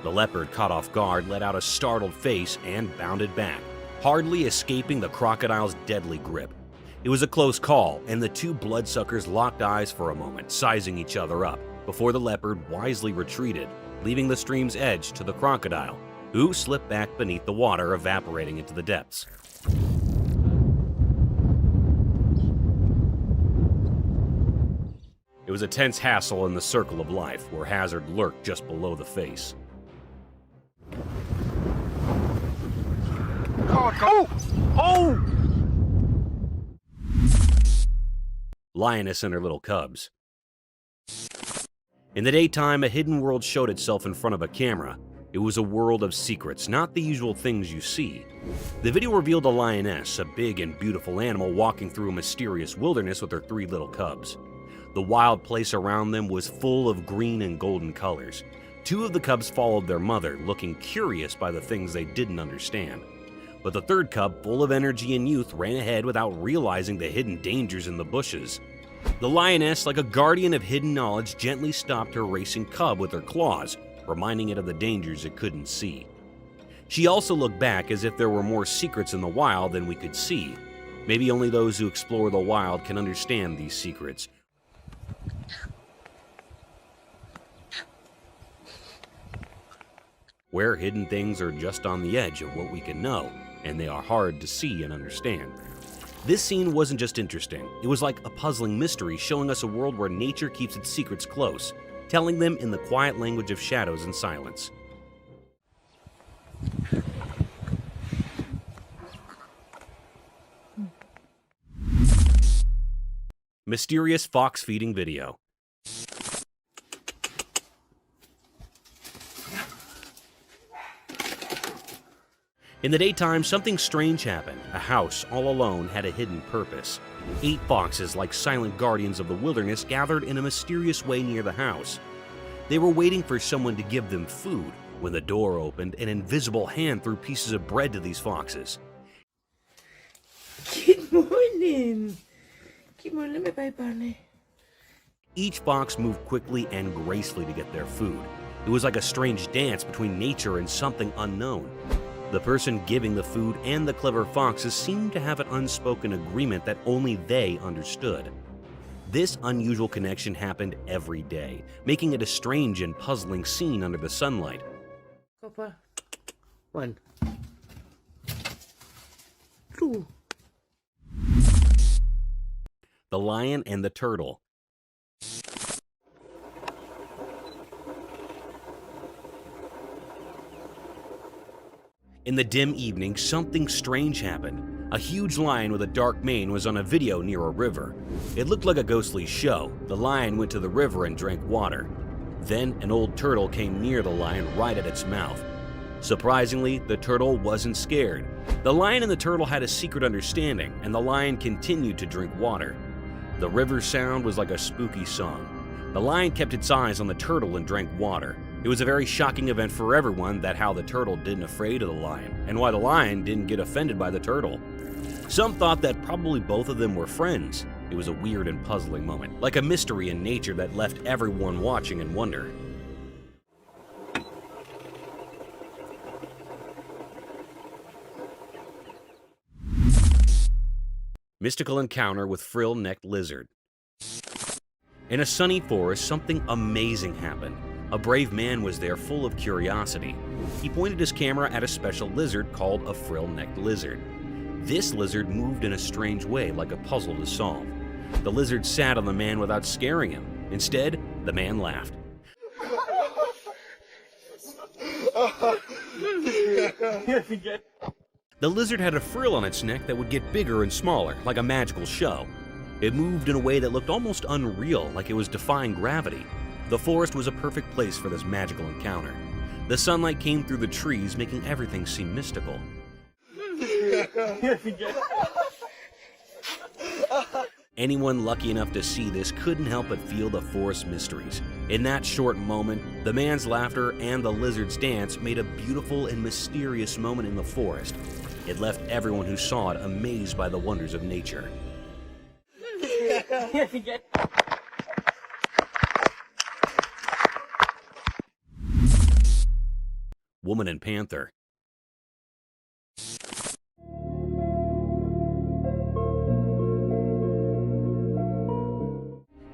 The leopard, caught off guard, let out a startled face and bounded back, hardly escaping the crocodile's deadly grip. It was a close call, and the two bloodsuckers locked eyes for a moment, sizing each other up, before the leopard wisely retreated, leaving the stream's edge to the crocodile, who slipped back beneath the water, evaporating into the depths. It was a tense hassle in the circle of life, where hazard lurked just below the face. Oh! Lioness and her little cubs. In the daytime, a hidden world showed itself in front of a camera. It was a world of secrets, not the usual things you see. The video revealed a lioness, a big and beautiful animal walking through a mysterious wilderness with her 3 little cubs. The wild place around them was full of green and golden colors. 2 of the cubs followed their mother, looking curious by the things they didn't understand. But the 3rd cub, full of energy and youth, ran ahead without realizing the hidden dangers in the bushes. The lioness, like a guardian of hidden knowledge, gently stopped her racing cub with her claws, reminding it of the dangers it couldn't see. She also looked back as if there were more secrets in the wild than we could see. Maybe only those who explore the wild can understand these secrets. Where hidden things are just on the edge of what we can know, and they are hard to see and understand. This scene wasn't just interesting, it was like a puzzling mystery showing us a world where nature keeps its secrets close, telling them in the quiet language of shadows and silence. Mysterious fox feeding video. In the daytime, something strange happened. A house, all alone, had a hidden purpose. 8 foxes, like silent guardians of the wilderness, gathered in a mysterious way near the house. They were waiting for someone to give them food. When the door opened, an invisible hand threw pieces of bread to these foxes. Get morning. Good morning, my bye, Barney. Each fox moved quickly and gracefully to get their food. It was like a strange dance between nature and something unknown. The person giving the food and the clever foxes seemed to have an unspoken agreement that only they understood. This unusual connection happened every day, making it a strange and puzzling scene under the sunlight. Papa. 1, 2. The lion and the turtle. In the dim evening, something strange happened. A huge lion with a dark mane was on a video near a river. It looked like a ghostly show. The lion went to the river and drank water. Then an old turtle came near the lion right at its mouth. Surprisingly, the turtle wasn't scared. The lion and the turtle had a secret understanding, and the lion continued to drink water. The river sound was like a spooky song. The lion kept its eyes on the turtle and drank water. It was a very shocking event for everyone that how the turtle didn't afraid of the lion, and why the lion didn't get offended by the turtle. Some thought that probably both of them were friends. It was a weird and puzzling moment, like a mystery in nature that left everyone watching in wonder. Mystical encounter with frill-necked lizard. In a sunny forest, something amazing happened. A brave man was there full of curiosity. He pointed his camera at a special lizard called a frill-necked lizard. This lizard moved in a strange way, like a puzzle to solve. The lizard sat on the man without scaring him. Instead, the man laughed. The lizard had a frill on its neck that would get bigger and smaller, like a magical show. It moved in a way that looked almost unreal, like it was defying gravity. The forest was a perfect place for this magical encounter. The sunlight came through the trees, making everything seem mystical. Anyone lucky enough to see this couldn't help but feel the forest mysteries. In that short moment, the man's laughter and the lizard's dance made a beautiful and mysterious moment in the forest. It left everyone who saw it amazed by the wonders of nature. Woman and Panther.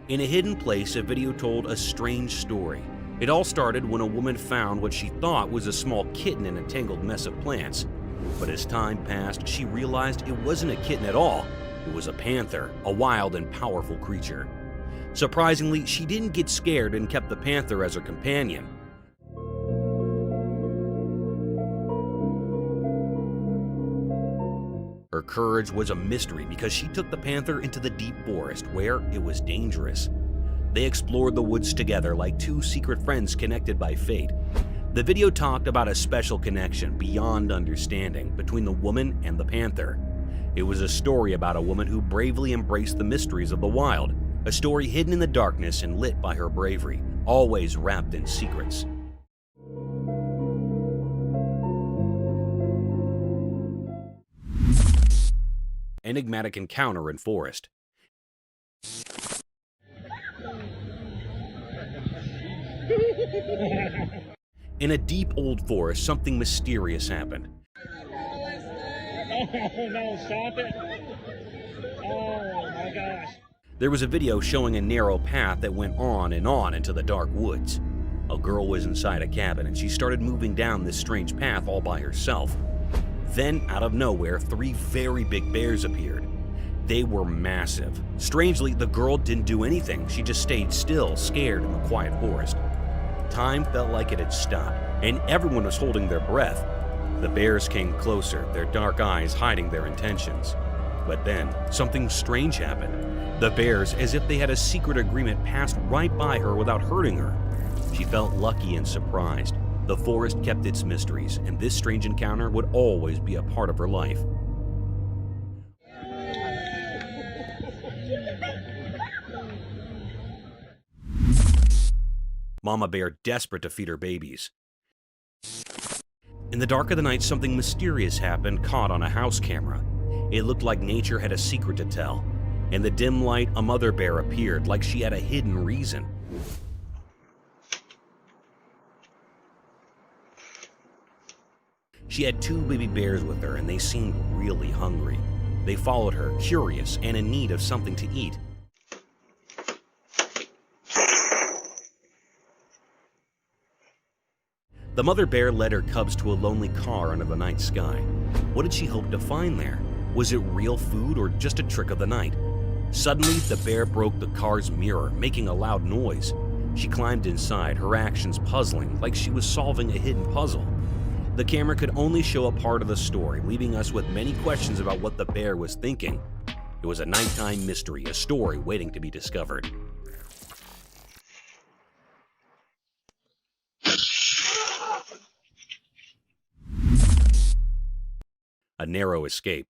In a hidden place, a video told a strange story. It all started when a woman found what she thought was a small kitten in a tangled mess of plants. But as time passed, she realized it wasn't a kitten at all. It was a panther, a wild and powerful creature. Surprisingly, she didn't get scared and kept the panther as her companion. Her courage was a mystery because she took the panther into the deep forest where it was dangerous. They explored the woods together like two secret friends connected by fate. The video talked about a special connection beyond understanding between the woman and the panther. It was a story about a woman who bravely embraced the mysteries of the wild, a story hidden in the darkness and lit by her bravery, always wrapped in secrets. Enigmatic encounter in forest. In a deep old forest, something mysterious happened. Oh no, stop it. Oh my gosh. There was a video showing a narrow path that went on and on into the dark woods. A girl was inside a cabin and she started moving down this strange path all by herself. Then, out of nowhere, 3 very big bears appeared. They were massive. Strangely, the girl didn't do anything. She just stayed still, scared in the quiet forest. Time felt like it had stopped, and everyone was holding their breath. The bears came closer, their dark eyes hiding their intentions. But then, something strange happened. The bears, as if they had a secret agreement, passed right by her without hurting her. She felt lucky and surprised. The forest kept its mysteries, and this strange encounter would always be a part of her life. Mama bear desperate to feed her babies. In the dark of the night, something mysterious happened, caught on a house camera. It looked like nature had a secret to tell. In the dim light, a mother bear appeared like she had a hidden reason. She had 2 baby bears with her, and they seemed really hungry. They followed her, curious and in need of something to eat. The mother bear led her cubs to a lonely car under the night sky. What did she hope to find there? Was it real food or just a trick of the night? Suddenly, the bear broke the car's mirror, making a loud noise. She climbed inside, her actions puzzling, like she was solving a hidden puzzle. The camera could only show a part of the story, leaving us with many questions about what the bear was thinking. It was a nighttime mystery, a story waiting to be discovered. A narrow escape.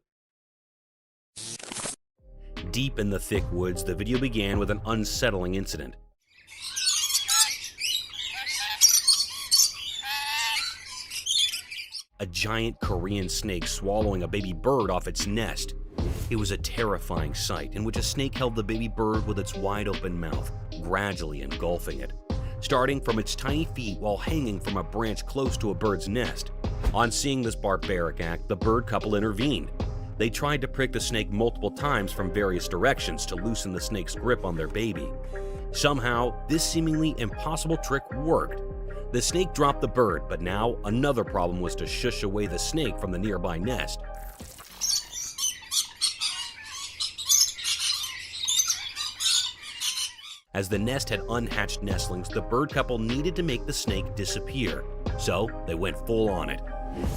Deep in the thick woods, the video began with an unsettling incident. A giant Korean snake swallowing a baby bird off its nest. It was a terrifying sight in which a snake held the baby bird with its wide open mouth, gradually engulfing it, starting from its tiny feet while hanging from a branch close to a bird's nest. On seeing this barbaric act, the bird couple intervened. They tried to prick the snake multiple times from various directions to loosen the snake's grip on their baby. Somehow, this seemingly impossible trick worked. The snake dropped the bird, but now another problem was to shush away the snake from the nearby nest. As the nest had unhatched nestlings, the bird couple needed to make the snake disappear, so they went full on it.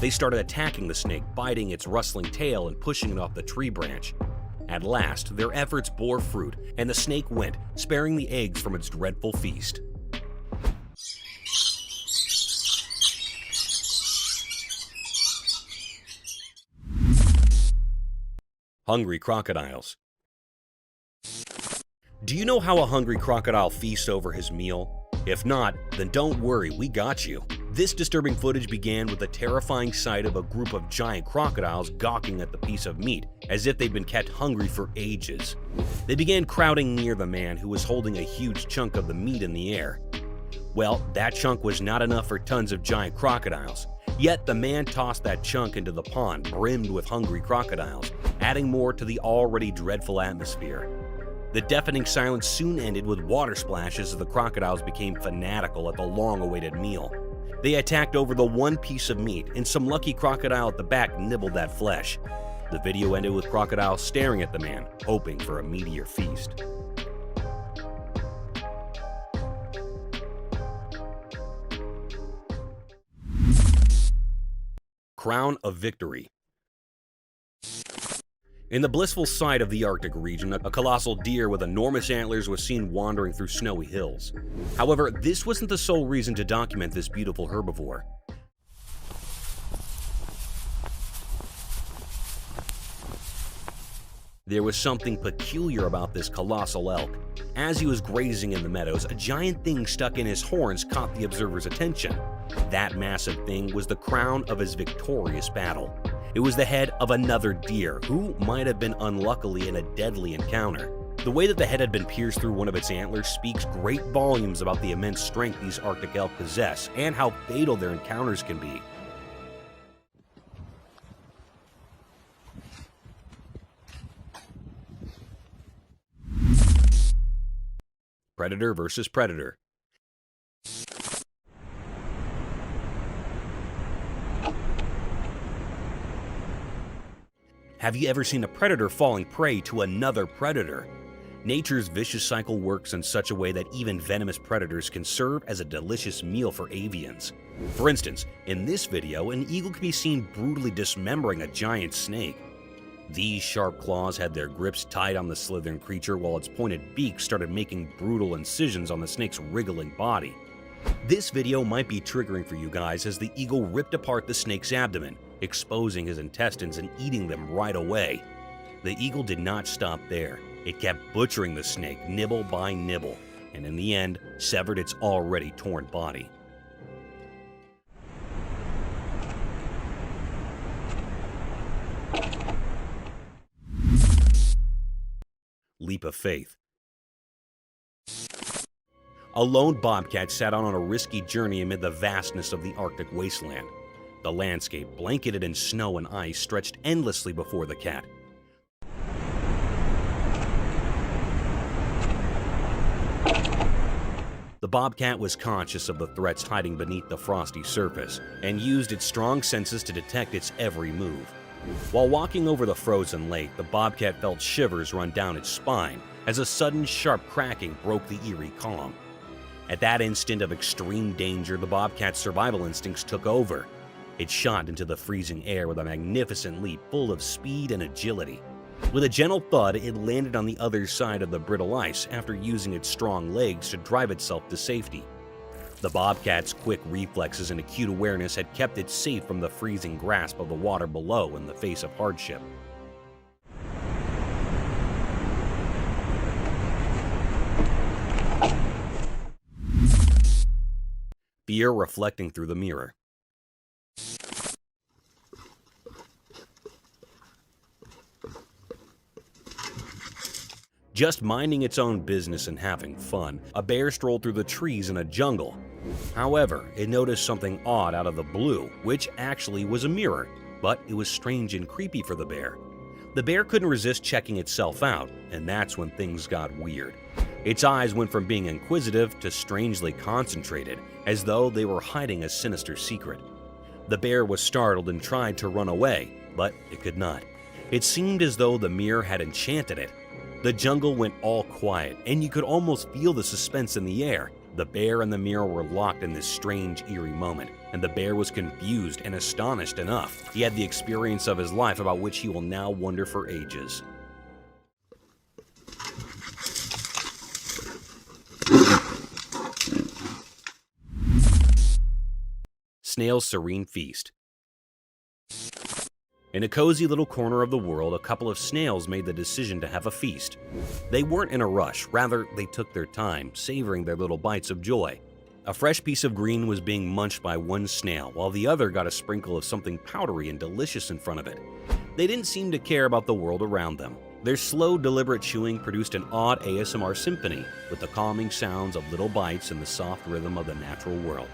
They started attacking the snake, biting its rustling tail and pushing it off the tree branch. At last, their efforts bore fruit, and the snake went, sparing the eggs from its dreadful feast. Hungry crocodiles. Do you know how a hungry crocodile feasts over his meal? If not, then don't worry, we got you. This disturbing footage began with the terrifying sight of a group of giant crocodiles gawking at the piece of meat, as if they'd been kept hungry for ages. They began crowding near the man who was holding a huge chunk of the meat in the air. Well, that chunk was not enough for tons of giant crocodiles. Yet the man tossed that chunk into the pond, brimmed with hungry crocodiles, adding more to the already dreadful atmosphere. The deafening silence soon ended with water splashes as the crocodiles became fanatical at the long-awaited meal. They attacked over the one piece of meat, and some lucky crocodile at the back nibbled that flesh. The video ended with crocodiles staring at the man, hoping for a meatier feast. Crown of Victory. In the blissful sight of the Arctic region, a colossal deer with enormous antlers was seen wandering through snowy hills. However, this wasn't the sole reason to document this beautiful herbivore. There was something peculiar about this colossal elk. As he was grazing in the meadows, a giant thing stuck in his horns caught the observer's attention. That massive thing was the crown of his victorious battle. It was the head of another deer, who might have been unluckily in a deadly encounter. The way that the head had been pierced through one of its antlers speaks great volumes about the immense strength these Arctic elk possess and how fatal their encounters can be. Predator versus predator. Have you ever seen a predator falling prey to another predator? Nature's vicious cycle works in such a way that even venomous predators can serve as a delicious meal for avians. For instance, in this video, an eagle can be seen brutally dismembering a giant snake. These sharp claws had their grips tight on the slithering creature, while its pointed beak started making brutal incisions on the snake's wriggling body. This video might be triggering for you guys, as the eagle ripped apart the snake's abdomen, exposing his intestines and eating them right away. The eagle did not stop there. It kept butchering the snake nibble by nibble, and in the end, severed its already torn body. leap of faith. A lone bobcat set out on a risky journey amid the vastness of the Arctic wasteland. The landscape, blanketed in snow and ice, stretched endlessly before the cat. The bobcat was conscious of the threats hiding beneath the frosty surface and used its strong senses to detect its every move. While walking over the frozen lake, the bobcat felt shivers run down its spine as a sudden sharp cracking broke the eerie calm. At that instant of extreme danger, the bobcat's survival instincts took over. It shot into the freezing air with a magnificent leap full of speed and agility. With a gentle thud, it landed on the other side of the brittle ice after using its strong legs to drive itself to safety. The bobcat's quick reflexes and acute awareness had kept it safe from the freezing grasp of the water below in the face of hardship. Fear reflecting through the mirror. Just minding its own business and having fun, a bear strolled through the trees in a jungle. However, it noticed something odd out of the blue, which actually was a mirror, but it was strange and creepy for the bear. The bear couldn't resist checking itself out, and that's when things got weird. Its eyes went from being inquisitive to strangely concentrated, as though they were hiding a sinister secret. The bear was startled and tried to run away, but it could not. It seemed as though the mirror had enchanted it. The jungle went all quiet, and you could almost feel the suspense in the air. The bear and the mirror were locked in this strange, eerie moment, and the bear was confused and astonished enough. He had the experience of his life about which he will now wonder for ages. Snail's serene feast. In a cozy little corner of the world, a couple of snails made the decision to have a feast. They weren't in a rush, rather they took their time, savoring their little bites of joy. A fresh piece of green was being munched by one snail, while the other got a sprinkle of something powdery and delicious in front of it. They didn't seem to care about the world around them. Their slow, deliberate chewing produced an odd ASMR symphony, with the calming sounds of little bites and the soft rhythm of the natural world.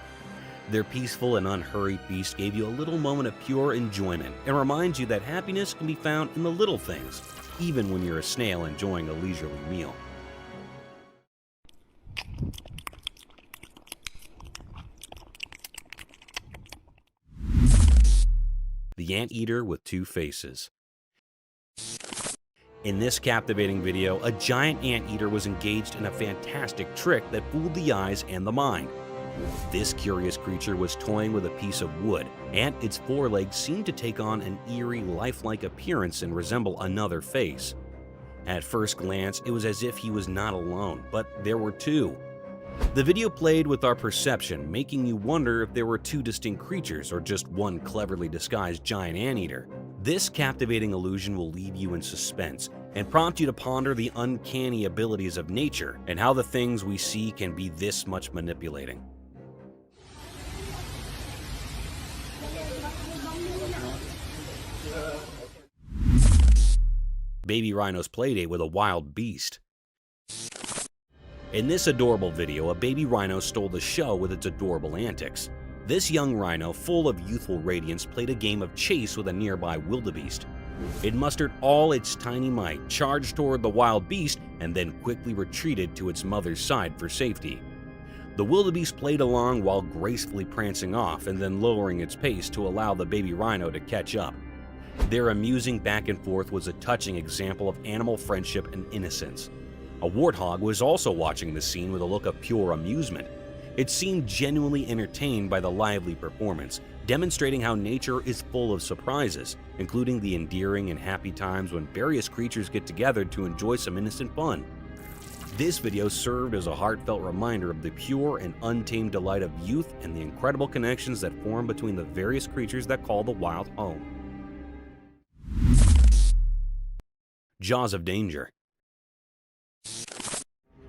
Their peaceful and unhurried feast gave you a little moment of pure enjoyment and reminds you that happiness can be found in the little things, even when you're a snail enjoying a leisurely meal. The Anteater with Two Faces. In this captivating video, a giant anteater was engaged in a fantastic trick that fooled the eyes and the mind. This curious creature was toying with a piece of wood, and its forelegs seemed to take on an eerie, lifelike appearance and resemble another face. At first glance, it was as if he was not alone, but there were two. The video played with our perception, making you wonder if there were two distinct creatures or just one cleverly disguised giant anteater. This captivating illusion will leave you in suspense and prompt you to ponder the uncanny abilities of nature and how the things we see can be this much manipulating. Baby rhino's playdate with a wild beast. In this adorable video, a baby rhino stole the show with its adorable antics. This young rhino, full of youthful radiance, played a game of chase with a nearby wildebeest. It mustered all its tiny might, charged toward the wild beast, and then quickly retreated to its mother's side for safety. The wildebeest played along while gracefully prancing off and then lowering its pace to allow the baby rhino to catch up. Their amusing back and forth was a touching example of animal friendship and innocence. A warthog was also watching the scene with a look of pure amusement. It seemed genuinely entertained by the lively performance, demonstrating how nature is full of surprises, including the endearing and happy times when various creatures get together to enjoy some innocent fun. This video served as a heartfelt reminder of the pure and untamed delight of youth and the incredible connections that form between the various creatures that call the wild home. Jaws of Danger.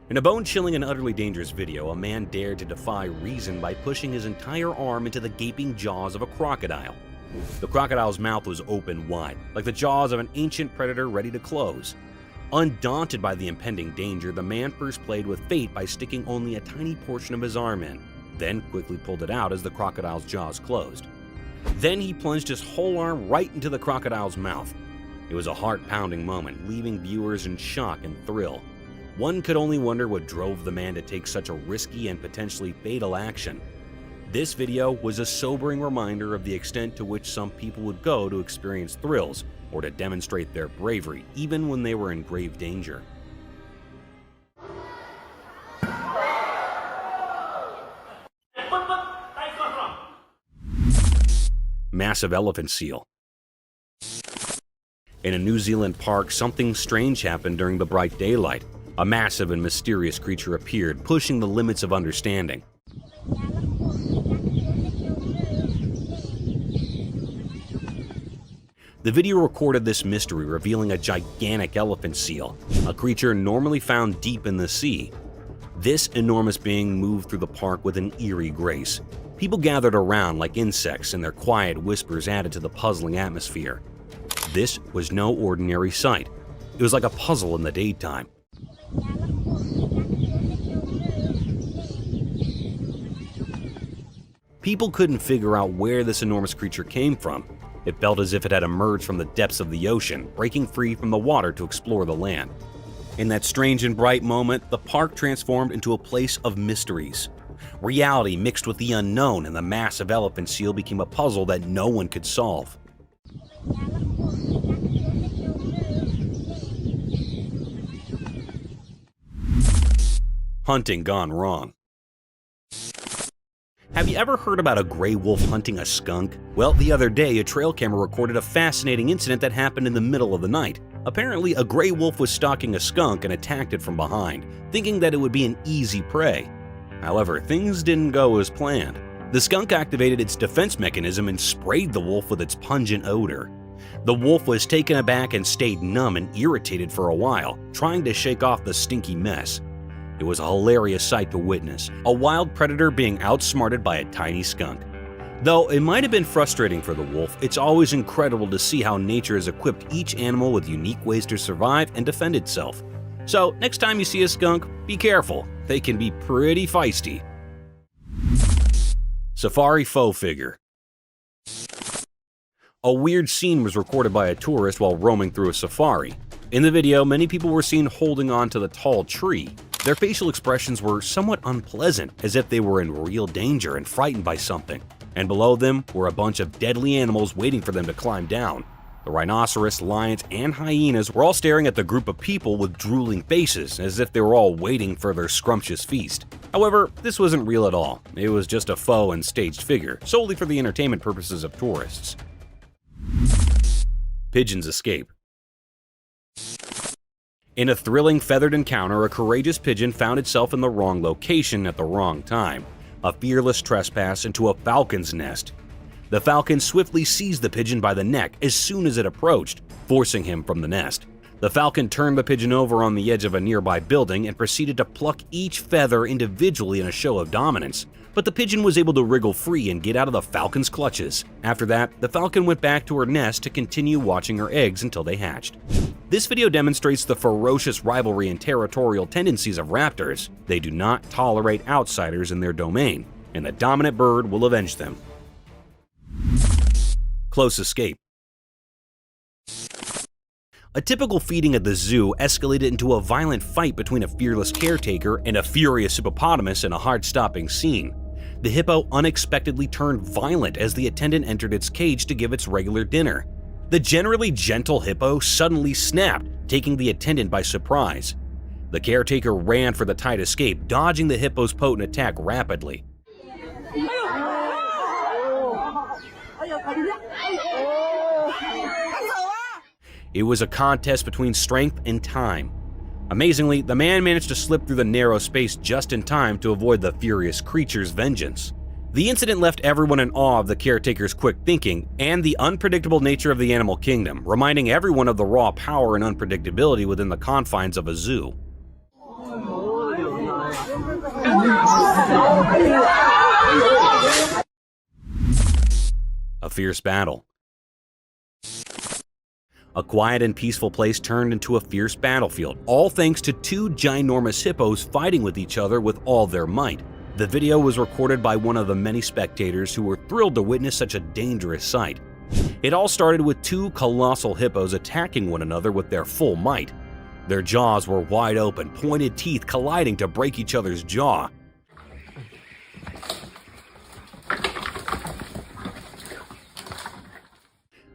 In a bone-chilling and utterly dangerous video, a man dared to defy reason by pushing his entire arm into the gaping jaws of a crocodile. The crocodile's mouth was open wide, like the jaws of an ancient predator ready to close. Undaunted by the impending danger, the man first played with fate by sticking only a tiny portion of his arm in, then quickly pulled it out as the crocodile's jaws closed. Then he plunged his whole arm right into the crocodile's mouth. It was a heart-pounding moment, leaving viewers in shock and thrill. One could only wonder what drove the man to take such a risky and potentially fatal action. This video was a sobering reminder of the extent to which some people would go to experience thrills or to demonstrate their bravery, even when they were in grave danger. Massive elephant seal. In a New Zealand park, something strange happened during the bright daylight. A massive and mysterious creature appeared, pushing the limits of understanding. The video recorded this mystery, revealing a gigantic elephant seal, a creature normally found deep in the sea. This enormous being moved through the park with an eerie grace. People gathered around like insects, and their quiet whispers added to the puzzling atmosphere. This was no ordinary sight. It was like a puzzle in the daytime. People couldn't figure out where this enormous creature came from. It felt as if it had emerged from the depths of the ocean, breaking free from the water to explore the land. In that strange and bright moment, the park transformed into a place of mysteries. Reality mixed with the unknown, and the massive elephant seal became a puzzle that no one could solve. Hunting gone wrong. Have you ever heard about a gray wolf hunting a skunk? Well, the other day, a trail camera recorded a fascinating incident that happened in the middle of the night. Apparently, a gray wolf was stalking a skunk and attacked it from behind, thinking that it would be an easy prey. However, things didn't go as planned. The skunk activated its defense mechanism and sprayed the wolf with its pungent odor. The wolf was taken aback and stayed numb and irritated for a while, trying to shake off the stinky mess. It was a hilarious sight to witness, a wild predator being outsmarted by a tiny skunk. Though it might have been frustrating for the wolf, it's always incredible to see how nature has equipped each animal with unique ways to survive and defend itself. So next time you see a skunk, be careful. They can be pretty feisty. Safari faux figure. A weird scene was recorded by a tourist while roaming through a safari. In the video, many people were seen holding on to the tall tree. Their facial expressions were somewhat unpleasant, as if they were in real danger and frightened by something. And below them were a bunch of deadly animals waiting for them to climb down. The rhinoceros, lions, and hyenas were all staring at the group of people with drooling faces, as if they were all waiting for their scrumptious feast. However, this wasn't real at all. It was just a faux and staged figure, solely for the entertainment purposes of tourists. Pigeons escape. In a thrilling feathered encounter, a courageous pigeon found itself in the wrong location at the wrong time. A fearless trespass into a falcon's nest. The falcon swiftly seized the pigeon by the neck as soon as it approached, forcing him from the nest. The falcon turned the pigeon over on the edge of a nearby building and proceeded to pluck each feather individually in a show of dominance. But the pigeon was able to wriggle free and get out of the falcon's clutches. After that, the falcon went back to her nest to continue watching her eggs until they hatched. This video demonstrates the ferocious rivalry and territorial tendencies of raptors. They do not tolerate outsiders in their domain, and the dominant bird will avenge them. Close escape. A typical feeding at the zoo escalated into a violent fight between a fearless caretaker and a furious hippopotamus in a heart-stopping scene. The hippo unexpectedly turned violent as the attendant entered its cage to give its regular dinner. The generally gentle hippo suddenly snapped, taking the attendant by surprise. The caretaker ran for the tight escape, dodging the hippo's potent attack rapidly. It was a contest between strength and time. Amazingly, the man managed to slip through the narrow space just in time to avoid the furious creature's vengeance. The incident left everyone in awe of the caretaker's quick thinking and the unpredictable nature of the animal kingdom, reminding everyone of the raw power and unpredictability within the confines of a zoo. A fierce battle. A quiet and peaceful place turned into a fierce battlefield, all thanks to two ginormous hippos fighting with each other with all their might. The video was recorded by one of the many spectators who were thrilled to witness such a dangerous sight. It all started with two colossal hippos attacking one another with their full might. Their jaws were wide open, pointed teeth colliding to break each other's jaw.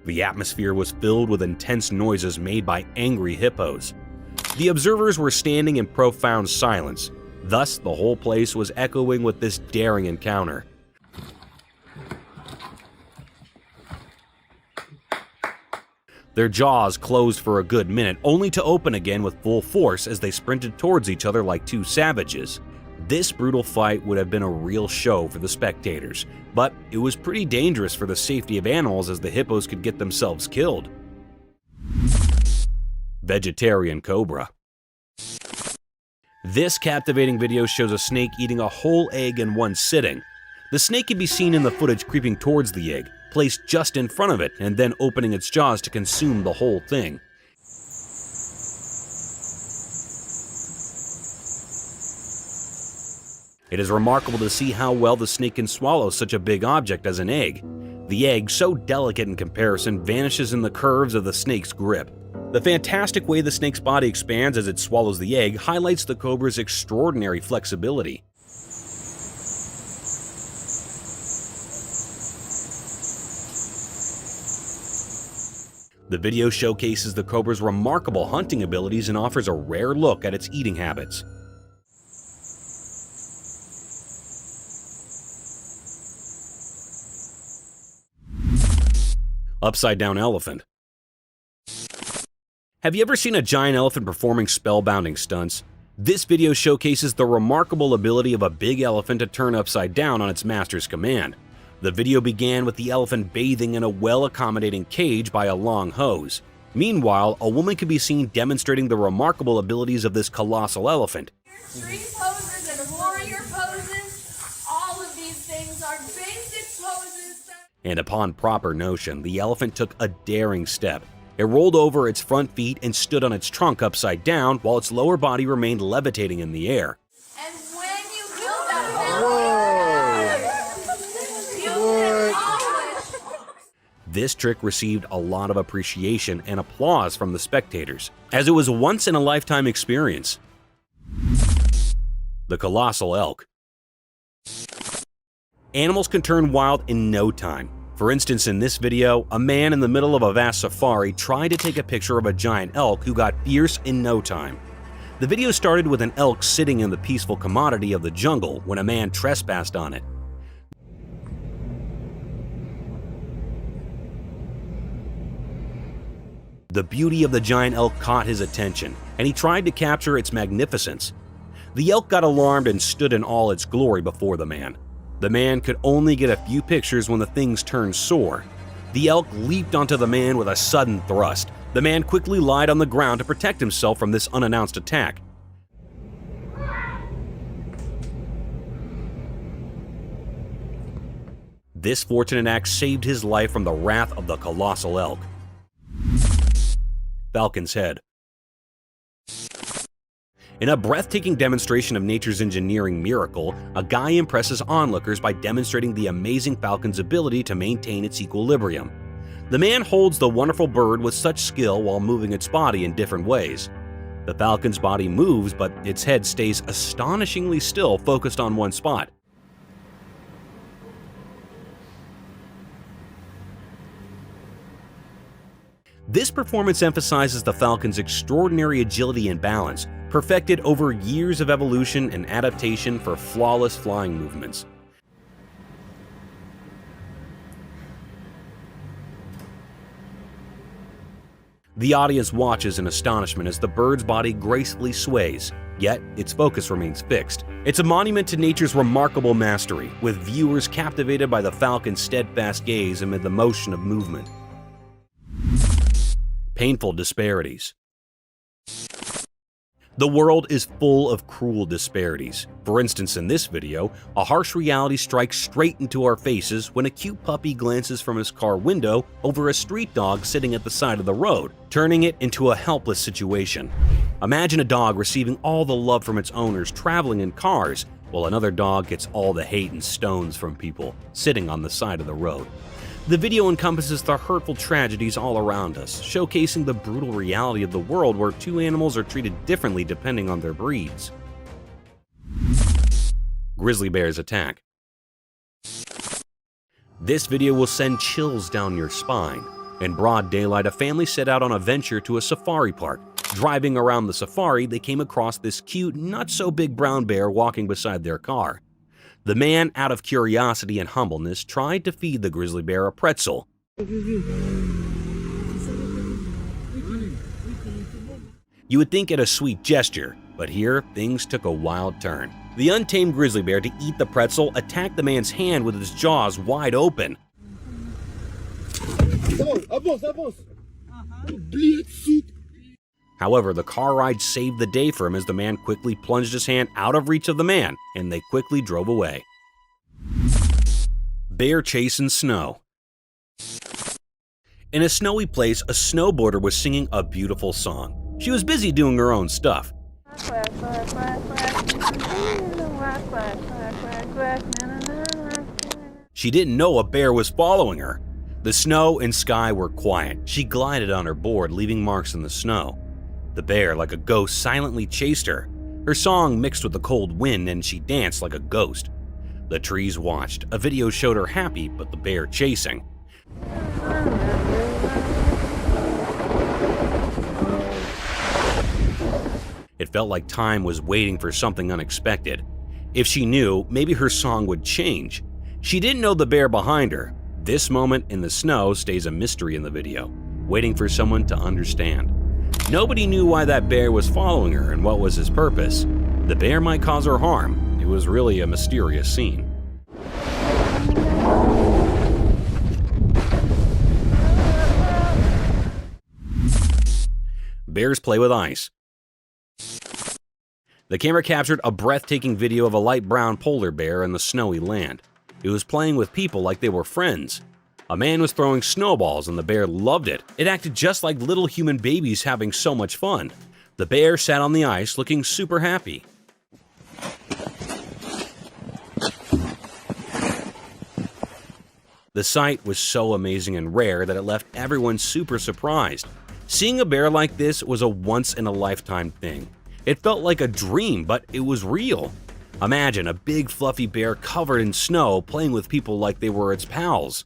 The atmosphere was filled with intense noises made by angry hippos. The observers were standing in profound silence. Thus, the whole place was echoing with this daring encounter. Their jaws closed for a good minute, only to open again with full force as they sprinted towards each other like two savages. This brutal fight would have been a real show for the spectators, but it was pretty dangerous for the safety of animals as the hippos could get themselves killed. Vegetarian cobra. This captivating video shows a snake eating a whole egg in one sitting. The snake can be seen in the footage creeping towards the egg, placed just in front of it, and then opening its jaws to consume the whole thing. It is remarkable to see how well the snake can swallow such a big object as an egg. The egg, so delicate in comparison, vanishes in the curves of the snake's grip. The fantastic way the snake's body expands as it swallows the egg highlights the cobra's extraordinary flexibility. The video showcases the cobra's remarkable hunting abilities and offers a rare look at its eating habits. Upside-down elephant. Have you ever seen a giant elephant performing spellbinding stunts? This video showcases the remarkable ability of a big elephant to turn upside down on its master's command. The video began with the elephant bathing in a well-accommodating cage by a long hose. Meanwhile, a woman can be seen demonstrating the remarkable abilities of this colossal elephant. Street poses and warrior poses, all of these things are basic poses. And upon proper notion, the elephant took a daring step. It rolled over its front feet and stood on its trunk upside down while its lower body remained levitating in the air. And when you do that, you can This trick received a lot of appreciation and applause from the spectators, as it was a once-in-a-lifetime experience. The colossal elk. Animals can turn wild in no time. For instance, in this video, a man in the middle of a vast safari tried to take a picture of a giant elk who got fierce in no time. The video started with an elk sitting in the peaceful commodity of the jungle when a man trespassed on it. The beauty of the giant elk caught his attention, and he tried to capture its magnificence. The elk got alarmed and stood in all its glory before the man. The man could only get a few pictures when the things turned sore. The elk leaped onto the man with a sudden thrust. The man quickly lied on the ground to protect himself from this unannounced attack. This fortunate act saved his life from the wrath of the colossal elk. Falcon's head. In a breathtaking demonstration of nature's engineering miracle, a guy impresses onlookers by demonstrating the amazing falcon's ability to maintain its equilibrium. The man holds the wonderful bird with such skill while moving its body in different ways. The falcon's body moves, but its head stays astonishingly still, focused on one spot. This performance emphasizes the falcon's extraordinary agility and balance, perfected over years of evolution and adaptation for flawless flying movements. The audience watches in astonishment as the bird's body gracefully sways, yet its focus remains fixed. It's a monument to nature's remarkable mastery, with viewers captivated by the falcon's steadfast gaze amid the motion of movement. Painful disparities. The world is full of cruel disparities. For instance, in this video, a harsh reality strikes straight into our faces when a cute puppy glances from his car window over a street dog sitting at the side of the road, turning it into a helpless situation. Imagine a dog receiving all the love from its owners traveling in cars, while another dog gets all the hate and stones from people sitting on the side of the road. The video encompasses the hurtful tragedies all around us, showcasing the brutal reality of the world where two animals are treated differently depending on their breeds. Grizzly bears attack. This video will send chills down your spine. In broad daylight, a family set out on a venture to a safari park. Driving around the safari, they came across this cute, not-so-big brown bear walking beside their car. The man, out of curiosity and humbleness, tried to feed the grizzly bear a pretzel. You would think it a sweet gesture, but here things took a wild turn. The untamed grizzly bear, to eat the pretzel, attacked the man's hand with its jaws wide open. However, the car ride saved the day for him as the man quickly plunged his hand out of reach of the man, and they quickly drove away. Bear chase in snow. In a snowy place, a snowboarder was singing a beautiful song. She was busy doing her own stuff. She didn't know a bear was following her. The snow and sky were quiet. She glided on her board, leaving marks in the snow. The bear, like a ghost, silently chased her. Her song mixed with the cold wind, and she danced like a ghost. The trees watched. A video showed her happy, but the bear chasing. It felt like time was waiting for something unexpected. If she knew, maybe her song would change. She didn't know the bear behind her. This moment in the snow stays a mystery in the video, waiting for someone to understand. Nobody knew why that bear was following her and what was his purpose. The bear might cause her harm. It was really a mysterious scene. Bears play with ice. The camera captured a breathtaking video of a light brown polar bear in the snowy land. It was playing with people like they were friends. A man was throwing snowballs and the bear loved it. It acted just like little human babies having so much fun. The bear sat on the ice looking super happy. The sight was so amazing and rare that it left everyone super surprised. Seeing a bear like this was a once-in-a-lifetime thing. It felt like a dream, but it was real. Imagine a big fluffy bear covered in snow playing with people like they were its pals.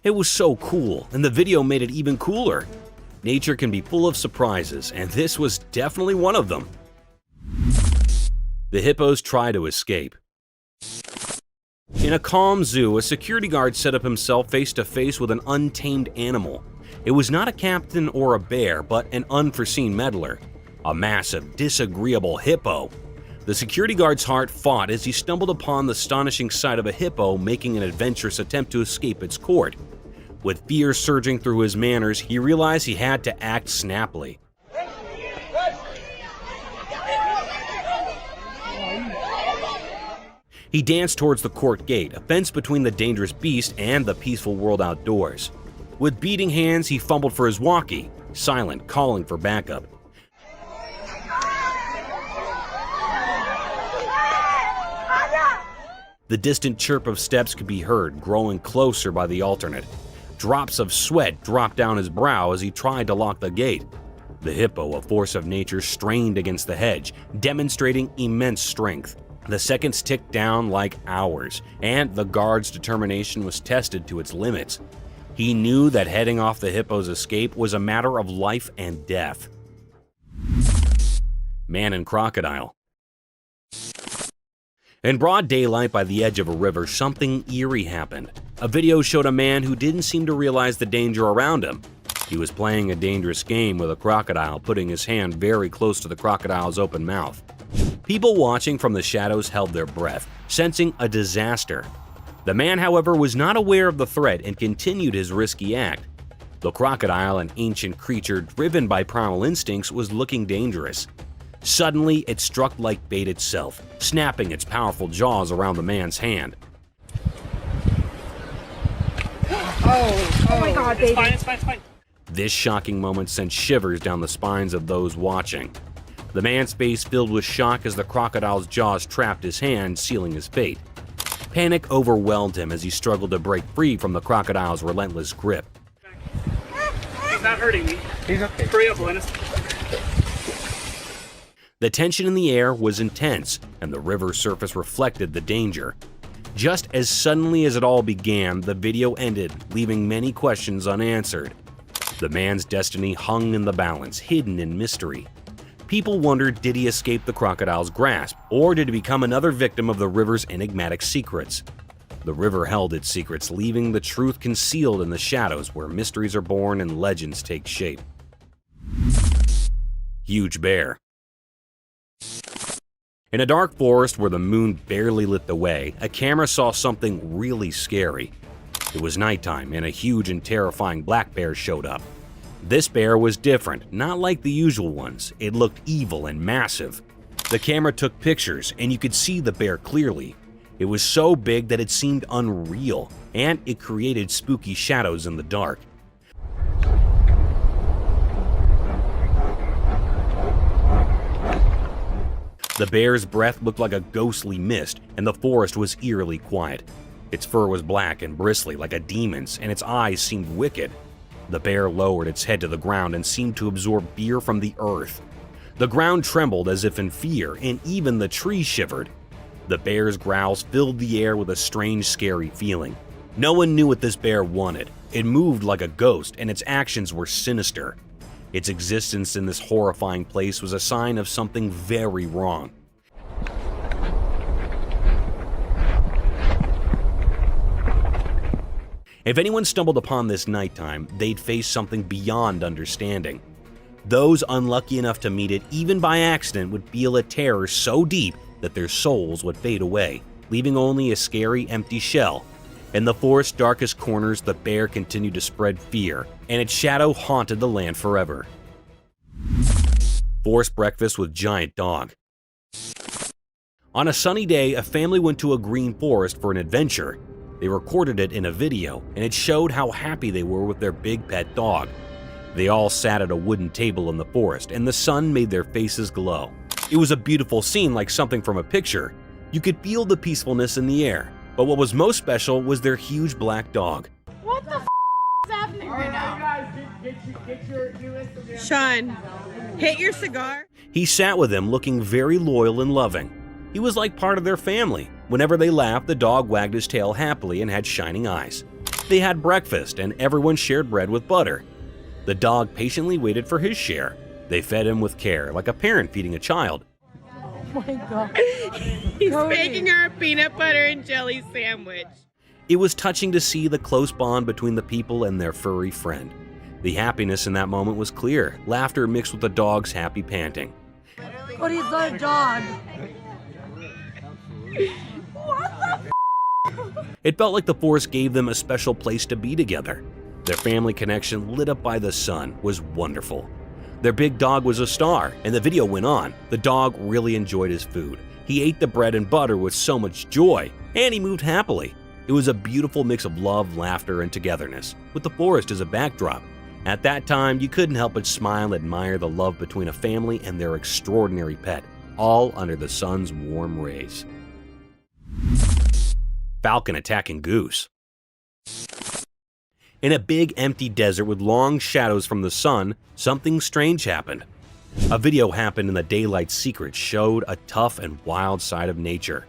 It was so cool, and the video made it even cooler. Nature can be full of surprises, and this was definitely one of them. The hippos try to escape. In a calm zoo, a security guard set up himself face to face with an untamed animal. It was not a captain or a bear, but an unforeseen meddler. A massive, disagreeable hippo. The security guard's heart fought as he stumbled upon the astonishing sight of a hippo making an adventurous attempt to escape its court. With fear surging through his manners, he realized he had to act snappily. He danced towards the court gate, a fence between the dangerous beast and the peaceful world outdoors. With beating hands, he fumbled for his walkie, silent, calling for backup. The distant chirp of steps could be heard, growing closer by the alternate. Drops of sweat dropped down his brow as he tried to lock the gate. The hippo, a force of nature, strained against the hedge, demonstrating immense strength. The seconds ticked down like hours, and the guard's determination was tested to its limits. He knew that heading off the hippo's escape was a matter of life and death. Man and crocodile. In broad daylight by the edge of a river, something eerie happened. A video showed a man who didn't seem to realize the danger around him. He was playing a dangerous game with a crocodile, putting his hand very close to the crocodile's open mouth. People watching from the shadows held their breath, sensing a disaster. The man, however, was not aware of the threat and continued his risky act. The crocodile, an ancient creature driven by primal instincts, was looking dangerous. Suddenly, it struck like bait itself, snapping its powerful jaws around the man's hand. Oh my God, baby. It's fine. This shocking moment sent shivers down the spines of those watching. The man's face filled with shock as the crocodile's jaws trapped his hand, sealing his fate. Panic overwhelmed him as he struggled to break free from the crocodile's relentless grip. He's not hurting me. He's okay. Hurry up, Linus. The tension in the air was intense, and the river surface reflected the danger. Just as suddenly as it all began, the video ended, leaving many questions unanswered. The man's destiny hung in the balance, hidden in mystery. People wondered, did he escape the crocodile's grasp, or did he become another victim of the river's enigmatic secrets? The river held its secrets, leaving the truth concealed in the shadows where mysteries are born and legends take shape. Huge bear. In a dark forest where the moon barely lit the way, a camera saw something really scary. It was nighttime, and a huge and terrifying black bear showed up. This bear was different, not like the usual ones. It looked evil and massive. The camera took pictures, and you could see the bear clearly. It was so big that it seemed unreal, and it created spooky shadows in the dark. The bear's breath looked like a ghostly mist, and the forest was eerily quiet. Its fur was black and bristly like a demon's, and its eyes seemed wicked. The bear lowered its head to the ground and seemed to absorb fear from the earth. The ground trembled as if in fear, and even the trees shivered. The bear's growls filled the air with a strange, scary feeling. No one knew what this bear wanted. It moved like a ghost, and its actions were sinister. Its existence in this horrifying place was a sign of something very wrong. If anyone stumbled upon this nighttime, they'd face something beyond understanding. Those unlucky enough to meet it, even by accident, would feel a terror so deep that their souls would fade away, leaving only a scary, empty shell. In the forest's darkest corners, the bear continued to spread fear, and its shadow haunted the land forever. Forced breakfast with giant dog. On a sunny day, a family went to a green forest for an adventure. They recorded it in a video, and it showed how happy they were with their big pet dog. They all sat at a wooden table in the forest, and the sun made their faces glow. It was a beautiful scene, like something from a picture. You could feel the peacefulness in the air, but what was most special was their huge black dog. What the f is happening right now? Sean, hit your cigar. He sat with them, looking very loyal and loving. He was like part of their family. Whenever they laughed, the dog wagged his tail happily and had shining eyes. They had breakfast, and everyone shared bread with butter. The dog patiently waited for his share. They fed him with care, like a parent feeding a child. Oh my God. He's making her a peanut butter and jelly sandwich. It was touching to see the close bond between the people and their furry friend. The happiness in that moment was clear, laughter mixed with the dog's happy panting. What is that dog? It felt like the forest gave them a special place to be together. Their family connection, lit up by the sun, was wonderful. Their big dog was a star, and the video went on. The dog really enjoyed his food. He ate the bread and butter with so much joy, and he moved happily. It was a beautiful mix of love, laughter, and togetherness, with the forest as a backdrop. At that time, you couldn't help but smile and admire the love between a family and their extraordinary pet, all under the sun's warm rays. Falcon attacking goose. In a big empty desert with long shadows from the sun, something strange happened. A video happened in the daylight secret showed a tough and wild side of nature.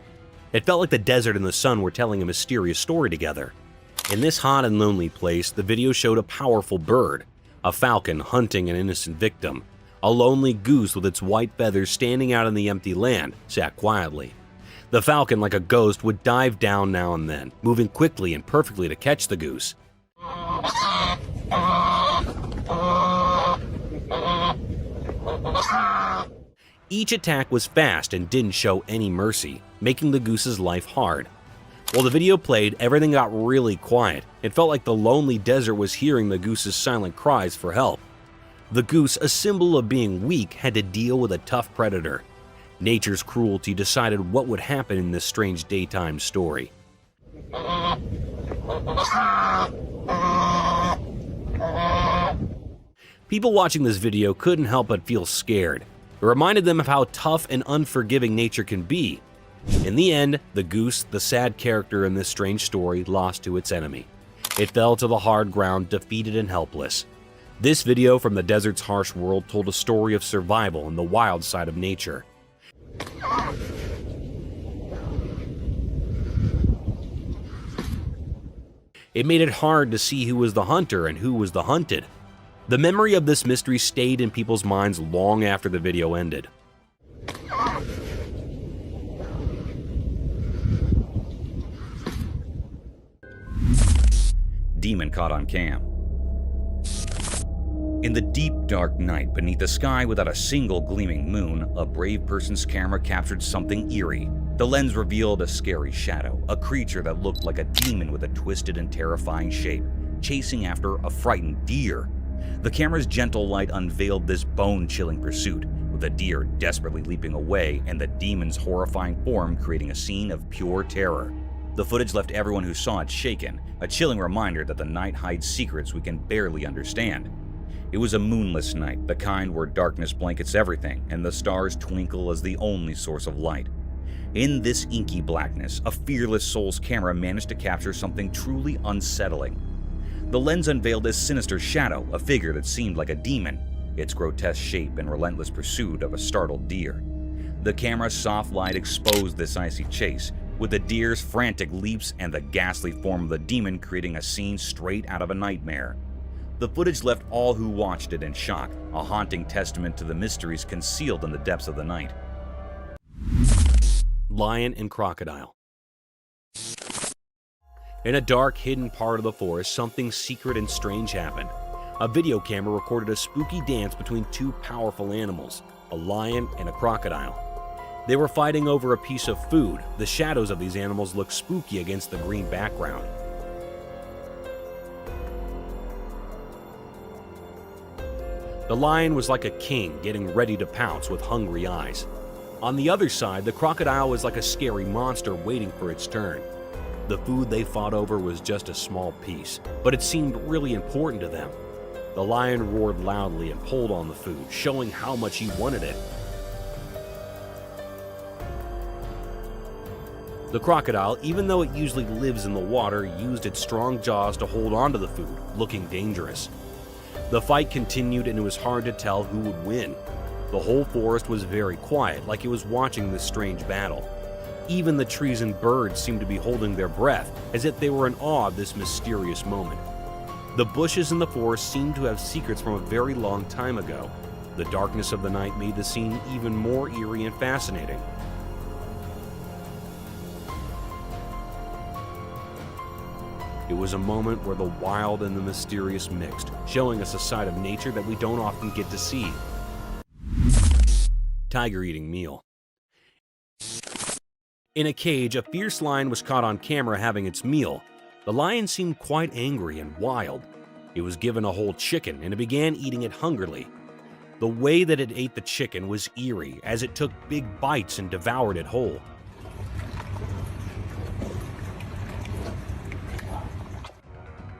It felt like the desert and the sun were telling a mysterious story together. In this hot and lonely place, the video showed a powerful bird, a falcon hunting an innocent victim. A lonely goose with its white feathers standing out in the empty land sat quietly. The falcon, like a ghost, would dive down now and then, moving quickly and perfectly to catch the goose. Each attack was fast and didn't show any mercy, making the goose's life hard. While the video played, everything got really quiet. It felt like the lonely desert was hearing the goose's silent cries for help. The goose, a symbol of being weak, had to deal with a tough predator. Nature's cruelty decided what would happen in this strange daytime story. People watching this video couldn't help but feel scared. It reminded them of how tough and unforgiving nature can be. In the end, the goose, the sad character in this strange story, lost to its enemy. It fell to the hard ground, defeated and helpless. This video from the desert's harsh world told a story of survival and the wild side of nature. It made it hard to see who was the hunter and who was the hunted. The memory of this mystery stayed in people's minds long after the video ended. Demon caught on cam. In the deep, dark night, beneath a sky without a single gleaming moon, a brave person's camera captured something eerie. The lens revealed a scary shadow, a creature that looked like a demon with a twisted and terrifying shape, chasing after a frightened deer. The camera's gentle light unveiled this bone-chilling pursuit, with the deer desperately leaping away and the demon's horrifying form creating a scene of pure terror. The footage left everyone who saw it shaken, a chilling reminder that the night hides secrets we can barely understand. It was a moonless night, the kind where darkness blankets everything and the stars twinkle as the only source of light. In this inky blackness, a fearless soul's camera managed to capture something truly unsettling. The lens unveiled a sinister shadow, a figure that seemed like a demon, its grotesque shape and relentless pursuit of a startled deer. The camera's soft light exposed this icy chase, with the deer's frantic leaps and the ghastly form of the demon creating a scene straight out of a nightmare. The footage left all who watched it in shock, a haunting testament to the mysteries concealed in the depths of the night. Lion and crocodile. In a dark, hidden part of the forest, something secret and strange happened. A video camera recorded a spooky dance between two powerful animals, a lion and a crocodile. They were fighting over a piece of food. The shadows of these animals looked spooky against the green background. The lion was like a king getting ready to pounce with hungry eyes. On the other side, the crocodile was like a scary monster waiting for its turn. The food they fought over was just a small piece, but it seemed really important to them. The lion roared loudly and pulled on the food, showing how much he wanted it. The crocodile, even though it usually lives in the water, used its strong jaws to hold onto the food, looking dangerous. The fight continued and it was hard to tell who would win. The whole forest was very quiet, like it was watching this strange battle. Even the trees and birds seemed to be holding their breath, as if they were in awe of this mysterious moment. The bushes in the forest seemed to have secrets from a very long time ago. The darkness of the night made the scene even more eerie and fascinating. It was a moment where the wild and the mysterious mixed, showing us a side of nature that we don't often get to see. Tiger eating meal. In a cage, a fierce lion was caught on camera having its meal. The lion seemed quite angry and wild. It was given a whole chicken and it began eating it hungrily. The way that it ate the chicken was eerie, as it took big bites and devoured it whole.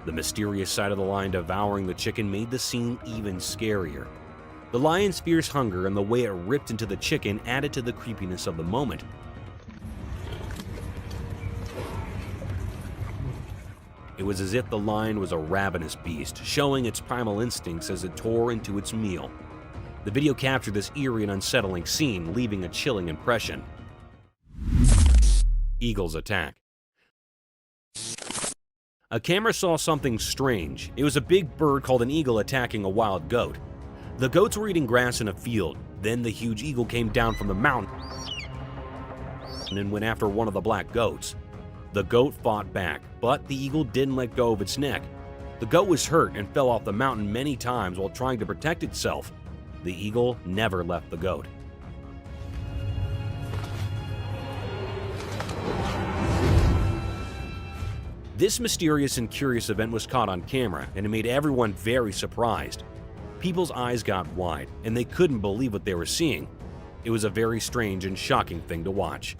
The mysterious side of the lion devouring the chicken made the scene even scarier. The lion's fierce hunger and the way it ripped into the chicken added to the creepiness of the moment. It was as if the lion was a ravenous beast, showing its primal instincts as it tore into its meal. The video captured this eerie and unsettling scene, leaving a chilling impression. Eagles attack. A camera saw something strange. It was a big bird called an eagle attacking a wild goat. The goats were eating grass in a field. Then the huge eagle came down from the mountain and went after one of the black goats. The goat fought back, but the eagle didn't let go of its neck. The goat was hurt and fell off the mountain many times while trying to protect itself. The eagle never left the goat. This mysterious and curious event was caught on camera, and it made everyone very surprised. People's eyes got wide, and they couldn't believe what they were seeing. It was a very strange and shocking thing to watch.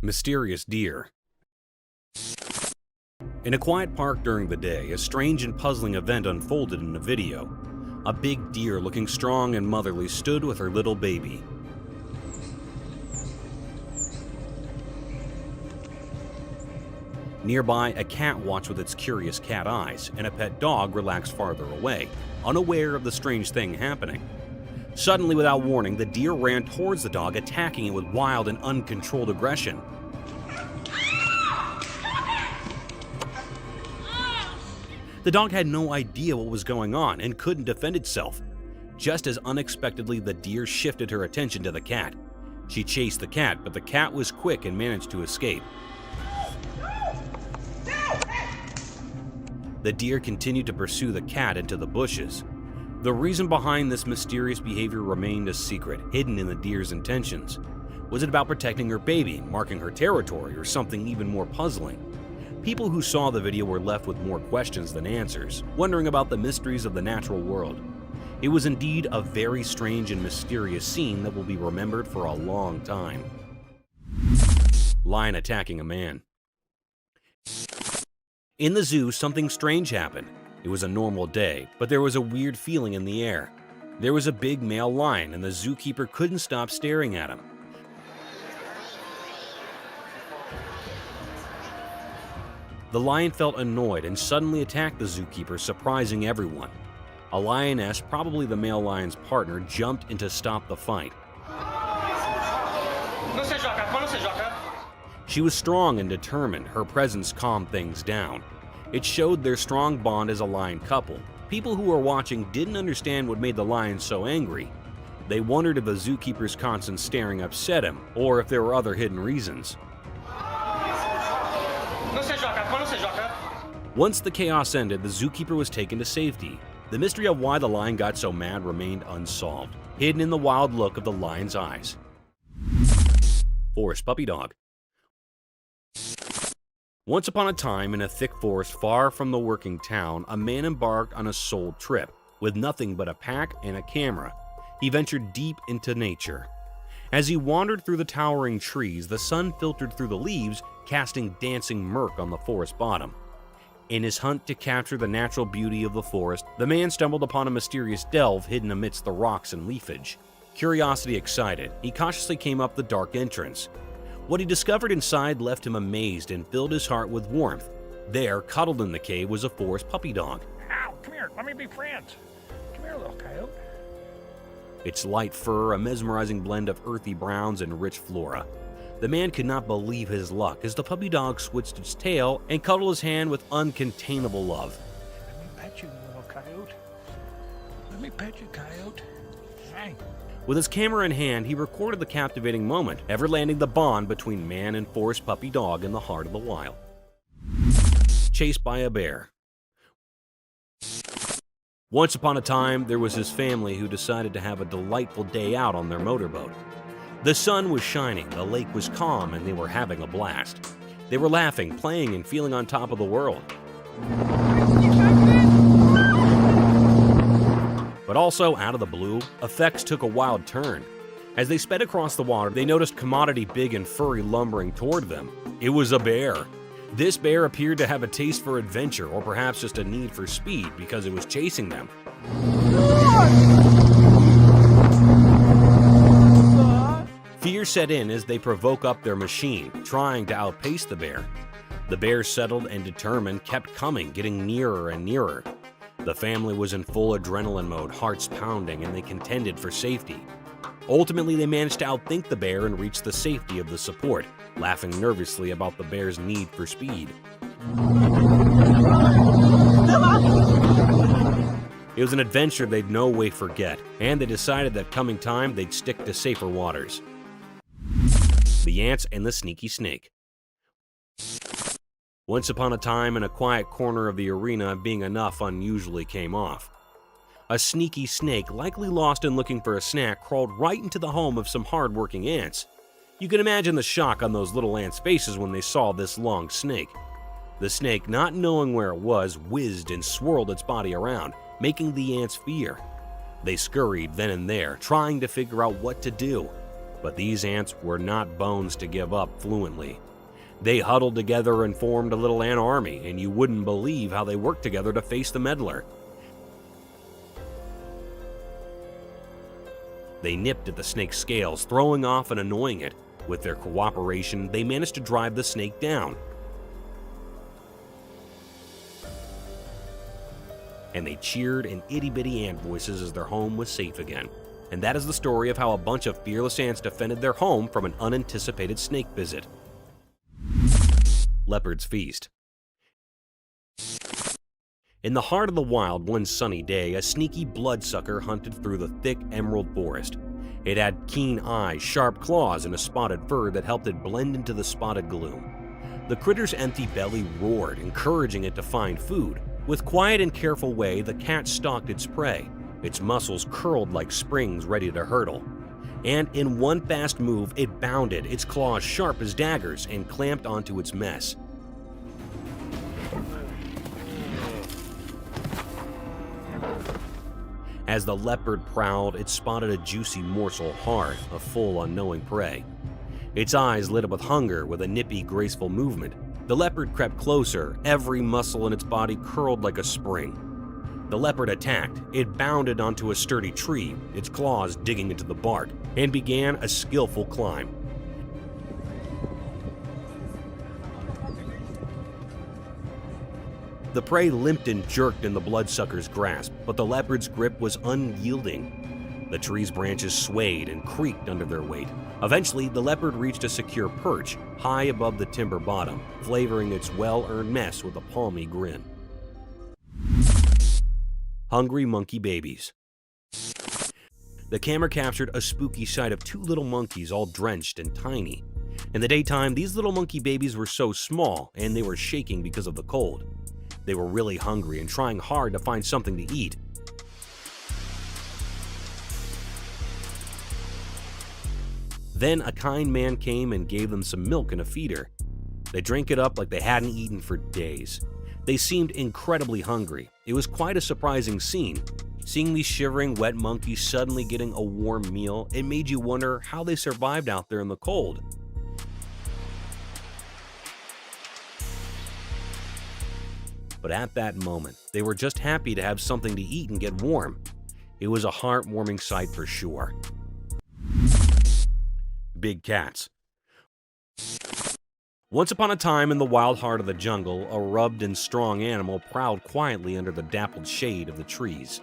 Mysterious deer. In a quiet park during the day, a strange and puzzling event unfolded in a video. A big deer looking strong and motherly stood with her little baby. Nearby, a cat watched with its curious cat eyes, and a pet dog relaxed farther away, unaware of the strange thing happening. Suddenly, without warning, the deer ran towards the dog, attacking it with wild and uncontrolled aggression. The dog had no idea what was going on and couldn't defend itself. Just as unexpectedly, the deer shifted her attention to the cat. She chased the cat, but the cat was quick and managed to escape. The deer continued to pursue the cat into the bushes. The reason behind this mysterious behavior remained a secret, hidden in the deer's intentions. Was it about protecting her baby, marking her territory, or something even more puzzling? People who saw the video were left with more questions than answers, wondering about the mysteries of the natural world. It was indeed a very strange and mysterious scene that will be remembered for a long time. Lion attacking a man. In the zoo, something strange happened. It was a normal day, but there was a weird feeling in the air. There was a big male lion, and the zookeeper couldn't stop staring at him. The lion felt annoyed and suddenly attacked the zookeeper, surprising everyone. A lioness, probably the male lion's partner, jumped in to stop the fight. She was strong and determined. Her presence calmed things down. It showed their strong bond as a lion couple. People who were watching didn't understand what made the lion so angry. They wondered if the zookeeper's constant staring upset him, or if there were other hidden reasons. Once the chaos ended, the zookeeper was taken to safety. The mystery of why the lion got so mad remained unsolved, hidden in the wild look of the lion's eyes. Forest puppy dog. Once upon a time, in a thick forest far from the working town, a man embarked on a sole trip. With nothing but a pack and a camera, he ventured deep into nature. As he wandered through the towering trees, the sun filtered through the leaves, casting dancing murk on the forest bottom. In his hunt to capture the natural beauty of the forest, the man stumbled upon a mysterious delve hidden amidst the rocks and leafage. Curiosity excited, he cautiously came up the dark entrance. What he discovered inside left him amazed and filled his heart with warmth. There, cuddled in the cave, was a forest puppy dog. Ow, come here, let me be friends. Come here, little coyote. Its light fur, a mesmerizing blend of earthy browns and rich flora. The man could not believe his luck as the puppy dog switched its tail and cuddled his hand with uncontainable love. Let me pet you, little coyote. Let me pet you, coyote. Hey. With his camera in hand, he recorded the captivating moment, ever landing the bond between man and forest puppy dog in the heart of the wild. Chased by a bear. Once upon a time, there was his family who decided to have a delightful day out on their motorboat. The sun was shining, the lake was calm, and they were having a blast. They were laughing, playing, and feeling on top of the world. But also, out of the blue, effects took a wild turn. As they sped across the water, they noticed commodity big and furry lumbering toward them. It was a bear. This bear appeared to have a taste for adventure, or perhaps just a need for speed because it was chasing them. Fear set in as they provoke up their machine, trying to outpace the bear. The bear, settled and determined, kept coming, getting nearer and nearer. The family was in full adrenaline mode, hearts pounding, and they contended for safety. Ultimately, they managed to outthink the bear and reach the safety of the support, laughing nervously about the bear's need for speed. It was an adventure they'd no way forget, and they decided that coming time they'd stick to safer waters. The Ants and the Sneaky Snake. Once upon a time, in a quiet corner of the arena, being enough unusually came off. A sneaky snake, likely lost and looking for a snack, crawled right into the home of some hard-working ants. You can imagine the shock on those little ants' faces when they saw this long snake. The snake, not knowing where it was, whizzed and swirled its body around, making the ants fear. They scurried then and there, trying to figure out what to do. But these ants were not bones to give up fluently. They huddled together and formed a little ant army, and you wouldn't believe how they worked together to face the meddler. They nipped at the snake's scales, throwing off and annoying it. With their cooperation, they managed to drive the snake down. And they cheered in itty-bitty ant voices as their home was safe again. And that is the story of how a bunch of fearless ants defended their home from an unanticipated snake visit. Leopard's Feast. In the heart of the wild one sunny day, a sneaky bloodsucker hunted through the thick emerald forest. It had keen eyes, sharp claws, and a spotted fur that helped it blend into the spotted gloom. The critter's empty belly roared, encouraging it to find food. With quiet and careful way, the cat stalked its prey, its muscles curled like springs ready to hurdle. And in one fast move, it bounded, its claws sharp as daggers, and clamped onto its mess. As the leopard prowled, it spotted a juicy morsel hard, a full unknowing prey. Its eyes lit up with hunger with a nippy, graceful movement. The leopard crept closer, every muscle in its body curled like a spring. The leopard attacked. It bounded onto a sturdy tree, its claws digging into the bark, and began a skillful climb. The prey limped and jerked in the bloodsucker's grasp, but the leopard's grip was unyielding. The tree's branches swayed and creaked under their weight. Eventually, the leopard reached a secure perch high above the timber bottom, flavoring its well-earned mess with a palmy grin. Hungry monkey babies. The camera captured a spooky sight of two little monkeys all drenched and tiny. In the daytime, these little monkey babies were so small and they were shaking because of the cold. They were really hungry and trying hard to find something to eat. Then a kind man came and gave them some milk in a feeder. They drank it up like they hadn't eaten for days. They seemed incredibly hungry. It was quite a surprising scene. Seeing these shivering, wet monkeys suddenly getting a warm meal, it made you wonder how they survived out there in the cold. But at that moment, they were just happy to have something to eat and get warm. It was a heartwarming sight for sure. Big cats. Once upon a time in the wild heart of the jungle, a rubbed and strong animal prowled quietly under the dappled shade of the trees.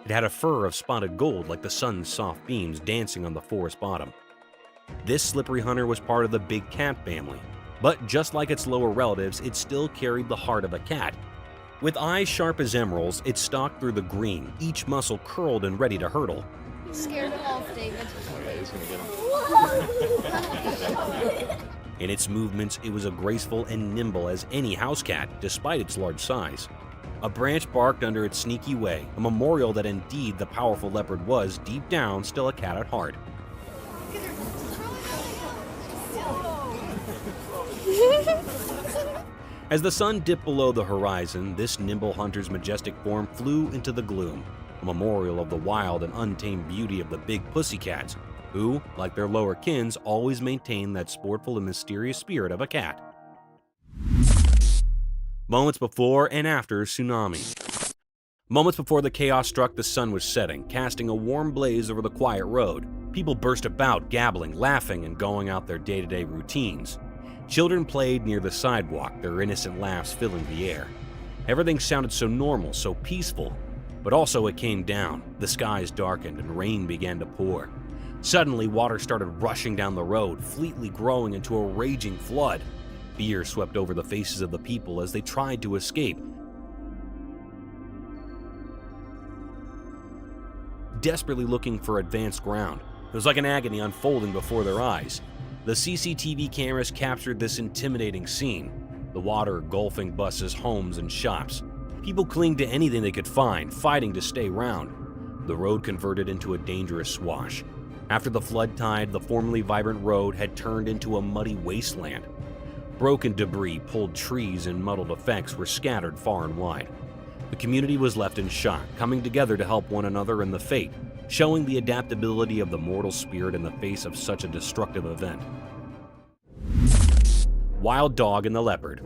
It had a fur of spotted gold like the sun's soft beams dancing on the forest bottom. This slippery hunter was part of the big cat family, but just like its lower relatives, it still carried the heart of a cat. With eyes sharp as emeralds, it stalked through the green, each muscle curled and ready to hurdle. You scared him off, David. In its movements, it was as graceful and nimble as any house cat, despite its large size. A branch barked under its sneaky way, a memorial that indeed the powerful leopard was, deep down, still a cat at heart. As the sun dipped below the horizon, this nimble hunter's majestic form flew into the gloom, a memorial of the wild and untamed beauty of the big pussycats, who, like their lower kins, always maintain that sportful and mysterious spirit of a cat. Moments before and after tsunami. Moments before the chaos struck, the sun was setting, casting a warm blaze over the quiet road. People burst about, gabbling, laughing, and going out their day-to-day routines. Children played near the sidewalk, their innocent laughs filling the air. Everything sounded so normal, so peaceful. But also it came down. The skies darkened and rain began to pour. Suddenly, water started rushing down the road, fleetly growing into a raging flood. Fear swept over the faces of the people as they tried to escape. Desperately looking for advanced ground. It was like an agony unfolding before their eyes. The CCTV cameras captured this intimidating scene. The water engulfing buses, homes, and shops. People clinged to anything they could find, fighting to stay around. The road converted into a dangerous swash. After the flood tide, the formerly vibrant road had turned into a muddy wasteland. Broken debris, pulled trees, and muddled effects were scattered far and wide. The community was left in shock, coming together to help one another in the fate, showing the adaptability of the mortal spirit in the face of such a destructive event. Wild Dog and the Leopard.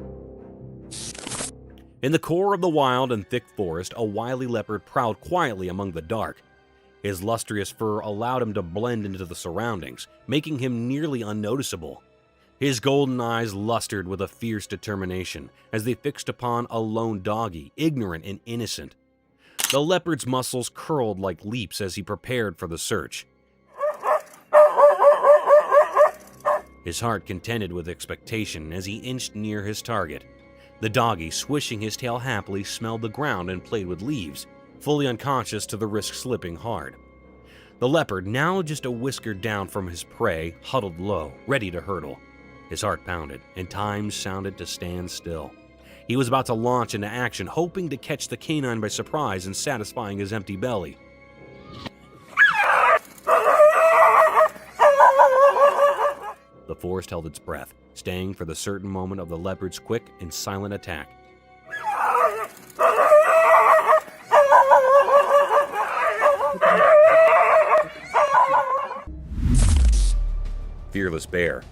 In the core of the wild and thick forest, a wily leopard prowled quietly among the dark. His lustrous fur allowed him to blend into the surroundings, making him nearly unnoticeable. His golden eyes lustered with a fierce determination as they fixed upon a lone doggy, ignorant and innocent. The leopard's muscles curled like leaps as he prepared for the search. His heart contended with expectation as he inched near his target. The doggy, swishing his tail happily, smelled the ground and played with leaves, fully unconscious to the risk slipping hard. The leopard, now just a whisker down from his prey, huddled low, ready to hurtle. His heart pounded, and time sounded to stand still. He was about to launch into action, hoping to catch the canine by surprise and satisfying his empty belly. The forest held its breath, staying for the certain moment of the leopard's quick and silent attack. Fearless bear.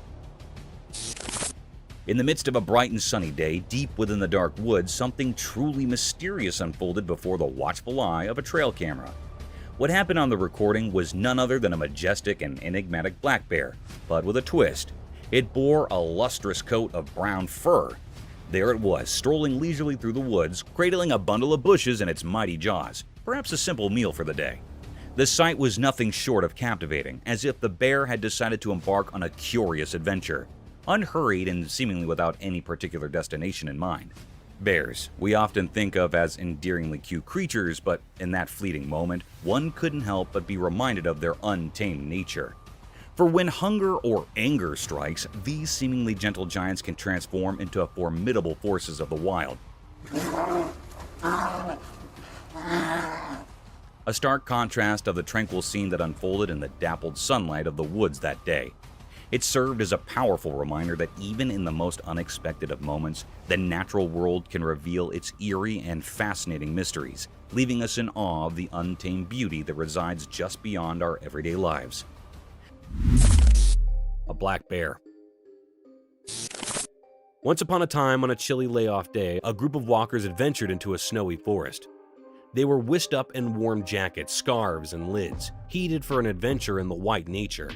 In the midst of a bright and sunny day, deep within the dark woods, something truly mysterious unfolded before the watchful eye of a trail camera. What happened on the recording was none other than a majestic and enigmatic black bear, but with a twist. It bore a lustrous coat of brown fur. There it was, strolling leisurely through the woods, cradling a bundle of bushes in its mighty jaws, perhaps a simple meal for the day. The sight was nothing short of captivating, as if the bear had decided to embark on a curious adventure, unhurried and seemingly without any particular destination in mind. Bears, we often think of as endearingly cute creatures, but in that fleeting moment, one couldn't help but be reminded of their untamed nature. For when hunger or anger strikes, these seemingly gentle giants can transform into formidable forces of the wild. A stark contrast of the tranquil scene that unfolded in the dappled sunlight of the woods that day. It served as a powerful reminder that even in the most unexpected of moments, the natural world can reveal its eerie and fascinating mysteries, leaving us in awe of the untamed beauty that resides just beyond our everyday lives. A black bear. Once upon a time, on a chilly layoff day, a group of walkers adventured into a snowy forest. They were whisked up in warm jackets, scarves, and lids, heated for an adventure in the white nature.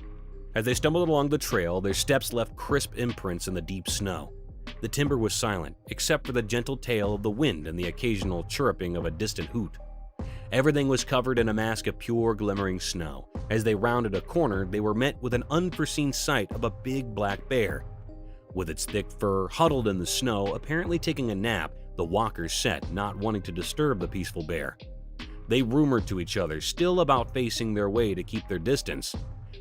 As they stumbled along the trail, their steps left crisp imprints in the deep snow. The timber was silent, except for the gentle tail of the wind and the occasional chirruping of a distant hoot. Everything was covered in a mask of pure, glimmering snow. As they rounded a corner, they were met with an unforeseen sight of a big black bear. With its thick fur huddled in the snow, apparently taking a nap, the walkers sat, not wanting to disturb the peaceful bear. They rumored to each other, still about facing their way to keep their distance.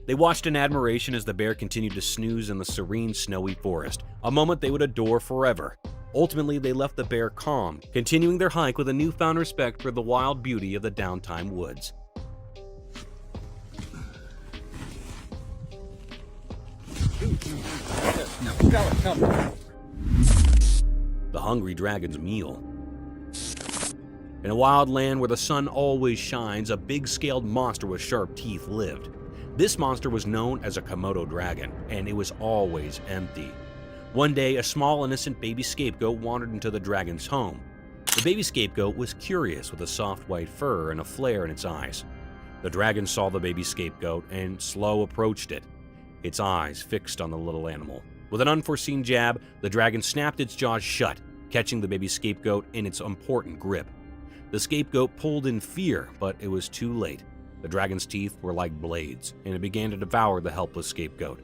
They watched in admiration as the bear continued to snooze in the serene, snowy forest, a moment they would adore forever. Ultimately, they left the bear calm, continuing their hike with a newfound respect for the wild beauty of the downtime woods. The hungry dragon's meal. In a wild land where the sun always shines, a big-scaled monster with sharp teeth lived. This monster was known as a Komodo dragon, and it was always empty. One day, a small innocent baby scapegoat wandered into the dragon's home. The baby scapegoat was curious, with a soft white fur and a flare in its eyes. The dragon saw the baby scapegoat and slow approached it, its eyes fixed on the little animal. With an unforeseen jab, the dragon snapped its jaws shut, catching the baby scapegoat in its important grip. The scapegoat pulled in fear, but it was too late. The dragon's teeth were like blades, and it began to devour the helpless scapegoat.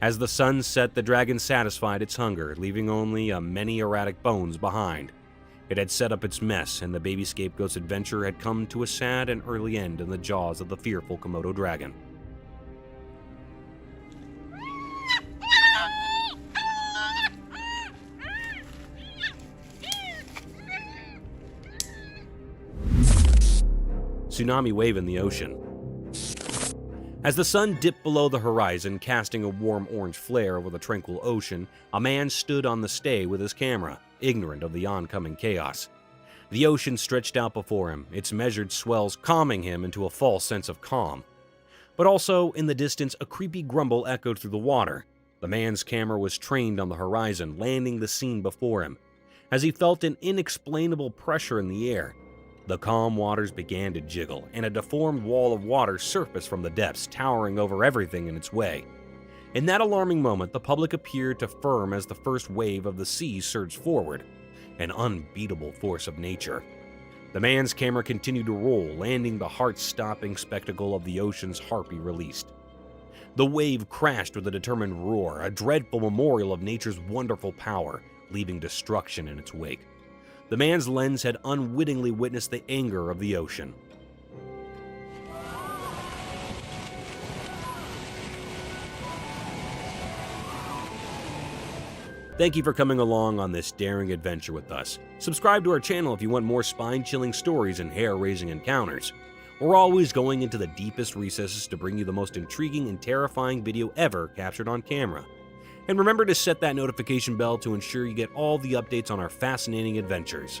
As the sun set, the dragon satisfied its hunger, leaving only many erratic bones behind. It had set up its mess, and the baby scapegoat's adventure had come to a sad and early end in the jaws of the fearful Komodo dragon. tsunami wave in the ocean. As the sun dipped below the horizon, casting a warm orange flare over the tranquil ocean, a man stood on the stay with his camera, ignorant of the oncoming chaos. The ocean stretched out before him, its measured swells calming him into a false sense of calm. But also, in the distance, a creepy grumble echoed through the water. The man's camera was trained on the horizon, landing the scene before him. As he felt an inexplainable pressure in the air, the calm waters began to jiggle, and a deformed wall of water surfaced from the depths, towering over everything in its way. In that alarming moment, the public appeared to firm as the first wave of the sea surged forward, an unbeatable force of nature. The man's camera continued to roll, landing the heart-stopping spectacle of the ocean's harpy released. The wave crashed with a determined roar, a dreadful memorial of nature's wonderful power, leaving destruction in its wake. The man's lens had unwittingly witnessed the anger of the ocean. Thank you for coming along on this daring adventure with us. Subscribe to our channel if you want more spine-chilling stories and hair-raising encounters. We're always going into the deepest recesses to bring you the most intriguing and terrifying video ever captured on camera. And remember to set that notification bell to ensure you get all the updates on our fascinating adventures.